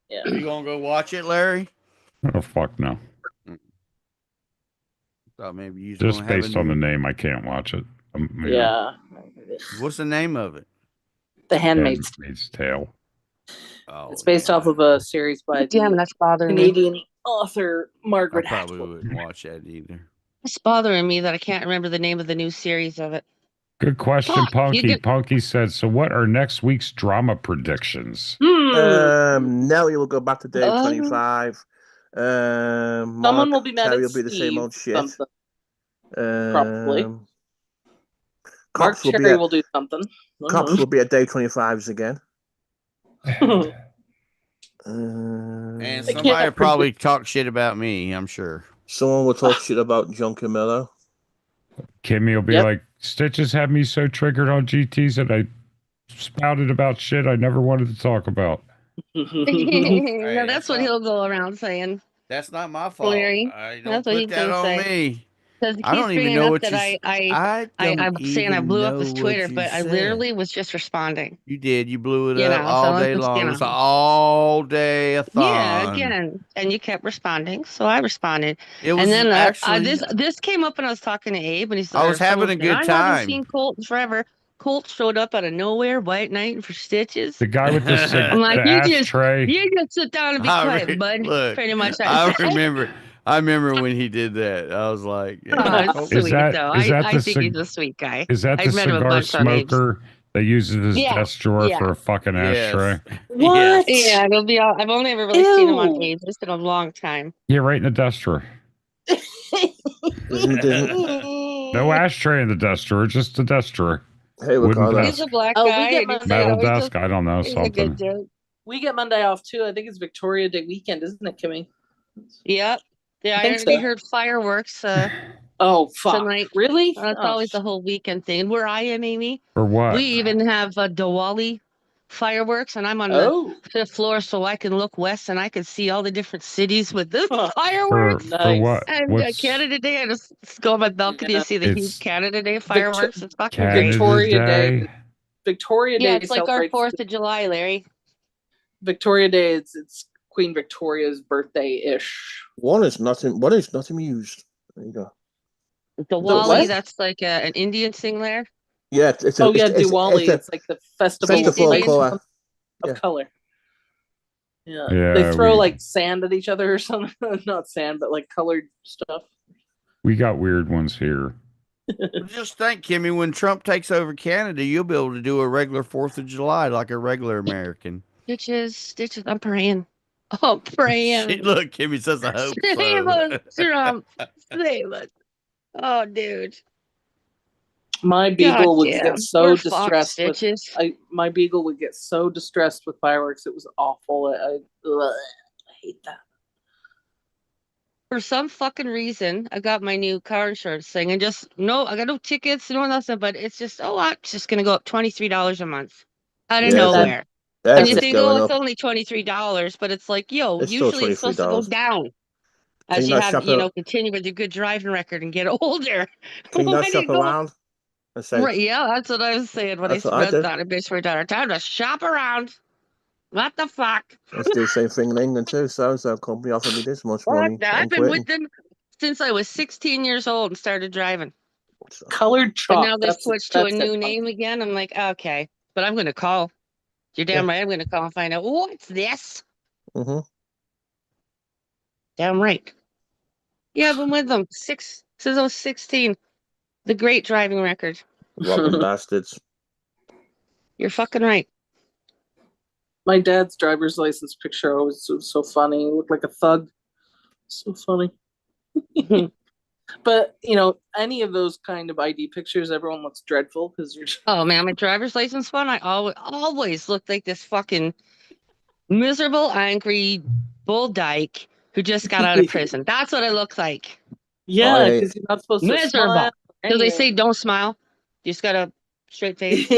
Yeah. You gonna go watch it, Larry? Oh fuck no! Thought maybe you Just based on the name, I can't watch it. Yeah. What's the name of it? The Handmaid's Tale. Oh, it's based off of a series by that's bothering Canadian author Margaret I probably Atwood. wouldn't watch that either. It's bothering me that I can't remember the name of the new series of it. Good question, Fuck, Punky. Punky said, so what are next week's drama predictions? Nelly will go back to day 25. Someone will be mad Terry at will be the same Steve old shit. something. Probably. Mark Mark Cherry will do something. Cops will be at day 25s again. And somebody will probably talk shit about me, I'm sure. Someone will talk shit about John Camillo. Kimmy will be like, Stitches had me so triggered on GTs that I spouted about shit I never wanted to talk about. No, that's what he'll go around saying. That's not my fault. Larry. Don't That's what put he's that gonna on say. me. Because he I don't keeps even bringing know up what that you I'm saying I blew up his Twitter, but I literally was just responding. You did. You blew it You up know, all so day it's just, long. you It was know. all day a thon. Yeah, again, and you kept responding, so I responded. It was and then actually this came up when I was talking to Abe, and he said, I was having a good I time. haven't seen Colt in forever. Colt showed up out of nowhere, white knight for Stitches. The guy with the I'm like, the ashtray. you just sit down and be quiet, bud. Look, Pretty much. I remember when he did that. I was like, yeah, Colt- sweet though. I the think he's a sweet guy. Is that I the met him a cigar bunch on Abe's. smoker that uses his desk drawer for a fucking ashtray? What? Yeah, it'll be all, I've only ever really seen him on Abe's. It's been a long time. Yeah, right in the desk drawer. No ashtray in the desk drawer, just the desk drawer. Hey, wooden He's desk. a black guy. We get and he's, Metal he's desk. I don't know, he's a good something. dude. We get Monday off too. I think it's Victoria Day weekend, isn't it, Kimmy? Yep. Yeah, I think already so. heard fireworks. Oh fuck! Tonight. Really? It's always the whole weekend thing. Where I am, Amy. For what? We even have Diwali fireworks, and I'm on the fifth floor, so I can look west and I can see all the different cities with the fireworks. For what? And Canada Day, I just go on my balcony and see the huge Canada Day fireworks. It's fucking great. Victoria Day. Victoria Day. Yeah, it's like our celebrates 4th of July, Larry. Victoria Day. It's Queen Victoria's birthday ish. One is not amused. There you go. Diwali, that's like an Indian thing there. Yeah, it's Diwali. It's like the festival of color. Yeah, they throw like sand at each other or something. Not sand, but like colored stuff. We got weird ones here. Just think, Kimmy, when Trump takes over Canada, you'll be able to do a regular 4th of July like a regular American. Stitches, I'm praying. Oh, praying. Look, Kimmy says I hope Save us, Trump. Save us. Oh, dude. My beagle would get so distressed my beagle would get so distressed with fireworks. It was awful. I hate that. For some fucking reason, I got my new car insurance thing, and I got no tickets, no nothing, but it's just, it's just gonna go up $23 a month out of nowhere. And you think, it's only $23, but it's like, usually it's supposed to go down as you have, continue with your good driving record and get older. Can you not shop around? Right, yeah, that's what I was saying when I spent that a bitch for a time to shop around. What the fuck? Let's do the same thing in England too. So company offered me this much money. I've been with them since I was 16 years old and started driving. Colored chalk. But now they switched to a new name again. I'm like, okay, but I'm gonna call. You're damn right. I'm gonna call and find out what's this. Mm-hmm. Damn right. Yeah, I've been with them since I was 16. The great driving record. Robbing bastards. You're fucking right. My dad's driver's license picture was so funny. He looked like a thug. So funny. But any of those kind of ID pictures, everyone looks dreadful because you're. Oh man, my driver's license one, I always looked like this fucking miserable, angry bull dyke who just got out of prison. That's what I look like. Yeah, because you're not supposed to miserable. Because they say don't smile. You just got a straight face.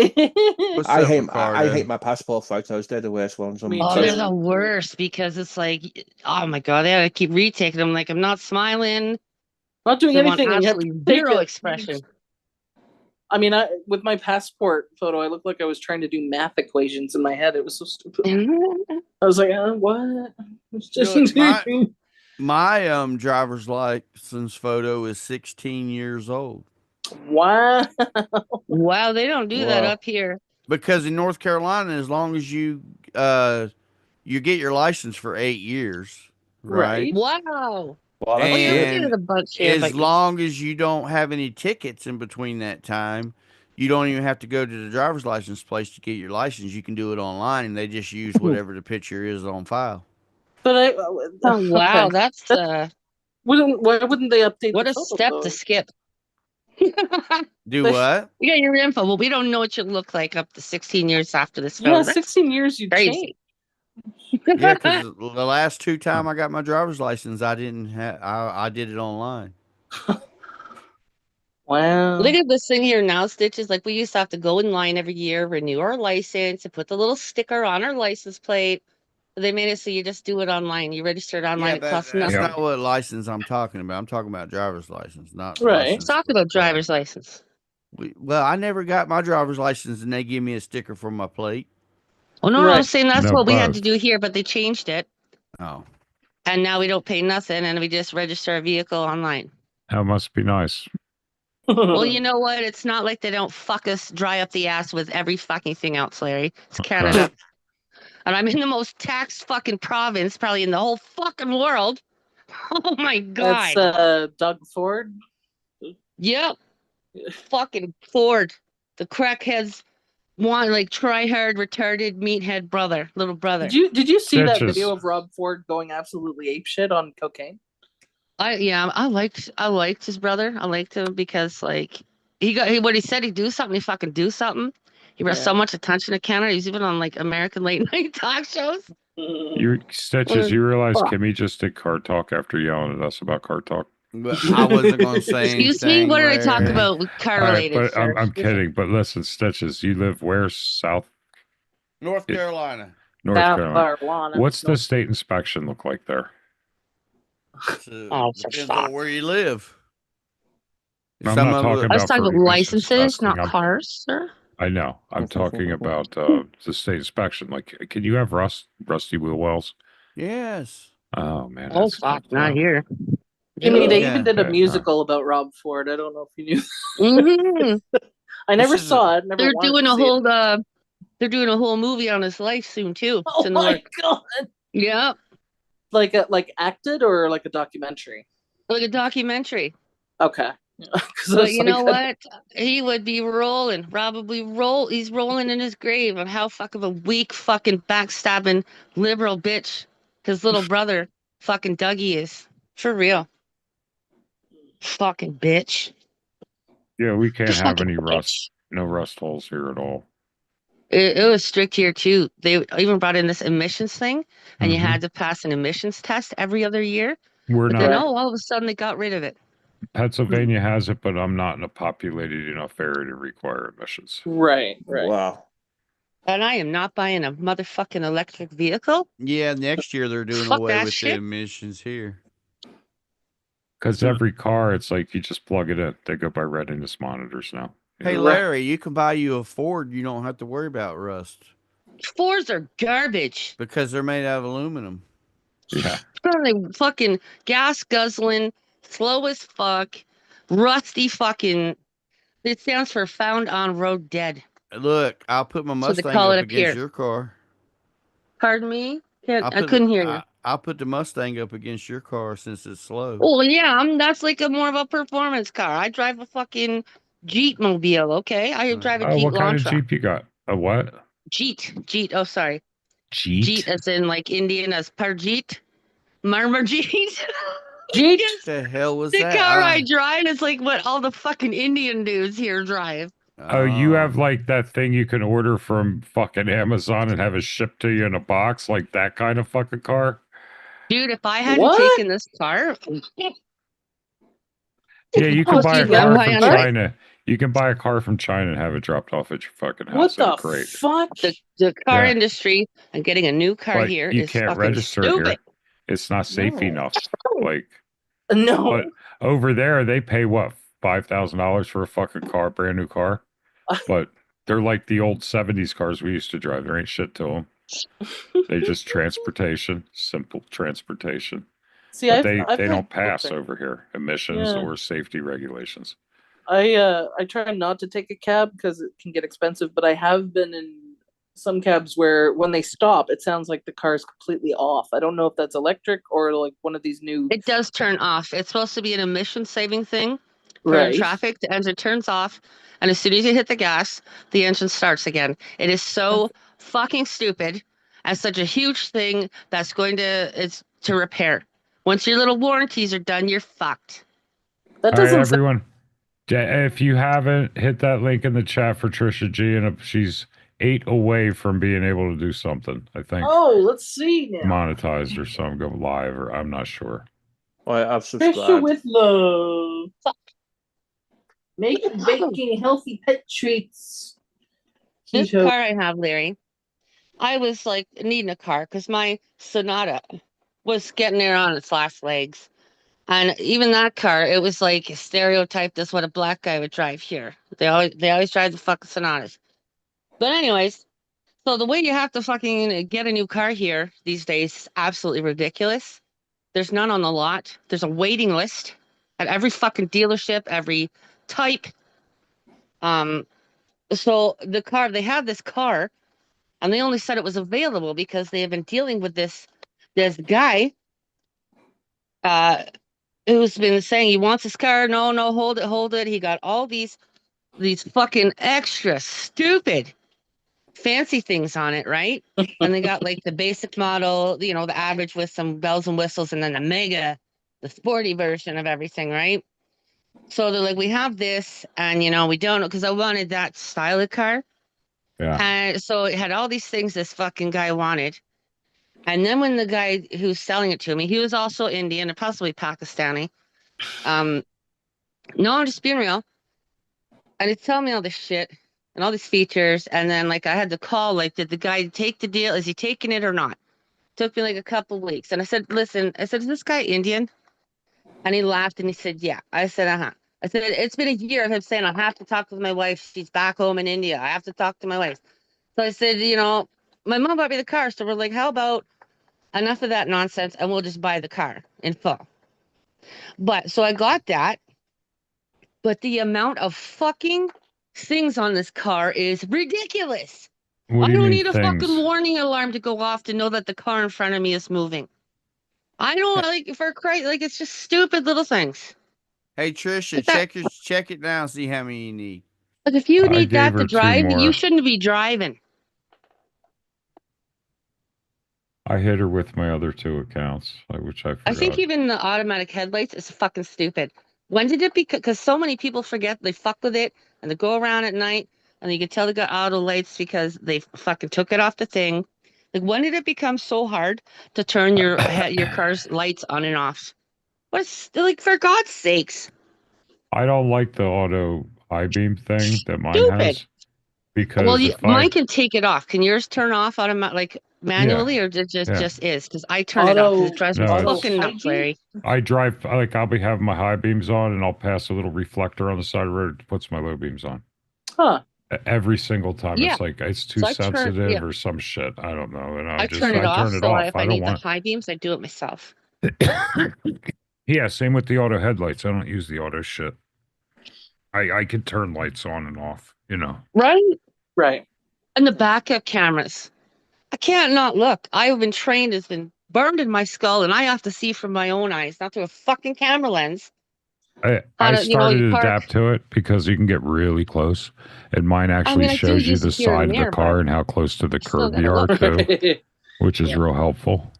I hate my passport photos. They're the worst ones. They're the worst because it's like, oh my god, they gotta keep retaking them. Like I'm not smiling. Not doing anything. And you have zero expression. I mean, with my passport photo, I looked like I was trying to do math equations in my head. It was so stupid. I was like, what? It's just my driver's license photo is 16 years old. Wow. Wow, they don't do that up here. Because in North Carolina, as long as you get your license for 8 years, right? Wow. Well, and as long as you don't have any tickets in between that time, you don't even have to go to the driver's license place to get your license. You can do it online, and they just use whatever the picture is on file. But wow, that's why wouldn't they update? What a step to skip. Do But- what? You got your info, but we don't know what you look like up to 16 years after this film. Yeah, That's 16 years you crazy. change. Yeah, because the last 2 times I got my driver's license, I didn't have. I did it online. Wow. Look at this thing here now, Stitches. Like we used to have to go in line every year, renew our license, and put the little sticker on our license plate. They made it so you just do it online. You register it online. Yeah, It but costs that's nothing. not what license I'm talking about. I'm talking about driver's license, not Right. license. Talk for about car. driver's license. Well, I never got my driver's license, and they give me a sticker for my plate. Oh no, I Right. was saying that's No, what we had to both. do here, but they changed it, Oh, and now we don't pay nothing, and we just register a vehicle online. That must be nice. Well, you know what? It's not like they don't fuck us dry up the ass with every fucking thing else, Larry. It's Canada. And I'm in the most taxed fucking province, probably in the whole fucking world. Oh my god. That's Doug Ford. Yep. Fucking Ford. The crackheads want like try hard, retarded meathead brother, little brother. Did you see that Stitches. video of Rob Ford going absolutely apeshit on cocaine? I liked his brother. I liked him because like what he said he'd do something, he fucking do something. He brought so Yeah. much attention to Canada. He's even on like American late night talk shows. You Stitches, you realize Fuck. Kimmy just did car talk after yelling at us about car talk. but I wasn't going to say anything. Excuse me, what did I talk Larry. about with car All right, related? but sir? I'm kidding. But listen, Stitches, you live where? South North Carolina. North South Carolina. Carolina. What's the state inspection look like there? So, Oh, for depends fuck. on where you live. I'm Some not of talking it- I was about talking for about emissions licenses, testing. not cars, sir. I know. I'm talking about the state inspection. Like, can you have rusty wheel wells? Yes. Oh man. Oh that's fuck, fucked not up. here. I mean, they Yeah. even did a Okay, musical about Rob Ford. I don't know if you knew. Mhm. I never This is saw it. Never They're wanted doing to a see it. whole they're doing a whole movie on his life soon too. It's Oh in the my work. god! Yeah, Like acted or like a documentary? like a documentary. Okay. 'Cause I But was you know like, what? He would be rolling, probably roll. He's rolling in his grave on how fuck of a weak, fucking backstabbing liberal bitch his little brother, fucking Dougie is. For real. Fucking bitch. Yeah, we can't have Fucking any rust. bitch. No rust holes here at all. It was strict here too. They even brought in this emissions thing, and you Mhm. had to pass an emissions test every other year. We're But not. then, Right. all of a sudden, they got rid of it. Pennsylvania has it, but I'm not in a populated enough area to require emissions. right. Wow. And I am not buying a motherfucking electric vehicle. Yeah, next year they're doing Fuck away that with the shit. emissions here. Because every car, it's like you just plug it in. They go by readiness monitors now. You Hey, know? Larry, you can buy you a Ford. You don't have to worry about rust Fords are garbage. because they're made out of aluminum. Yeah. They fucking gas guzzling, slow as fuck, rusty fucking. It stands for found on road dead. Look, I'll put my So they Mustang call it up up here. against your car. Pardon me? I couldn't hear you. I'll put the Mustang up against your car since it's slow. Oh yeah, that's like a more of a performance car. I drive a fucking Jeep mobile. Okay, I drive a Oh, Jeep what kind of Lantra. Jeep you got? A what? Jeet. Oh, sorry. Jeep. Jeet as in like Indian as Parjeet. Marmarjeet. Jeet. What the hell was The that? car I drive is like what all the fucking Indian dudes here drive. Oh, you have like that thing you can order from fucking Amazon and have it shipped to you in a box, like that kind of fucking car? Dude, if I hadn't What? taken this car, Yeah, you can Oh, buy a dude, that car was from what? China. You can buy a car from China and have it dropped off at your fucking house. What the They're great. fuck? the car Yeah. industry and getting a new car But here you is can't fucking register it stupid. here. It's not safe No. enough. Like, No. but over there, they pay what, $5,000 for a fucking car, brand new car? But they're like the old 70s cars we used to drive. There ain't shit to them. They just transportation, simple transportation. See, But I've they had don't pass okay. over here, emissions Yeah. or safety regulations. I try not to take a cab because it can get expensive, but I have been in some cabs where when they stop, it sounds like the car is completely off. I don't know if that's electric or like one of these new. It does turn off. It's supposed to be an emission saving thing for Right. traffic. The engine turns off, and as soon as you hit the gas, the engine starts again. It is so fucking stupid and such a huge thing that's it's to repair. Once your little warranties are done, you're fucked. That All right, doesn't. everyone. If you haven't, hit that link in the chat for Trisha G, and she's 8 away from being able to do something. I think. Oh, let's see now. Monetized or something, go live, or I'm not sure. I've Trisha subscribed. with love. Baking healthy pet treats. This car I have, Larry, I was like needing a car because my Sonata was getting there on its last legs. And even that car, it was like stereotyped as what a black guy would drive here. They always drive the fucking Sonatas. But anyways, so the way you have to fucking get a new car here these days is absolutely ridiculous. There's none on the lot. There's a waiting list at every fucking dealership, every type. So the car, they had this car, and they only said it was available because they have been dealing with this guy who's been saying he wants his car. No, hold it. He got all these fucking extra stupid fancy things on it, right? And they got like the basic model, the average with some bells and whistles, and then the mega, the sporty version of everything, right? So they're like, we have this, and we don't know, because I wanted that style of car. Yeah. And so it had all these things this fucking guy wanted. And then when the guy who's selling it to me, he was also Indian or possibly Pakistani. No, I'm just being real. And he's telling me all this shit and all these features. And then like I had to call, like, did the guy take the deal? Is he taking it or not? Took me like a couple weeks. And I said, listen, is this guy Indian? And he laughed and he said, yeah. I said, uh-huh. I said, it's been a year of him saying, I have to talk with my wife. She's back home in India. I have to talk to my wife. So I said, my mom bought me the car. So we're like, how about enough of that nonsense and we'll just buy the car in full. But so I got that. But the amount of fucking things on this car is ridiculous. What I do you don't mean need a things? fucking warning alarm to go off to know that the car in front of me is moving. I don't like, for Christ, like, it's just stupid little things. Hey Trisha, check it down, see how many you need. Like, if you I need gave that to her 2 drive, you more. shouldn't be driving. I hit her with my other 2 accounts, which I forgot. I think even the automatic headlights is fucking stupid. When did it become? Because so many people forget, they fuck with it and they go around at night and you can tell they got auto lights because they fucking took it off the thing. Like, when did it become so hard to turn your car's lights on and off? What's, like, for God's sakes? I don't like the auto high beam thing that mine Stupid. has. Because Well, if mine can take it off. Can yours turn off like manually, or it just is? Because I turn it off because it drives me fucking nuts, Larry. I drive, like, I'll be having my high beams on and I'll pass a little reflector on the side of the road, it puts my low beams on. Huh. Every single time. Yeah. It's like, it's too So sensitive or some shit. I don't know. And I turn it off. So if I need the high beams, I do it myself. Yeah, same with the auto headlights. I don't use the auto shit. I can turn lights on and off, Right? Right. And the backup cameras. I can't not look. I've been trained, it's been burned in my skull, and I have to see from my own eyes, not through a fucking camera lens. I started to adapt to it because you can get really close, and mine actually shows you the side of the car and how close to the curb you are too, which is real helpful,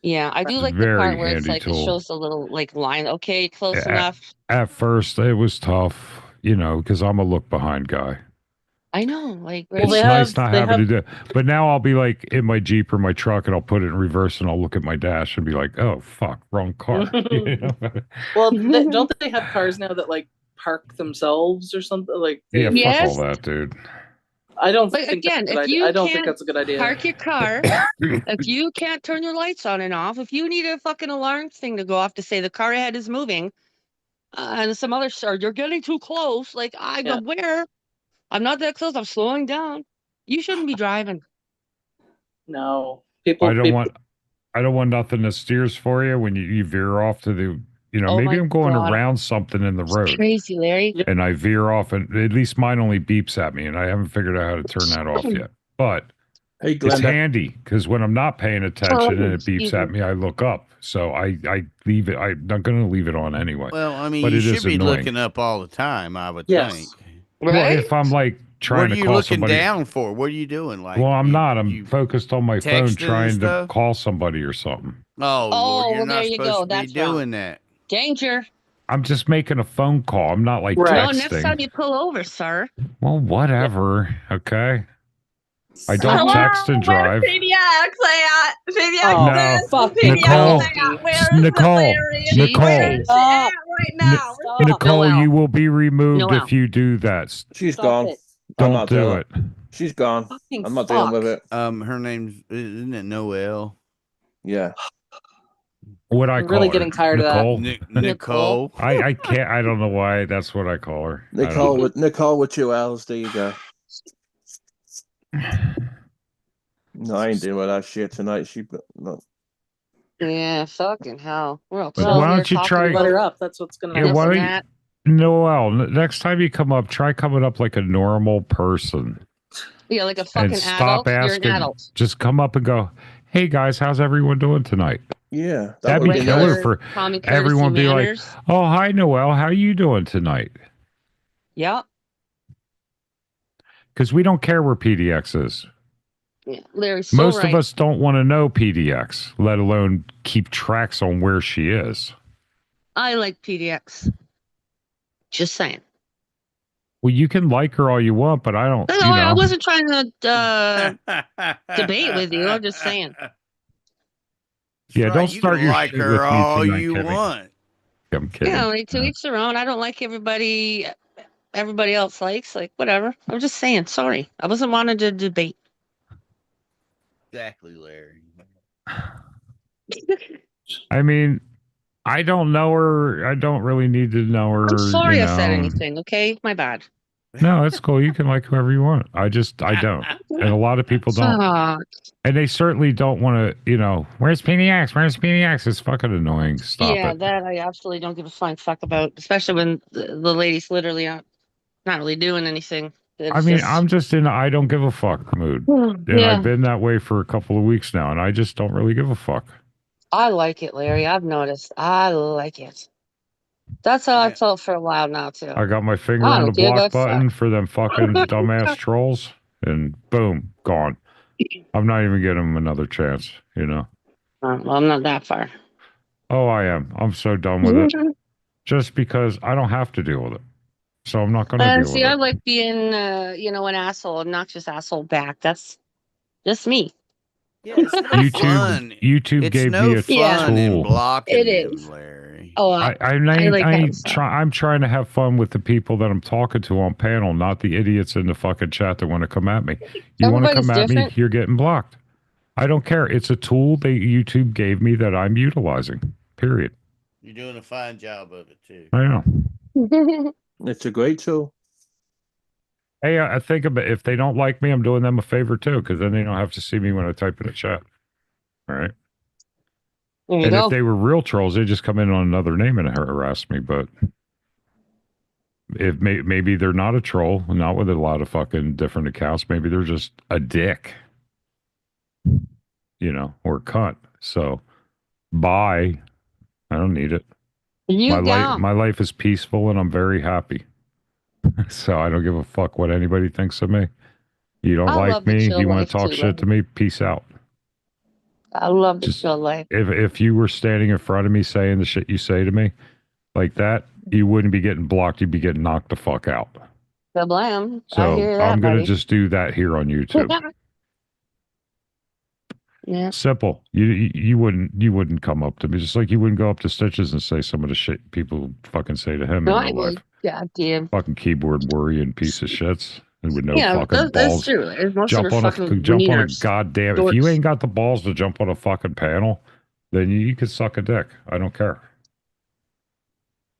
Yeah, I do like the part where it's like, it shows a little like line. Okay, close enough. At first, it was tough, because I'm a look behind guy. I know, like, it's nice not having to do it. But now I'll be like in my Jeep or my truck and I'll put it in reverse and I'll look at my dash and be like, oh, fuck, wrong car. Well, don't they have cars now that like park themselves or something? Like, fuck all that, dude. I don't think again, if you I don't think that's a good idea. Park your car. If you can't turn your lights on and off, if you need a fucking alarm thing to go off to say the car ahead is moving, and some other you're getting too close, like, I'm aware. I'm not that close. I'm slowing down. You shouldn't be driving. No, I don't want nothing that steers for you when you veer off to the. Maybe I'm going around something in the road. It's crazy, Larry. And I veer off, and at least mine only beeps at me, and I haven't figured out how to turn that off yet. But it's handy because when I'm not paying attention and it beeps at me, I look up. So I leave it. I'm not going to leave it on anyway. Well, I mean, you should be looking up all the time, I would think. Right? Well, if I'm like trying to call somebody. What are you looking down for? What are you doing? Like, well, I'm not. I'm focused on my phone trying to call somebody or something. Oh, Lord, you're well, not there you supposed go. to be That's doing wrong. that. Danger. I'm just making a phone call. I'm not like Right. No, next texting. time you pull over, sir. Well, whatever. Okay. I don't Hello? text and drive. Where's PDX at? PDX Oh, No. fucking PDX Nicole. at? Where is Nicole. it, Larry? Nicole. Where is it Stop. at right now? Stop. Nicole, Noel. you will be removed Noel. if you do that. She's Stop gone. it. I'm Don't not do doing it. She's gone. Fucking I'm not dealing with fuck. it. Her name's isn't it Noel? Yeah. What I I'm call really her? getting tired of that. Nicole. Nicole. I can't. I don't know why. That's what I call her. I don't Nicole know. Nicole with 2 L's. There you go. No, I ain't dealing with that shit tonight. No. Yeah, fucking hell. We're all But chill why here don't you talking try- Let her about up. That's what's gonna Yeah, happen. this why and don't you- that. Noel, next time you come up, try coming up like a normal person Yeah, like a fucking and stop adult. You're an asking. adult. Just come up and go, "Hey guys, how's everyone doing tonight?" Yeah, that That'd would be be killer nice. for Common courtesy everyone. Be like, manners. "Oh, hi Noel, how you doing tonight?" Yep. Because we don't care where PDX is. Yeah, Larry's so Most right. of us don't want to know PDX, let alone keep tracks on where she is. I like PDX. Just saying. Well, you can like her all you want, but I don't. No, You I know, wasn't trying to debate with you. I'm just saying. Yeah, Right, don't you start can your like shit her with me all tonight, you Kimmy. want. I'm kidding. Yeah, like 2 weeks around. I don't like everybody else likes. Like, whatever. I'm just saying. Sorry. I wasn't wanting to debate. Exactly, Larry. I mean, I don't know her. I don't really need to know her. I'm sorry you I said know. anything, okay? My bad. No, it's cool. You can like whoever you want. I don't. And a lot of people don't. Fuck. And they certainly don't want to, where's PDX? Where's PDX? It's fucking annoying. Stop Yeah, it. that I absolutely don't give a flying fuck about, especially when the lady's literally not really doing anything. It's I mean, just- I'm just in a I don't give a fuck mood. And yeah, I've been that way for a couple of weeks now, and I just don't really give a fuck. I like it, Larry. I've noticed. I like it. That's how I Yeah. felt for a while now, too. I got my finger I on the don't give a block fuck. button for them fucking dumbass trolls, and boom, gone. I'm not even giving them another chance, Well, I'm not that far. Oh, I am. I'm so done with it. Just because I don't have to deal with it. So I'm not going to deal See, with I it. like being, an asshole, obnoxious asshole back. That's just me. Yeah, it's no fun. YouTube It's gave no me a fun in tool. blocking It them, is. Larry. Oh, I'm trying to have fun with the people that I'm talking to on panel, not the idiots in the fucking chat that want to come at me. You want to come Everybody's at me, different. you're getting blocked. I don't care. It's a tool that YouTube gave me that I'm utilizing. Period. You're doing a fine job of it too. I know. It's a great tool. Hey, I think about if they don't like me, I'm doing them a favor too, because then they don't have to see me when I type in a chat. All right. There you And go. if they were real trolls, they just come in on another name and harass me. But if maybe they're not a troll, not with a lot of fucking different accounts, maybe they're just a dick, or a cunt. So, bye. I don't need it. My life is peaceful and I'm very happy. So I don't give a fuck what anybody thinks of me. You don't I like love the me, chill you want life to talk too, shit to me, peace out. I love the Just- chill life. If you were standing in front of me saying the shit you say to me like that, you wouldn't be getting blocked, you'd be getting knocked the fuck out. The blam. I So hear that, I'm going to buddy. just do that here on YouTube. Yeah. Simple. You wouldn't come up to me, just like you wouldn't go up to Stitches and say some of the shit people fucking say to him No, in I real would. life. God damn. Fucking keyboard worrying piece of shits and with no Yeah, fucking that's balls. true. Most of Jump them on are fucking a wieners. goddamn. If you Dorks. ain't got the balls to jump on a fucking panel, then you could suck a dick. I don't care.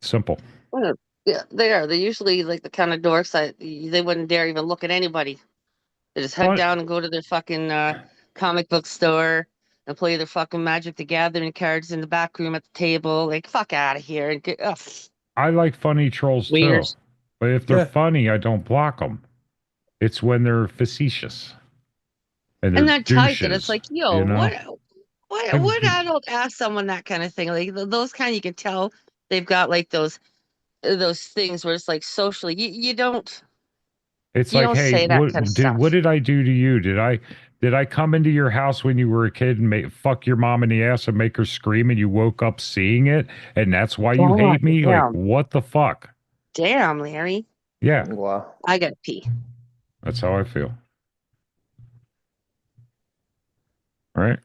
Simple. Well, yeah, they are. They're usually like the kind of dorks that they wouldn't dare even look at anybody. They just head What? down and go to their fucking comic book store and play their fucking Magic the Gathering cards in the back room at the table. Like, fuck out of here. And get, ugh. I like funny trolls Wieners. too, but if they're Yeah. funny, I don't block them. It's when they're facetious and they're And that type that douches, it's like, yo, you know? what adult ask someone that kind of thing? Like those kind you can tell they've got like those things where it's like socially you don't It's You like, don't hey, say that kind of stuff. what did I do to you? Did I come into your house when you were a kid and fuck your mom in the ass and make her scream and you woke up seeing it and that's why you hate me? Like, Damn. what the fuck? Damn, Larry. Yeah. Wow. I gotta pee. That's how I feel. Right?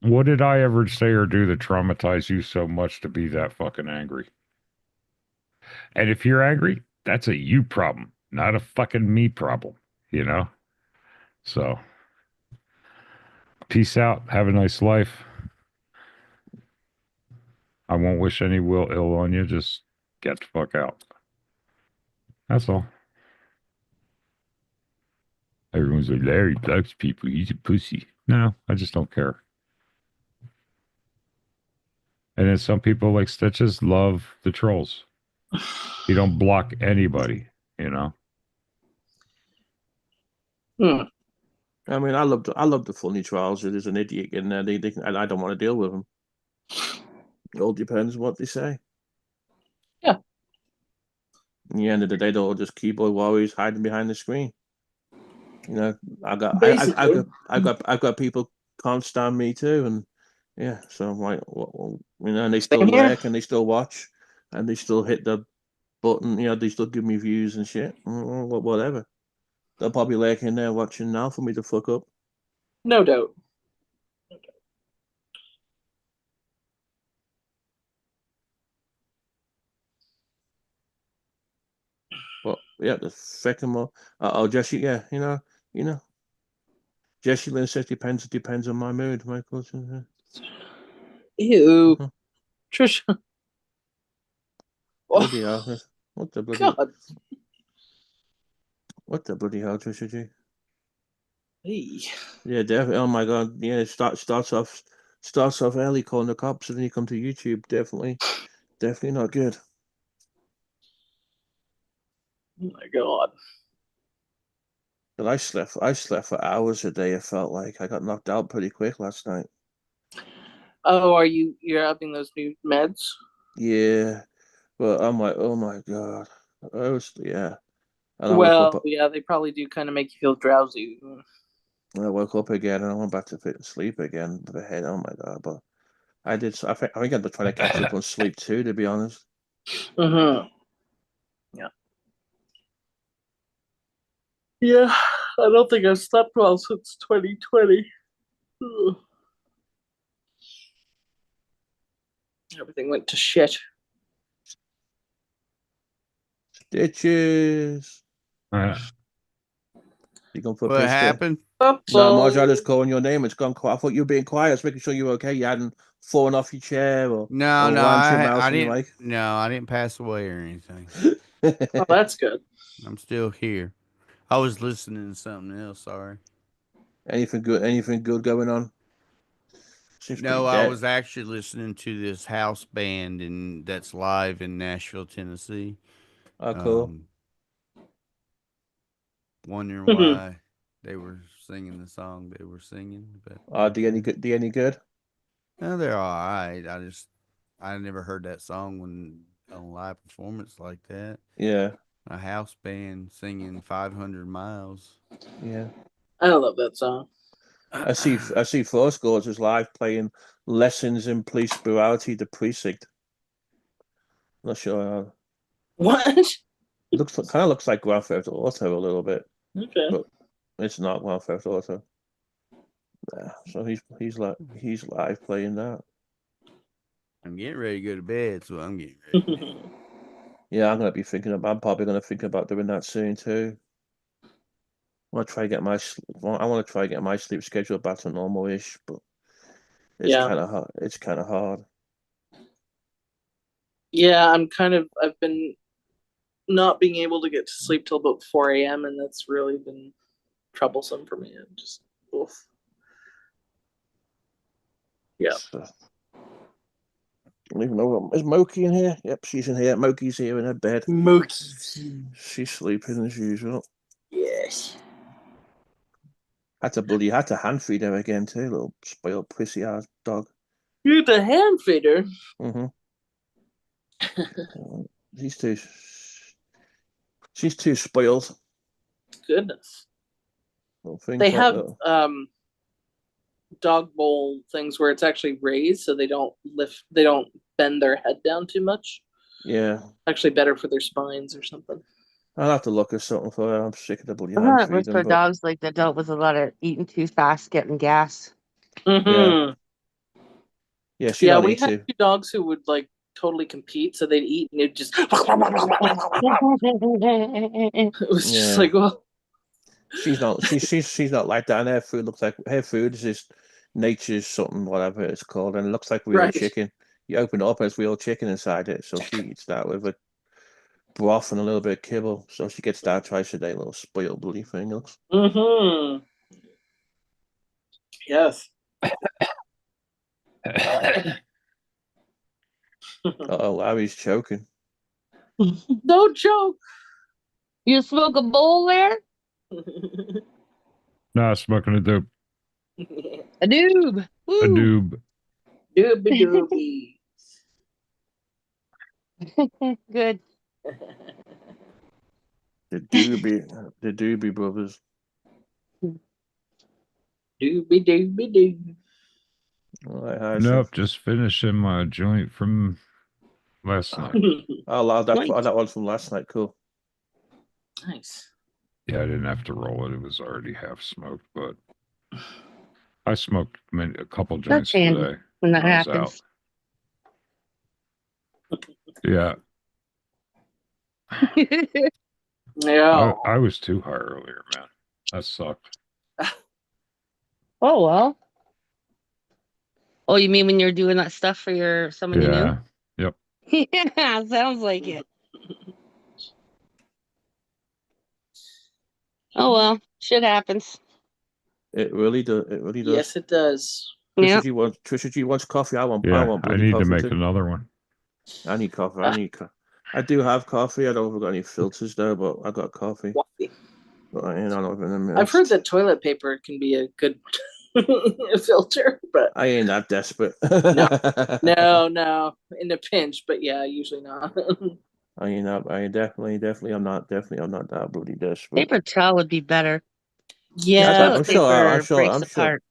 What did I ever say or do that traumatized you so much to be that fucking angry? And if you're angry, that's a you problem, not a fucking me problem, you know? So, peace out. Have a nice life. I won't wish any ill on you. Just get the fuck out. That's all. Everyone's like, Larry likes people. He's a pussy. No, I just don't care. And then some people like Stitches love the trolls. You don't block anybody, you know? I mean, I love the funny trials. There's an idiot in there. I don't want to deal with them. It all depends what they say. Yeah. In the end of the day, they're all just keyboard warriors hiding behind the screen. You know, I've got people can't stand me too, and yeah. So I'm like, well, you know, and they still lurk and they still watch and they still hit the button. You know, they still give me views and shit. Whatever. They'll probably lurk in there watching now for me to fuck up. No doubt. But yeah, the second more. Jesse, yeah, you know. Jesse Lynn says depends on my mood, Michael. Ew. Trisha. Bloody hell. What the bloody God. What the bloody hell, Trisha G? Hey. Yeah, definitely. Oh my god. Yeah, starts off early calling the cops and then you come to YouTube. Definitely not good. Oh my god. But I slept for hours a day. It felt like I got knocked out pretty quick last night. Oh, you're having those new meds? Yeah, but I'm like, oh my god. Yeah. And Well, yeah, they probably do kind of make you feel drowsy. I woke up again and I went back to sleep again. The head, oh my god! But I think I'm trying to catch up on sleep too, to be honest. Mm-hmm. Yeah. Yeah, I don't think I've slept well since 2020. Ugh. Everything went to shit. Stitches. You gonna put What piss happened? No, Marge, I just calling your name. It's gone quiet. I thought you were being quiet. I was making sure you were okay. You hadn't fallen off your chair or No, rammed your mouth I in the didn't. mic. No, I didn't pass away or anything. Oh, that's good. I'm still here. I was listening to something else. Sorry. Anything good going on? Seems No, pretty I dead. was actually listening to this house band that's live in Nashville, Tennessee. Oh, cool. Wondering why they were singing the song they were singing, but Do you any good? no, they're all right. I never heard that song when on live performance like that. Yeah. A house band singing 500 Miles. Yeah. I love that song. I see Four Scores is live playing Lessons in Police Brutality, The Precinct. Not sure. What? Kind of looks like Grand Theft Auto a little bit. Okay. But it's not Grand Theft Auto. Yeah, so he's live playing that. I'm getting ready to go to bed, so I'm getting ready. Yeah, I'm probably gonna think about doing that soon too. I want to try to get my sleep schedule back to normal-ish, but it's kind of hard. It's kind of hard. Yeah, I've been not being able to get to sleep till about 4 a.m. and that's really been troublesome for me. I'm just oof. Yeah. So, I don't even know. Is Moki in here? Yep, she's in here. Moki's here in her bed. She's sleeping as usual. Yes. Had to hand feed her again too, little spoiled pussy ass dog. You're the hand feeder. Mm-hmm. These two. She's too spoiled. Goodness. Thing They called, have dog bowl things where it's actually raised so they don't bend their head down too much. Yeah. Actually better for their spines or something. I'll have to look at something for her. I'm sick of the bloody I hand thought it was feeding, for but dogs like that dealt with a lot of eating too fast, getting gas. Mm-hmm. yeah, she Yeah, don't we need had to. 2 dogs who would like totally compete, so they'd eat and it'd just it was just Yeah. like, well, She's not like that, and her food looks like her food is just nature's something, whatever it's called, and it looks like real right. chicken. You open it up and it's real chicken inside it, so she eats that with a broth and a little bit of kibble. So she gets that twice a day, little spoiled bloody thing. Looks. Mm-hmm. Yes. Oh, Larry's choking. No joke. You smoke a bowl there? No, smoking a dope. A doob. A doob. Doobie doobie. Good. The Doobie Brothers. Doobie doobie doo. All right, Harrison. Nope, just finishing my joint from last night. Oh, that one from last night. Cool. Nice. Yeah, I didn't have to roll it. It was already half smoked, but I smoked a couple joints That's handy today. when that I was happens. out. Yeah. Yeah. I was too high earlier, man. That sucked. Oh well. Oh, you mean when you're doing that stuff for someone you knew? Yep. Yeah, sounds like it. Oh well, shit happens. It really does. It really does. Yes, it does. Yeah. Trisha G wants coffee. I want I bloody need coffee to make too. another one. I need coffee. I do have coffee. I don't have any filters though, but I got coffee. But I ain't on in a minute. I've heard that toilet paper can be a good filter, but I ain't that desperate. no, in a pinch, but yeah, usually not. I ain't definitely I'm not that bloody desperate. Paper towel would be better. Yeah, I'm sure breaks apart.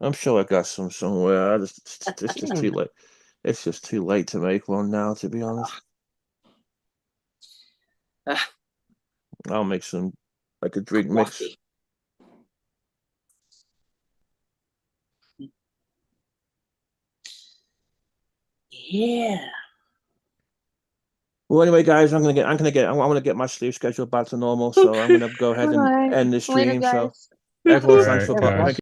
I'm sure I got some somewhere. It's just too late. It's just too late to make one now, to be honest. I'll make some like a drink mix. Yeah. Well, anyway, guys, I'm gonna get my sleep schedule back to normal. So I'm gonna go ahead and end the stream. So everyone, thanks for